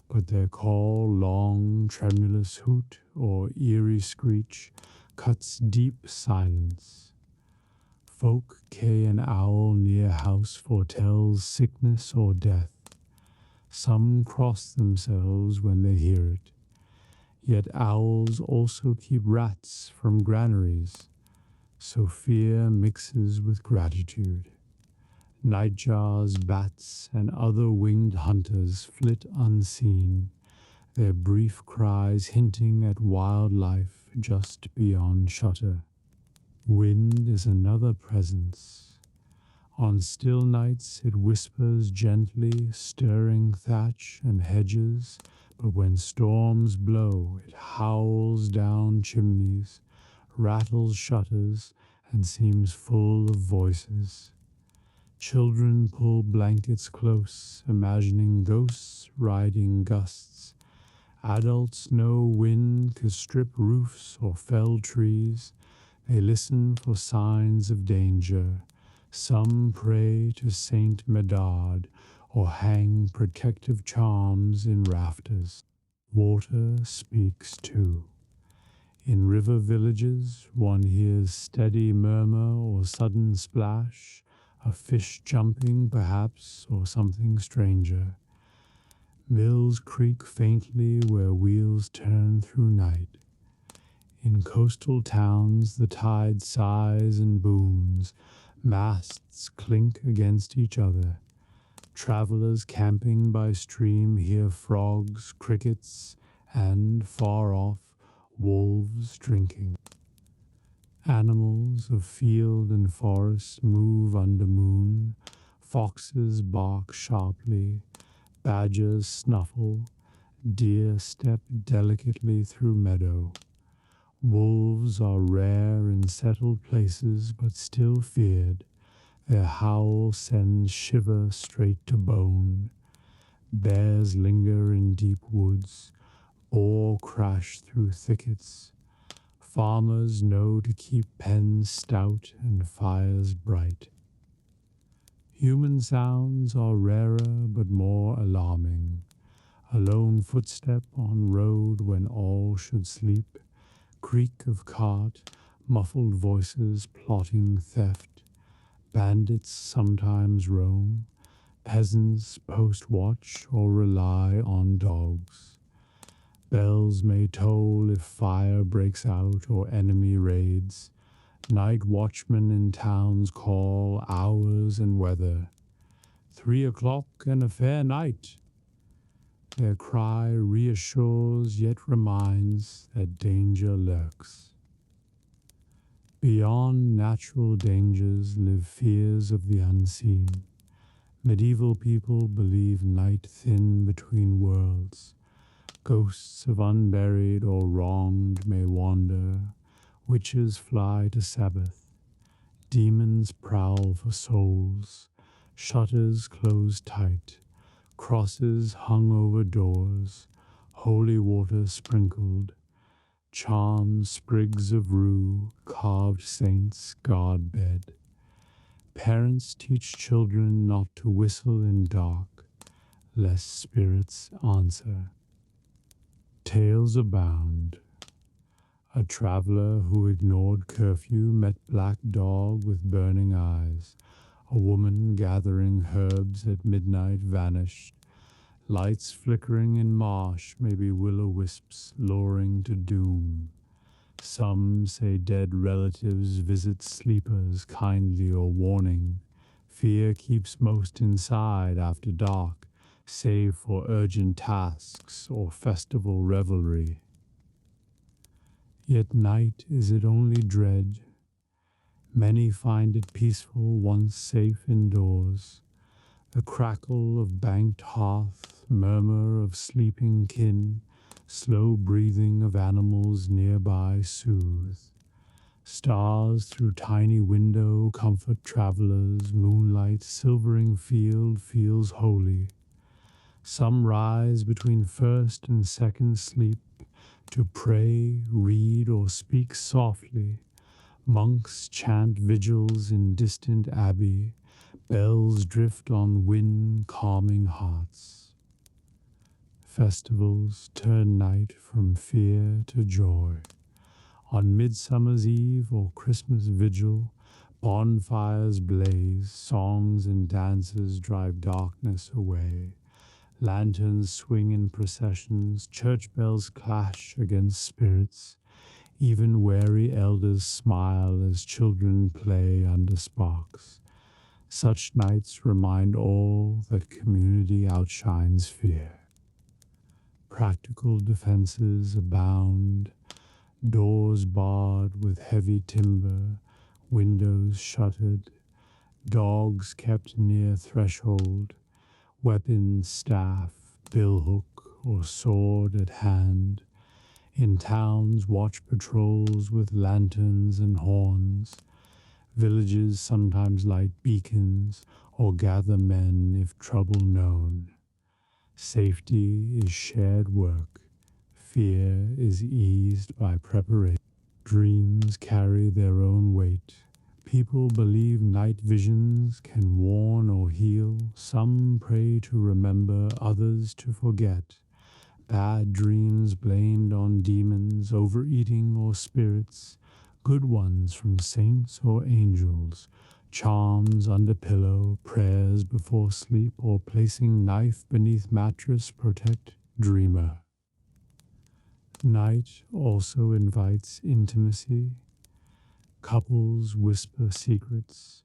[SPEAKER 1] but their call, long, tremulous hoot or eerie screech, cuts deep silence. Folk K an owl near house foretells sickness or death. Some cross themselves when they hear it. Yet owls also keep rats from granaries, so fear mixes with gratitude. Nightjars, bats, and other winged hunters flit unseen, their brief cries hinting at wildlife just beyond shutter. Wind is another presence. On still nights it whispers gently, stirring thatch and hedges, but when storms blow it howls down chimneys, rattles shutters, and seems full of voices. Children pull blankets close, imagining ghosts riding gusts. Adults know wind could strip roofs or fell trees. They listen for signs of danger. Some pray to Saint Medard or hang protective charms in rafters. Water speaks too. In river villages, one hears steady murmur or sudden splash, a fish jumping perhaps, or something stranger. Mills creak faintly where wheels turn through night. In coastal towns the tide sighs and booms, masts clink against each other. Travelers camping by stream hear frogs, crickets, and, far off, wolves drinking. Animals of field and forest move under moon. Foxes bark sharply, badgers snuffle, deer step delicately through meadow. Wolves are rare in settled places, but still feared. Their howl sends shiver straight to bone. Bears linger in deep woods. Boar crash through thickets. Farmers know to keep pens stout and fires bright. Human sounds are rarer but more alarming. A lone footstep on road when all should sleep. Creak of cart, muffled voices plotting theft. Bandits sometimes roam. Peasants post watch or rely on dogs. Bells may toll if fire breaks out or enemy raids. Night watchmen in towns call hours and weather. 3 o'clock and a fair night. Their cry reassures yet reminds that danger lurks. Beyond natural dangers live fears of the unseen. Medieval people believe night thin between worlds. Ghosts of unburied or wronged may wander. Witches fly to Sabbath. Demons prowl for souls. Shutters close tight. Crosses hung over doors. Holy water sprinkled. Charmed sprigs of rue. Carved saints guard bed. Parents teach children not to whistle in dark, lest spirits answer. Tales abound. A traveler who ignored curfew met black dog with burning eyes. A woman gathering herbs at midnight vanished. Lights flickering in marsh may be will-o'-wisps luring to doom. Some say dead relatives visit sleepers kindly or warning. Fear keeps most inside after dark, save for urgent tasks or festival revelry. Yet night is it only dread? Many find it peaceful once safe indoors. The crackle of banked hearth, murmur of sleeping kin, slow breathing of animals nearby soothe. Stars through tiny window comfort travelers. Moonlight silvering field feels holy. Some rise between first and second sleep to pray, read, or speak softly. Monks chant vigils in distant abbey. Bells drift on wind, calming hearts. Festivals turn night from fear to joy. On Midsummer's Eve or Christmas Vigil, bonfires blaze, songs and dances drive darkness away. Lanterns swing in processions, church bells clash against spirits. Even wary elders smile as children play under sparks. Such nights remind all that community outshines fear. Practical defenses abound, doors barred with heavy timber, windows shuttered, dogs kept near threshold, weapons, staff, billhook, or sword at hand. In towns, watch patrols with lanterns and horns. Villages sometimes light beacons or gather men if trouble known. Safety is shared work. Fear is eased by preparation. Dreams carry their own weight. People believe night visions can warn or heal. Some pray to remember, others to forget. Bad dreams blamed on demons, overeating or spirits. Good ones from saints or angels. Charms under pillow, prayers before sleep, or placing knife beneath mattress protect dreamer. Night also invites intimacy. Couples whisper secrets,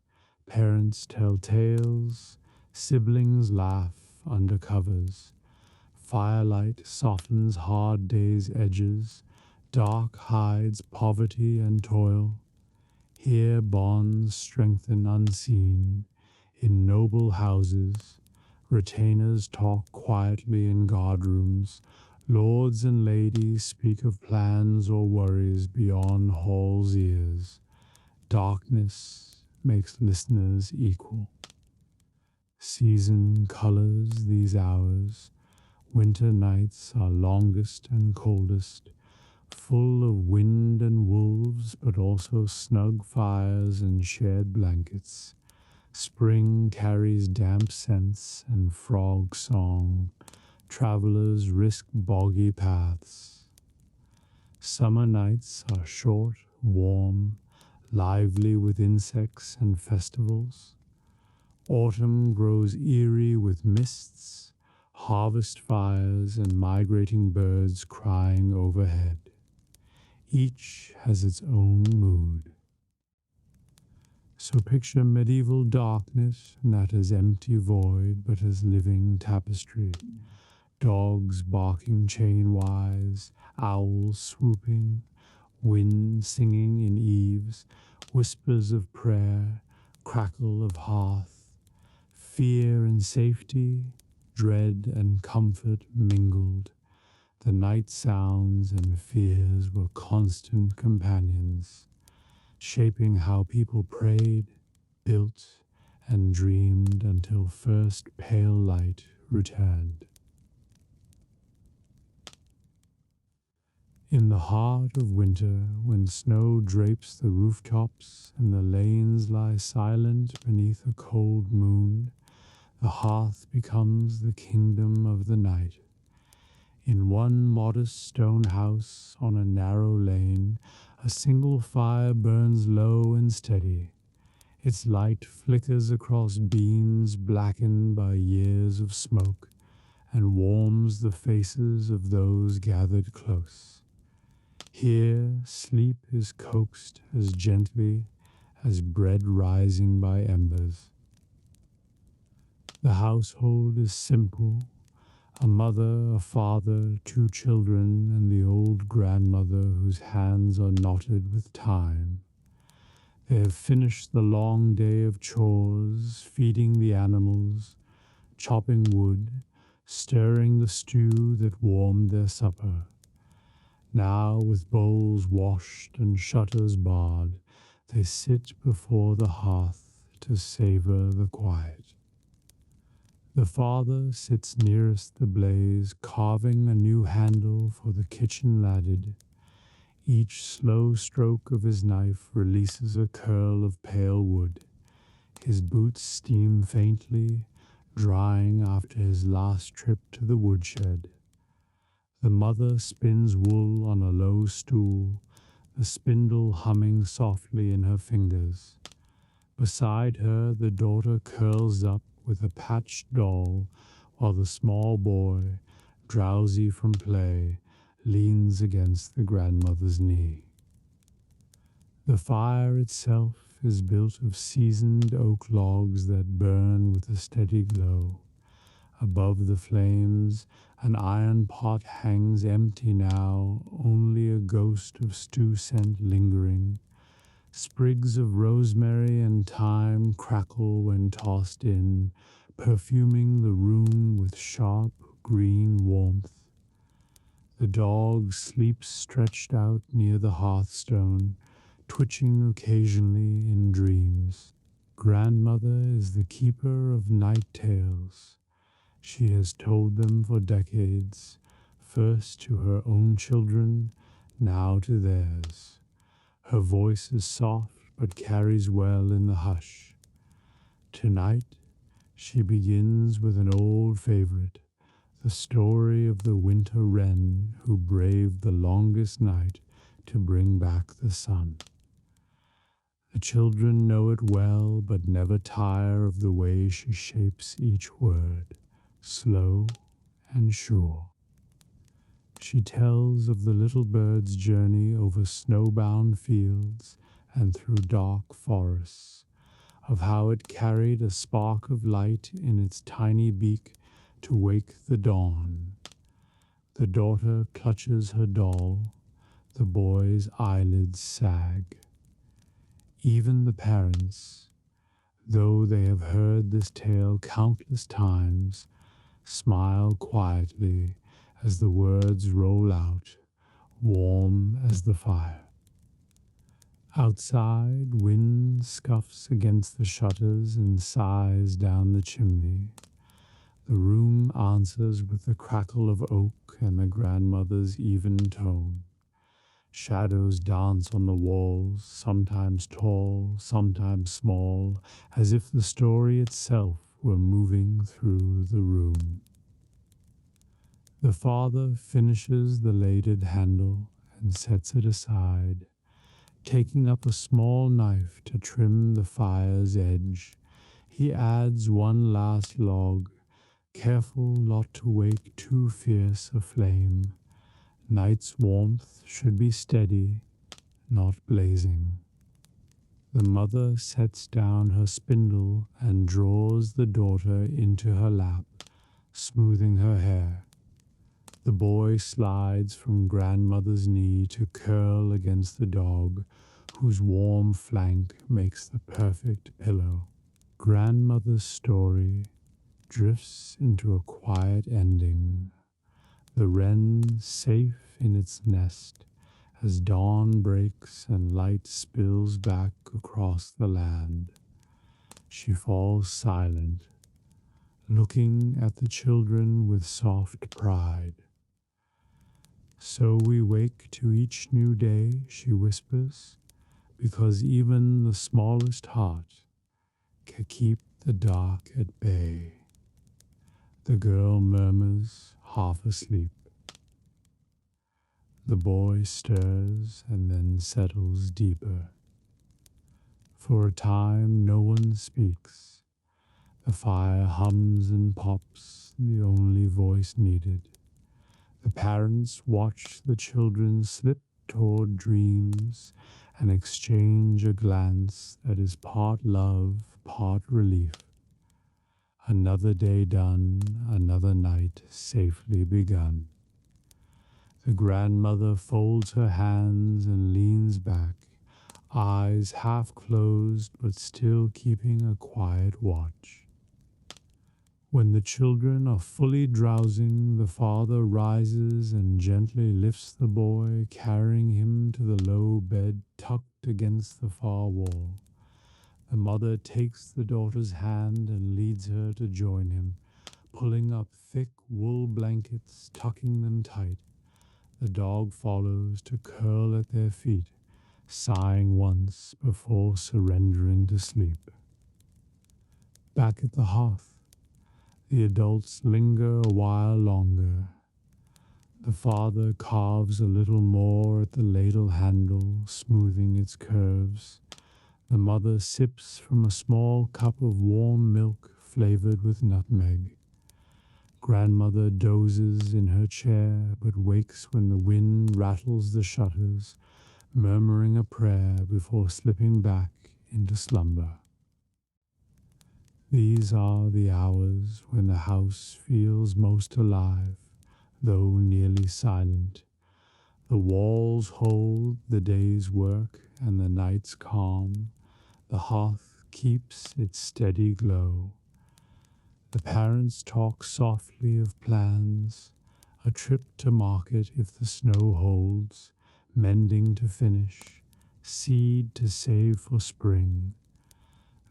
[SPEAKER 1] parents tell tales, siblings laugh under covers. Firelight softens hard days' edges, dark hides poverty and toil. Here bonds strengthen unseen, in noble houses. Retainers talk quietly in guardrooms. Lords and ladies speak of plans or worries beyond hall's ears. Darkness makes listeners equal. Season colors these hours. Winter nights are longest and coldest, full of wind and wolves, but also snug fires and shared blankets. Spring carries damp scents and frog song. Travelers risk boggy paths. Summer nights are short, warm, lively with insects and festivals. Autumn grows eerie with mists, harvest fires, and migrating birds crying overhead. Each has its own mood. So picture medieval darkness, not as empty void, but as living tapestry. Dogs barking chain-wise, owls swooping, wind singing in eaves, whispers of prayer, crackle of hearth, fear and safety, dread and comfort mingled. The night sounds and fears were constant companions, shaping how people prayed, built, and dreamed until first pale light returned. In the heart of winter, when snow drapes the rooftops and the lanes lie silent beneath a cold moon, the hearth becomes the kingdom of the night. In one modest stone house on a narrow lane, a single fire burns low and steady. Its light flickers across beams blackened by years of smoke and warms the faces of those gathered close. Here, sleep is coaxed as gently as bread rising by embers. The household is simple, a mother, a father, 2 children, and the old grandmother whose hands are knotted with time. They have finished the long day of chores, feeding the animals, chopping wood, stirring the stew that warmed their supper. Now, with bowls washed and shutters barred, they sit before the hearth to savor the quiet. The father sits nearest the blaze, carving a new handle for the kitchen ladle. Each slow stroke of his knife releases a curl of pale wood. His boots steam faintly, drying after his last trip to the woodshed. The mother spins wool on a low stool, the spindle humming softly in her fingers. Beside her, the daughter curls up with a patched doll, while the small boy, drowsy from play, leans against the grandmother's knee. The fire itself is built of seasoned oak logs that burn with a steady glow. Above the flames, an iron pot hangs empty now, only a ghost of stew scent lingering. Sprigs of rosemary and thyme crackle when tossed in, perfuming the room with sharp green warmth. The dog sleeps stretched out near the hearthstone, twitching occasionally in dreams. Grandmother is the keeper of night tales. She has told them for decades, first to her own children, now to theirs. Her voice is soft but carries well in the hush. Tonight, she begins with an old favorite, the story of the winter wren who braved the longest night to bring back the sun. The children know it well, but never tire of the way she shapes each word, slow and sure. She tells of the little bird's journey over snowbound fields and through dark forests, of how it carried a spark of light in its tiny beak to wake the dawn. The daughter clutches her doll, the boy's eyelids sag. Even the parents, though they have heard this tale countless times, smile quietly as the words roll out, warm as the fire. Outside, wind scuffs against the shutters and sighs down the chimney. The room answers with the crackle of oak and the grandmother's even tone. Shadows dance on the walls, sometimes tall, sometimes small, as if the story itself were moving through the room. The father finishes the laded handle and sets it aside, taking up a small knife to trim the fire's edge. He adds one last log, careful not to wake too fierce a flame. Night's warmth should be steady, not blazing. The mother sets down her spindle and draws the daughter into her lap, smoothing her hair. The boy slides from grandmother's knee to curl against the dog, whose warm flank makes the perfect pillow. Grandmother's story drifts into a quiet ending, the wren safe in its nest as dawn breaks and light spills back across the land. She falls silent, looking at the children with soft pride. So we wake to each new day, she whispers, because even the smallest heart can keep the dark at bay. The girl murmurs, half asleep. The boy stirs and then settles deeper. For a time no one speaks. The fire hums and pops, the only voice needed. The parents watch the children slip toward dreams and exchange a glance that is part love, part relief. Another day done, another night safely begun. The grandmother folds her hands and leans back, eyes half closed but still keeping a quiet watch. When the children are fully drowsing, the father rises and gently lifts the boy, carrying him to the low bed tucked against the far wall. The mother takes the daughter's hand and leads her to join him, pulling up thick wool blankets, tucking them tight. The dog follows to curl at their feet, sighing once before surrendering to sleep. Back at the hearth, the adults linger a while longer. The father carves a little more at the ladle handle, smoothing its curves. The mother sips from a small cup of warm milk flavored with nutmeg. Grandmother dozes in her chair, but wakes when the wind rattles the shutters, murmuring a prayer before slipping back into slumber. These are the hours when the house feels most alive, though nearly silent. The walls hold the day's work and the night's calm. The hearth keeps its steady glow. The parents talk softly of plans, a trip to market if the snow holds, mending to finish, seed to save for spring.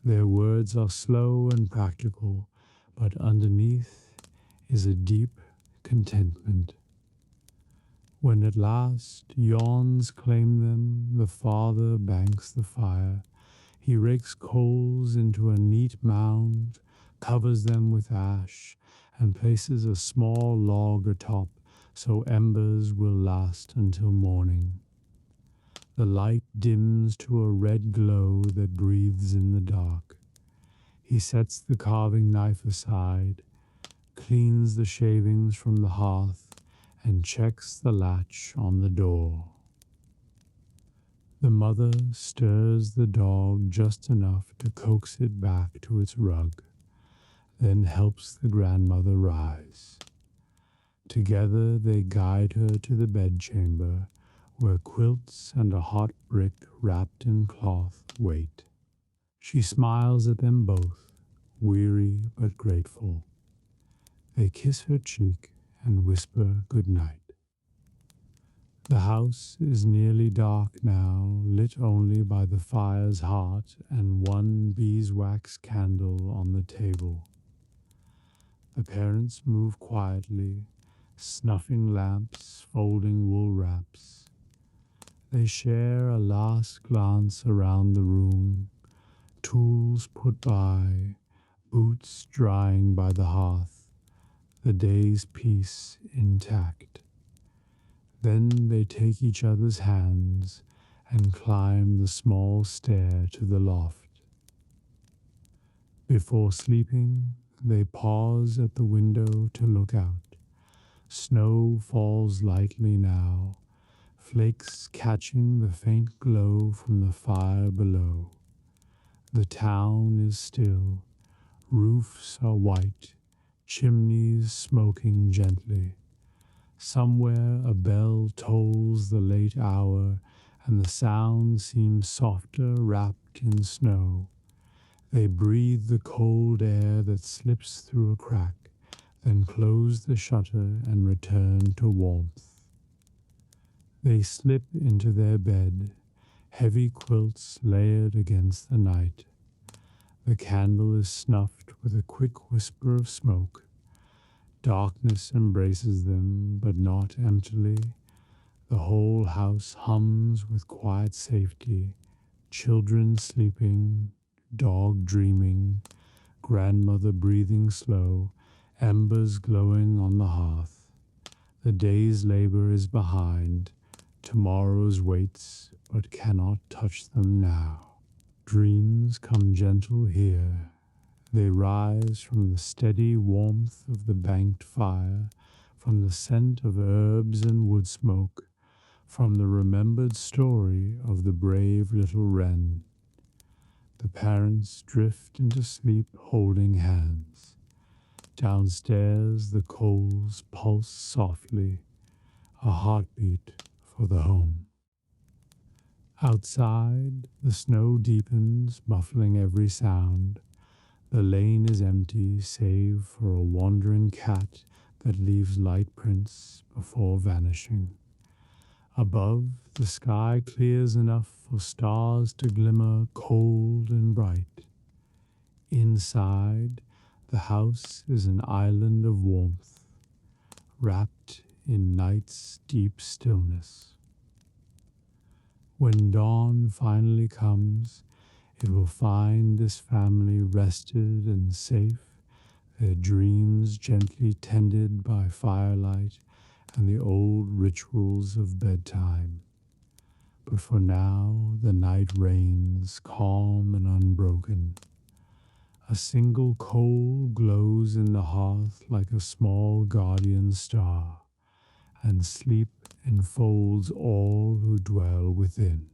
[SPEAKER 1] Their words are slow and practical, but underneath is a deep contentment. When at last yawns claim them, the father banks the fire. He rakes coals into a neat mound, covers them with ash, and places a small log atop so embers will last until morning. The light dims to a red glow that breathes in the dark. He sets the carving knife aside, cleans the shavings from the hearth, and checks the latch on the door. The mother stirs the dog just enough to coax it back to its rug, then helps the grandmother rise. Together they guide her to the bedchamber, where quilts and a hot brick wrapped in cloth wait. She smiles at them both, weary but grateful. They kiss her cheek and whisper good night. The house is nearly dark now, lit only by the fire's heart and one beeswax candle on the table. The parents move quietly, snuffing lamps, folding wool wraps. They share a last glance around the room, tools put by, boots drying by the hearth, the day's peace intact. Then they take each other's hands and climb the small stair to the loft. Before sleeping, they pause at the window to look out. Snow falls lightly now, flakes catching the faint glow from the fire below. The town is still, roofs are white, chimneys smoking gently. Somewhere a bell tolls the late hour, and the sound seems softer wrapped in snow. They breathe the cold air that slips through a crack, then close the shutter and return to warmth. They slip into their bed, heavy quilts layered against the night. The candle is snuffed with a quick whisper of smoke. Darkness embraces them, but not emptily. The whole house hums with quiet safety, children sleeping, dog dreaming, grandmother breathing slow, embers glowing on the hearth. The day's labor is behind, tomorrow's waits, but cannot touch them now. Dreams come gentle here. They rise from the steady warmth of the banked fire, from the scent of herbs and wood smoke, from the remembered story of the brave little wren. The parents drift into sleep holding hands. Downstairs the coals pulse softly, a heartbeat for the home. Outside, the snow deepens, muffling every sound. The lane is empty, save for a wandering cat that leaves light prints before vanishing. Above, the sky clears enough for stars to glimmer cold and bright. Inside, the house is an island of warmth, wrapped in night's deep stillness. When dawn finally comes, it will find this family rested and safe, their dreams gently tended by firelight and the old rituals of bedtime. But for now, the night reigns calm and unbroken. A single coal glows in the hearth like a small guardian star, and sleep enfolds all who dwell within.